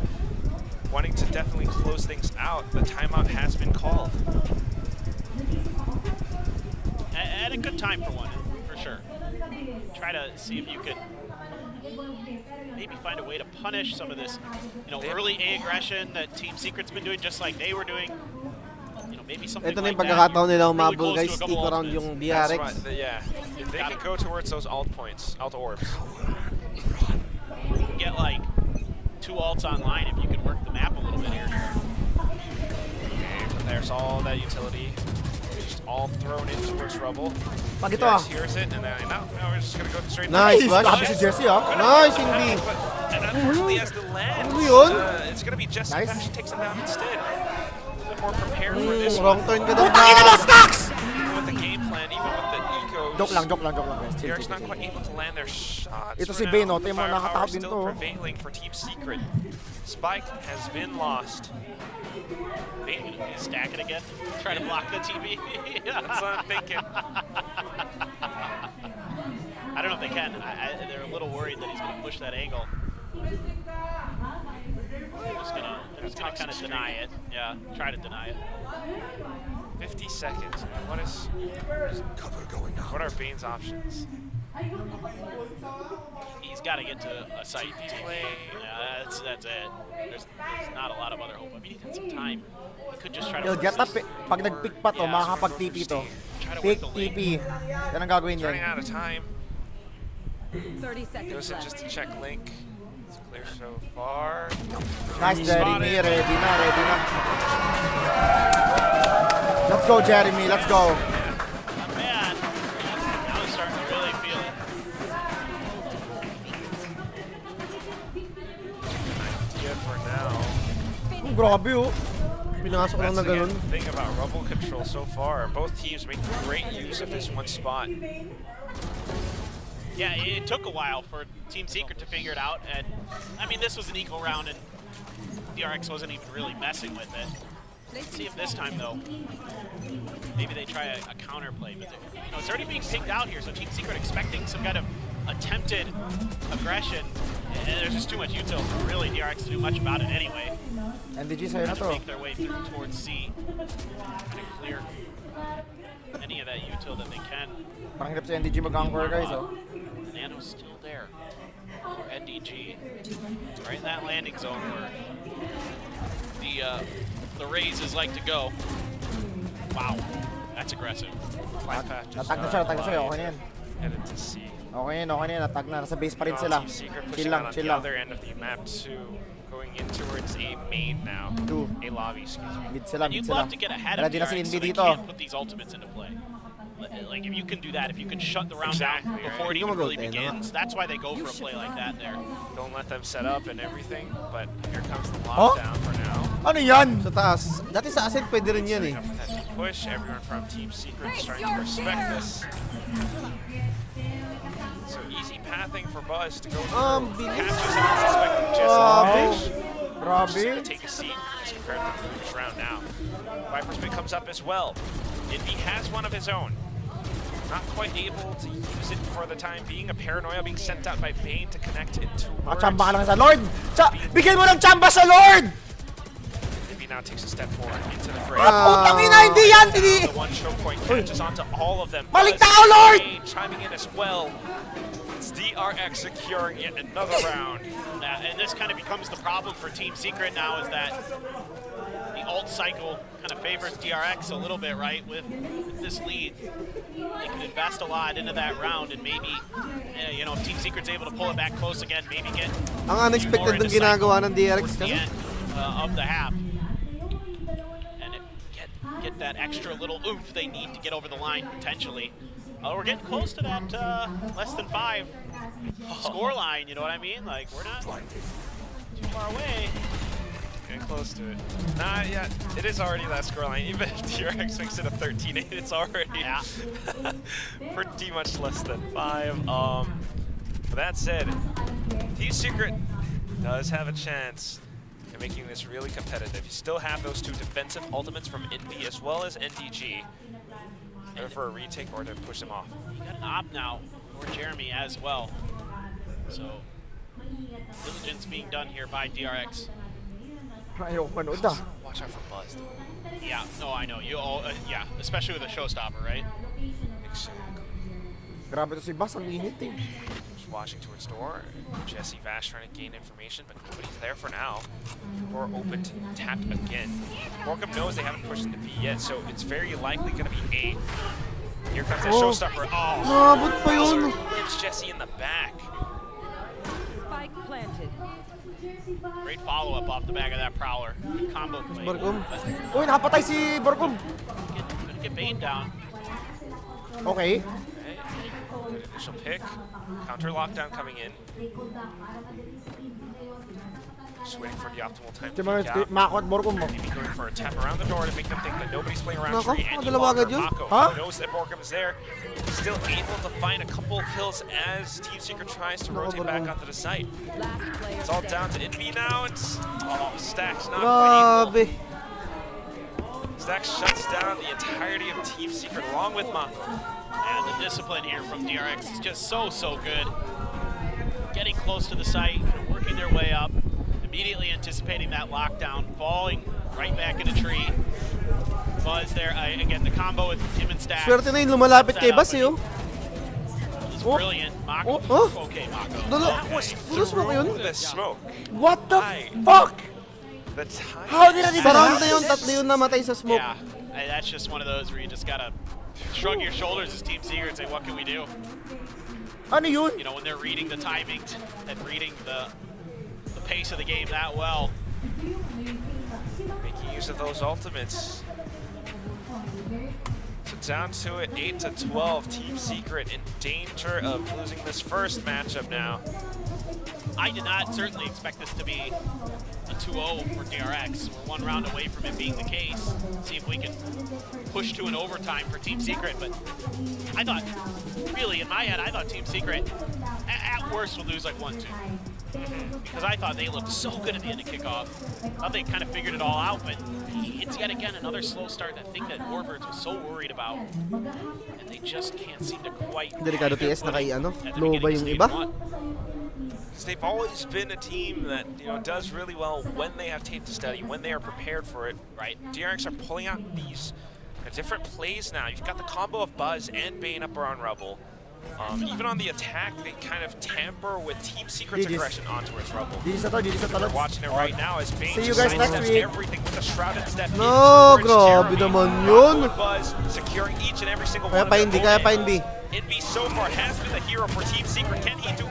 wanting to definitely close things out. The timeout has been called. At a good time for one, for sure. Try to see if you could maybe find a way to punish some of this, you know, early A aggression that Team Secret's been doing, just like they were doing. You know, maybe something Ito na like yung that. pagkakataon nila Really umabol close to guys. a couple Stick around ultimates. yung That's DRX. right, yeah. If they can go towards those alt points, alt orbs. You can get like 2 ults online if you can work the map a little bit here. Okay, but there's all that utility. Just all thrown in towards rubble. Pag ito ah. DRX hears it, and then no, we're just gonna go straight. Nice, to Bash. Grabe si Jesse ah. Nice, hindi. And unfortunately, as the land, Ano yun? it's gonna be Jesse Nice. Bash takes him down instead. A bit more prepared for this Wrong one. turn ka daw. Putang ina mo, Stocks! Even with the game plan, even with the ecos, Joke lang guys. Chill, DRX chill, not chill. quite able to land their shots. Ito for si now. Bane, oh. The Tingnan mo, firepower nakatahab din still to, oh. prevailing for Team Secret. Spike has been lost. Maybe stack it again. Try to block the TV. That's what I'm thinking. I don't know if they can. They're a little worried that he's going to push that angle. They're just gonna kind of deny it. Yeah, try to deny it. 50 seconds. What are Bane's options? He's got to get to a site. play. Yeah, that's it. There's not a lot of other hope. I mean, he had some time. He could just try to. He'll get up. Pag nag-pick pa to, Yeah. makakapag-TP to. Try to Pick, work the link. TP. Yan ang gagawin Running yan. out of time. 30 seconds Goes in left. just to check link. It's clear so far. Nice, Jeremy. Spotted. Ready na. Let's go, Jeremy. Let's go. Not bad. Now he's starting to really feel it. grabe oh. Pinasok lang na That's ganun. the thing about rubble control so far. Both teams making great use of this one spot. Yeah, it took a while for Team Secret to figure it out, and I mean this was an equal round, and DRX wasn't even really messing with it. Let's see if this time though, maybe they try a counterplay, but you know it's already being picked out here, so Team Secret expecting some kind of attempted aggression, and there's just too much util for really DRX to do much about it anyway. NDG sa'yo na To to. make their way through towards C to clear any of that util that they can. Parang hirap si NDG mag-anchor guys oh. Nano's still there. NDG right in that landing zone where the Razes like to go. Wow, that's aggressive. Natag na siya, okay na yan. Headed to C. Okay na yan, natag na. Nasa base pa rin sila. Team Secret Chill pushing lang, on chill the lang. other end of the map too, going in towards a main now. A lobby, excuse me. Mid sila, mid You'd sila. love to get ahead Wala of din na si DRX NB so they dito. can't put these ultimates into play. Like if you can do that, if you can shut the round down before it even really begins, that's why they go for a play like that there. Don't let them set up and everything, but here comes the lockdown for now. Ano yan? Sa taas. Dati sa ascent pwede rin yan eh. Push, everyone from Team Secret is trying to respect this. So easy pathing for Buzz to go through. Captures an unsuspecting Jesse. Grabe. Just gonna take a seat. He's prepared for the previous round now. Viper's Pit comes up as well. He has one of his own. Not quite able to use it for the time being. A paranoia being sent out by Bane to connect it towards. Chamba ka lang sa Lord! Bigyan mo ng chamba sa Lord! Maybe now takes a step forward into the fray. Putang ina, hindi yan! The one choke point catches onto all of them. Maling tao, Lord! Bane chiming in as well. It's DRX securing yet another round. And this kind of becomes the problem for Team Secret now is that the ult cycle kind of favors DRX a little bit, right? With this lead, they can invest a lot into that round, and maybe, you know, if Team Secret's able to pull it back close again, maybe get ang unexpected ng ginagawa ng DRX the kasi. end of the half, and get that extra little oomph they need to get over the line potentially. We're getting close to that less than 5 score line. You know what I mean? Like we're not too far away. Getting close to it. Nah, yeah, it is already that scoreline. Even if DRX makes it a 13-8, it's already pretty much less than 5. But that said, Team Secret does have a chance in making this really competitive. You still have those two defensive ultimates from Envy as well as NDG. Either for a retake or to push them off. You got an op now for Jeremy as well. So, diligence being done here by DRX. Ayaw manood ah. Watch out for Buzz. Yeah, no, I know. You all, yeah, especially with a showstopper, right? Exactly. Grabe to si Bas, ang init eh. Just watching towards door. Jesse Vash trying to gain information, but nobody's there for now. Door open to tap again. Borkum knows they haven't pushed into B yet, so it's very likely going to be A. Here comes that showstopper. Oh, Nabot pa yun. Hits Jesse in the back. Spike planted. Great follow-up off the back of that Prowler. Good combo play. Borkum. Uy, nakapatay si Borkum. Couldn't get Bane down. Okay. Good initial pick. Counter lockdown coming in. Just waiting for the optimal time to peek out. Mako at Borkum mo. Maybe going for a tap around the door to make them think that nobody's playing around Nako, tree any dalawa longer. agad yun? Mako Huh? knows that Borkum's there. Still able to find a couple kills as Team Secret tries to rotate back onto the site. It's all down to Envy now. It's Stacks not quite Grabe. able. Stacks shuts down the entirety of Team Secret along with Mako. And the discipline here from DRX is just so good. Getting close to the site, working their way up, immediately anticipating that lockdown, falling right back in a tree. Buzz there, again, the combo with him and Stacks. Swerte na yung lumalapit kay Bas eh oh. It's brilliant. Mako. Oh. Okay, Mako. That was smoke yun? through the smoke. What the fuck? The time. How did I Sa round na yun, tatlo yun namatay sa smoke. Yeah, that's just one of those where you just gotta shrug your shoulders as Team Secret and say, what can we do? Ano yun? You know, when they're reading the timings and reading the pace of the game that well. Making use of those ultimates. So down to it, 8-12. Team Secret in danger of losing this first matchup now. I did not certainly expect this to be a 2-0 for DRX. We're one round away from it being the case. See if we can push to an overtime for Team Secret. But I thought, really, in my head, I thought Team Secret, at worst, would lose like 1-2. Because I thought they looked so good at the end of kickoff. I thought they kind of figured it all out, but it's yet again another slow start. That thing that Warbirds was so worried about, and they just can't seem to quite. Delikado TS na kay low ba yung iba? They've always been a team that does really well when they have tape to study, when they are prepared for it. Right? DRX are pulling out these different plays now. You've got the combo of Buzz and Bane up around Rebel. Even on the attack, they kind of tamper with Team Secret's aggression onto its Rebel. We're watching it right now as Bane See you guys next week. everything with the shrouded step. No, grabe naman yun. Buzz securing each and every single Kaya one pa of hindi, their kaya pa hindi. Invi so far has been the hero for Team Secret. Can he do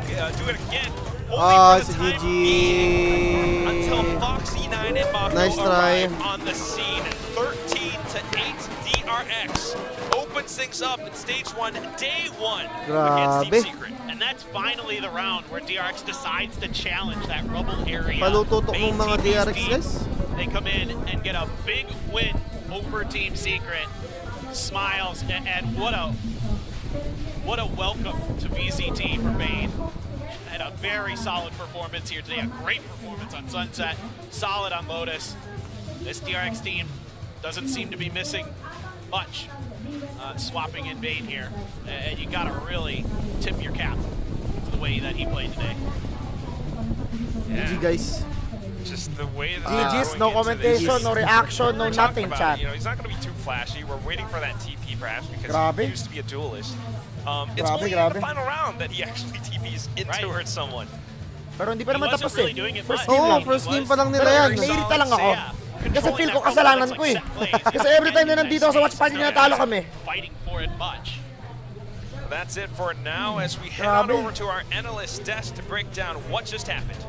it again? Ah, Only si for the time GG. being until Foxy 9 and Mako Nice try. arrive on the scene. 13-8 DRX opens things up in stage 1, day 1 against Team Secret. And that's finally the round where DRX decides to challenge that rubble area. Palututok ng mga DRX team. guys. They come in and get a big win over Team Secret. Smiles, and what a welcome to VCT for Bane. And a very solid performance here today. A great performance on Sunset, solid on Lotus. This DRX team doesn't seem to be missing much. Swapping in Bane here, and you gotta really tip your cap to the way that he played today. GG guys. Just the way that GG's, no commentation, no reaction, no nothing, chat. He's not going to be too flashy. We're waiting for that TP perhaps because Grabe. he used to be a duelist. It's Grabe, only in grabe. the final round that he actually TPs in towards someone. Pero hindi pa naman tapos eh. First Oo, game lang. first game pa lang nila Pero yan. naiirita lang ako. Kasi feel ko kasalanan ko eh. Kasi every time na nandito ako sa watch party, natalo kami. Fighting for it much. That's it for now as we head on over to our analyst desk to break down what just happened.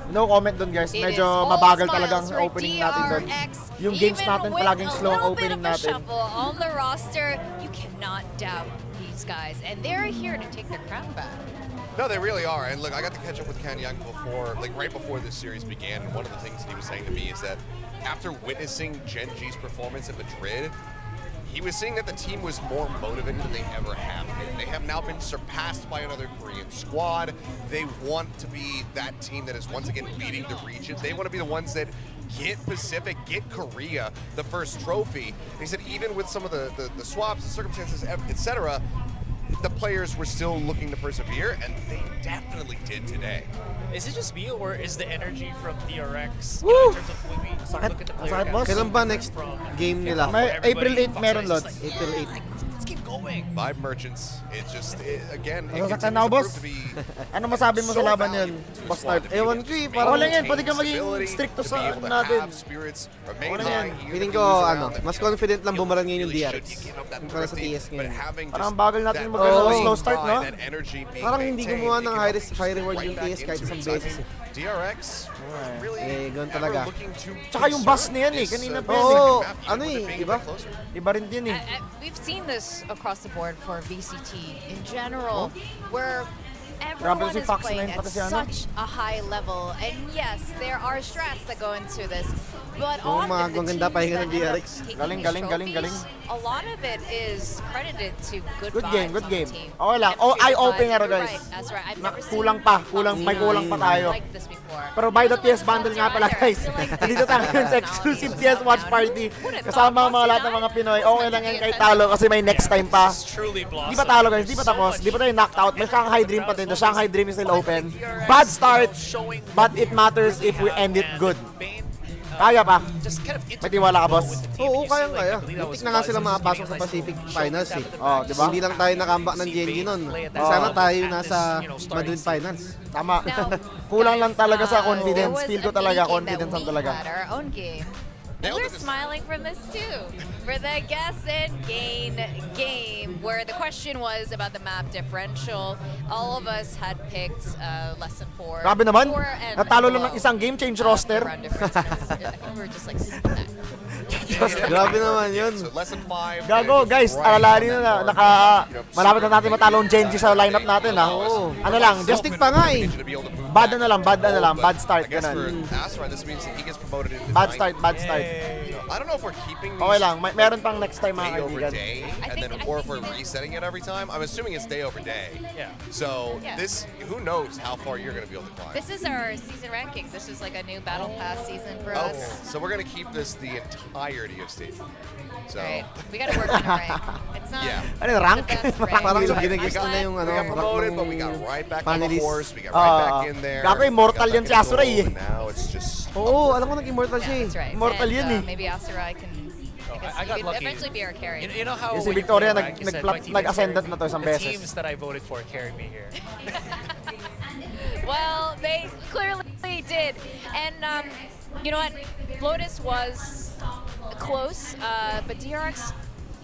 No comment dun guys, medyo mabagal talagang opening natin dun. Yung games natin palaging slow ang opening natin. On the roster, you cannot doubt these guys, and they're here to take their crown back. No, they really are. And look, I got to catch up with Kang Young right before this series began, and one of the things that he was saying to me is that after witnessing Gen G's performance at Madrid, he was saying that the team was more motivated than they ever have been. They have now been surpassed by another Korean squad. They want to be that team that is once again leading the region. They want to be the ones that get Pacific, get Korea the first trophy. And he said even with some of the swaps, the circumstances, etc., the players were still looking to persevere, and they definitely did today. Is it just me, or is the energy from DRX Woo! in terms of when we Sakit. look at the Ang player sakit, boss. Kailan ba next game nila? May April 8 meron, Lods. April 8. Let's keep going. Vibe Merchants, again, it Masasaktan continues na ako, to boss. prove to be Ano masabi mo sa laban yun, Boss Start? Ewan ko eh, parang Wala yan, pwede ka maging stricto sa natin. Wala yan. Feeling ko, mas confident lang bumaran ngayon yung DRX. Para sa TS ngayon. Parang bagal natin mag-slow start, no? Parang hindi gumawa ng high reward yung TS kahit isang beses eh. DRX really ganun talaga. Tsaka yung bus niyan eh, kanina pa yan Oo, ano eh, iba? Iba rin din eh. We've seen this across the board for VCT in general, where Grabe everyone si is Fox playing na yun, at pati si ano. such a high level. And yes, there are strats that go into this, but Oo, often mga the ganda teams pahinga that ng end up DRX. taking Galing, these galing, galing, trophies, galing. a lot of it is credited to good Good game, vibes good on the game. team. Okay lang. Chemistry, Eye good opener, vibes. guys. You're right. That's right. I've never Kulang seen pa, Foxy may kulang pa tayo. like this before. Pero by the He was TS bundle Foxy nga pala either. guys. I feel like Dito tayo this sa is exclusive now TS watch down. party. Would've Kasama thought mga lahat ng Foxy mga nine Pinoy. was Okay meant lang to yan be kahit offensive. talo kasi may next time pa. It's truly blossomed. Di pa talo guys, di pa There's so tapos. much Di pa tayo knocked out. May Shanghai Dream pa din. The Shanghai Dream is still open. Bad start, but it matters if we end it good. Kaya pa. May tiwala ka, boss? Oo, kaya. Muntik na nga sila makapasok sa Pacific Finals eh. Oh, di ba? Hindi lang tayo nakambak ng Genji nun. Sana tayo nasa Madrid Finals. Tama. Now, Kulang lang talaga sa there confidence. was Feel ko a talaga, mini game confidence that lang we talaga. had, our own game. And we're smiling from this too. For the guess and gain game, where the question was about the map differential, all of us had picked less than 4. Grabe naman. 4 and Natalo lang below, ng isang game, change roster. round differences. I think we were just like that. Grabe naman yun. So less than 5. Gago, guys, alalahanin na malapit na natin matalo ang Genji sa lineup natin, ha? Ano lang, just Stick pa nga eh. bad start, ganun. Bad start. I don't know if we're keeping these Okay lang, meron pang next time mga day over kaibigan. day, and then or if we're resetting it every time. I'm assuming it's day over day. Yeah. So this, who knows how far you're gonna be able to climb. This is our season rankings. This is like a new battle pass season for Oh, us. so we're gonna keep this the entirety of stage. So Right. We gotta work on our rank. It's not yeah. Ano yung rank? the best rank. Parang We ginigis na yung got rank promoted, but ng we got right back on the panelist. horse. We got right back in there. Gago, immortal We got yan si back in Asurai the eh. goal, and now it's just Oo, alam ko nag-immortal siya eh. That's right. Immortal And, yun eh. Maybe Asurai can. I got he could lucky. eventually be our carry. You know how Yung si when you Victoria play rank, you said my teammates nag-ascendant carried na to isang me. The beses. teams that I voted for carried me here. Well, they clearly did. And you know what? Lotus was close, but DRX,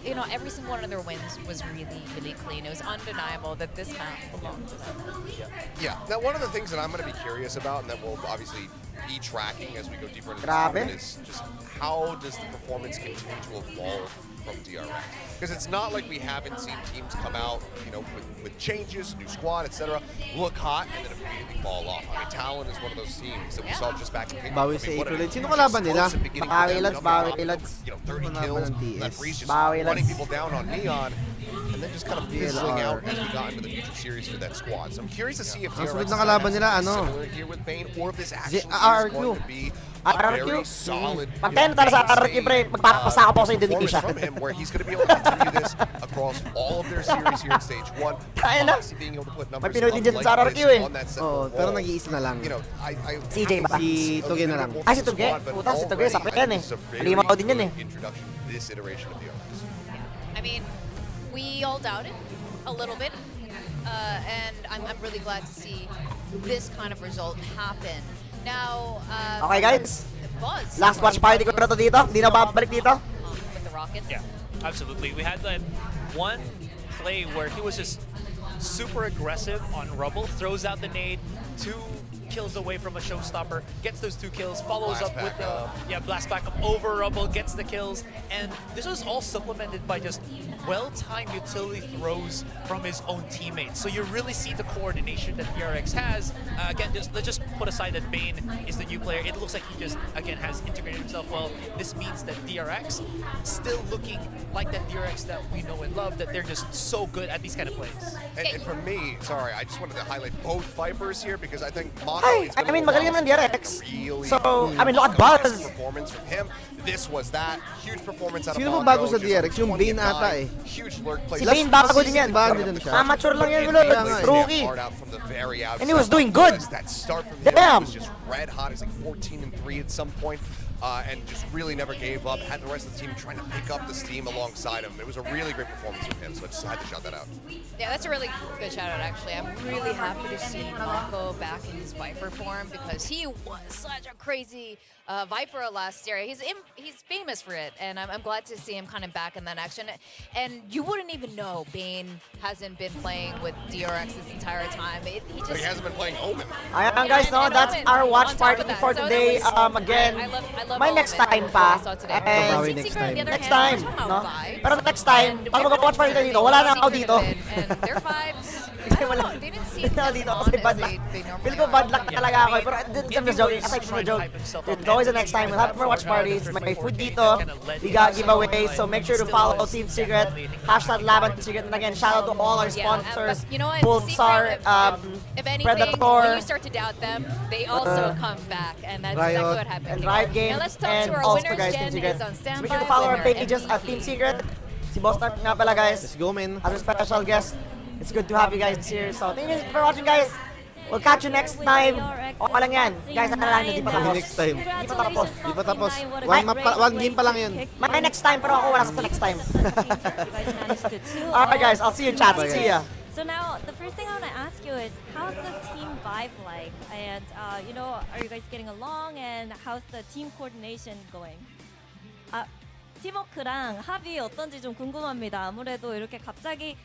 you know, every single one of their wins was really, really clean. It was undeniable that this map belonged to them. yeah. Now one of the things that I'm gonna be curious about, and that we'll obviously be tracking as we go deeper into the Grabe. tournament, is just how does the performance continue to evolve from DRX? Because it's not like we haven't seen teams come out, you know, with changes, new squad, etc., look hot and then immediately fall off. I mean, Talon is one of those teams that we saw just back in Kingdom. Bawi si April. Sino kalaban nila? Bawi lads. You know, 30 Kalaban kills, ng TS. that Breeze just Bawi running lads. people down on Neon, and then just kind of fizzling out as we got into the future series for that squad. So I'm curious to see if Ang DRX sulit na kalaban nila, ano? similar here with Bane, or if this actually is RRQ. going to be a very solid Pag 10 tara sa RRQ, pre, magpapasaka po sa Indonesia. performance from him, where he's going to be able to continue this across all of their series here in stage 1. Kaya na. Obviously being able to put May numbers Pinoy din dyan sa like RRQ this eh. on that set Oo, wall. pero nag-iisa na lang. You know, I CJ ba? Si Toge na lang. Ay, si Toge? Puta, si Toge, sakit yan eh. Halimaw din yan eh. Introduction to this iteration of DRX. I mean, we all doubted a little bit, and I'm really glad to see this kind of result happen. Now, Okay guys, Buzz last watch party ko na to dito. Hindi na babalik dito. with the Rockets. Yeah, absolutely. We had that one play where he was just super aggressive on Rubble, throws out the nade, 2 kills away from a showstopper, gets those 2 kills, follows Blast up with back the blast back up over Rubble, gets the kills, and this was all supplemented by just well-timed utility throws from his own teammates. So you really see the coordination that DRX has. Again, let's just put aside that Bane is the new player. It looks like he just again has integrated himself well. This means that DRX still looking like that DRX that we know and love. That they're just so good at these kind of plays. And for me, sorry, I just wanted to highlight both Vipers here because I think Mako Ay, is I mean, magaling naman ang DRX. really So, I mean, look at Buzz. performance from him. This was that huge performance out of Sino Mako. ba bago sa just DRX? Yung 20 Bane ata eh. Huge lurk play. Si Bane bago din yan. Bago din siya. Amateur lang yan, gulo. Rookie. And he was doing good. That start from Damn. was just red hot. He's like 14-3 at some point. And just really never gave up. Had the rest of the team trying to pick up the steam alongside him. It was a really great performance from him, so I just had to shout that out. Yeah, that's a really good shout out, actually. I'm really happy to see Mako back in his Viper form because he was such a crazy Viper last year. He's famous for it, and I'm glad to see him kind of back in that action. And you wouldn't even know Bane hasn't been playing with DRX this entire time. But he hasn't been playing Omen. Ayan guys, no, that's our watch party for today. Again, may next time pa. And Babawi next time. next time, no? Pero next time, pag mag-watch party tayo dito, wala na ako dito. And their vibes, I don't know, they didn't seem Wala as dito on kasi as bad luck. they normally Feel ko bad are. luck talaga ako. Pero I'm just joking. Aside from the joke, it's always the next time. We'll have more watch parties. May food dito. We got giveaways. So make sure to follow Team Secret. #Laban Secret. And again, shout out to all our sponsors. You know what? Pulsar, if anything, Predator, when you start to doubt them, they also come back, and that's Riot, exactly what happened. and here. Riot Games, Now let's talk and to our also winners. guys, Team Jen Secret. is on So standby. make sure to follow our winner pages at MVP. Team Secret. Si Boss Nart nga pala guys. Let's go, man. As a special guest. It's good to have you guys here. So thank you for watching guys. We'll catch you next time. Okay lang yan. Guys, alala nyo, di pa tapos. Next time. Di pa tapos. Di pa tapos. One game pa lang yun. May next time, pero ako wala sa next time. Alright guys, I'll see you chat. See ya. So now, the first thing I want to ask you is, how's the team vibe like? And, you know, are you guys getting along? And how's the team coordination going? 팀워크랑 합이 어떤지 좀 궁금합니다. 아무래도 이렇게 갑자기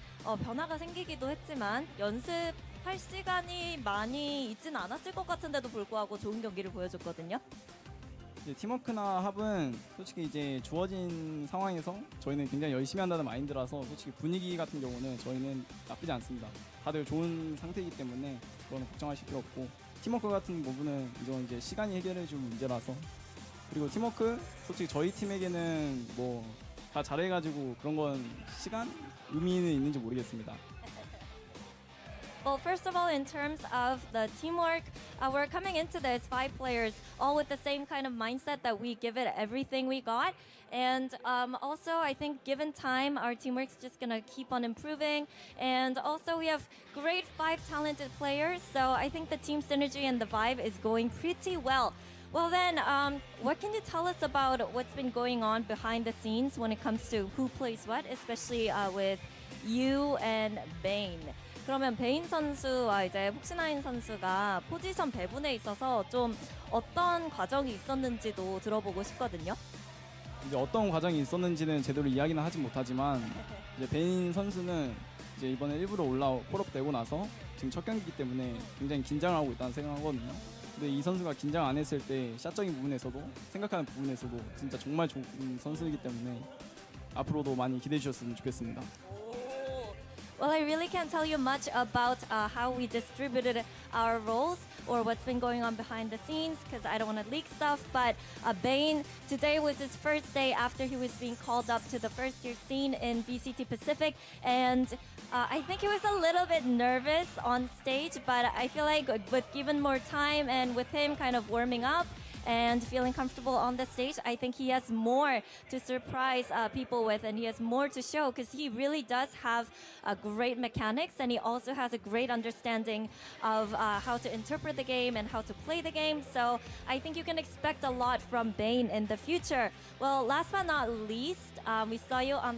변화가 생기기도 했지만 연습할 시간이 많이 있진 않았을 것 같은데도 불구하고 좋은 경기를 보여줬거든요. 이제 팀워크나 합은 솔직히 이제 주어진 상황에서 저희는 굉장히 열심히 한다는 마인드라서 솔직히 분위기 같은 경우는 저희는 나쁘지 않습니다. 다들 좋은 상태이기 때문에 그거는 걱정하실 필요 없고 팀워크 같은 부분은 이건 이제 시간이 해결해 줄 문제라서 그리고 팀워크 솔직히 저희 팀에게는 뭐 다 잘해가지고 그런 건 시간 의미는 있는지 모르겠습니다. Well, first of all, in terms of the teamwork, we're coming into this 5 players all with the same kind of mindset that we give it everything we got. And also, I think given time, our teamwork's just going to keep on improving. And also, we have great 5 talented players. So I think the team synergy and the vibe is going pretty well. Well then, what can you tell us about what's been going on behind the scenes when it comes to who plays what, especially with you and Bane? 그러면 베인 선수와 이제 폭신하인 선수가 포지션 배분에 있어서 좀 어떤 과정이 있었는지도 들어보고 싶거든요. 이제 어떤 과정이 있었는지는 제대로 이야기는 하진 못하지만 이제 베인 선수는 이제 이번에 일부러 콜업 되고 나서 지금 첫 경기이기 때문에 굉장히 긴장하고 있다는 생각하거든요. 근데 이 선수가 긴장 안 했을 때 샷적인 부분에서도 생각하는 부분에서도 진짜 정말 좋은 선수이기 때문에 앞으로도 많이 기대해 주셨으면 좋겠습니다. Well, I really can't tell you much about how we distributed our roles or what's been going on behind the scenes because I don't want to leak stuff. But Bane, today was his first day after he was being called up to the first year scene in VCT Pacific. And I think he was a little bit nervous on stage, but I feel like with given more time and with him kind of warming up, and feeling comfortable on the stage, I think he has more to surprise people with, and he has more to show because he really does have great mechanics, and he also has a great understanding of how to interpret the game and how to play the game. So I think you can expect a lot from Bane in the future. Well, last but not least, we saw you on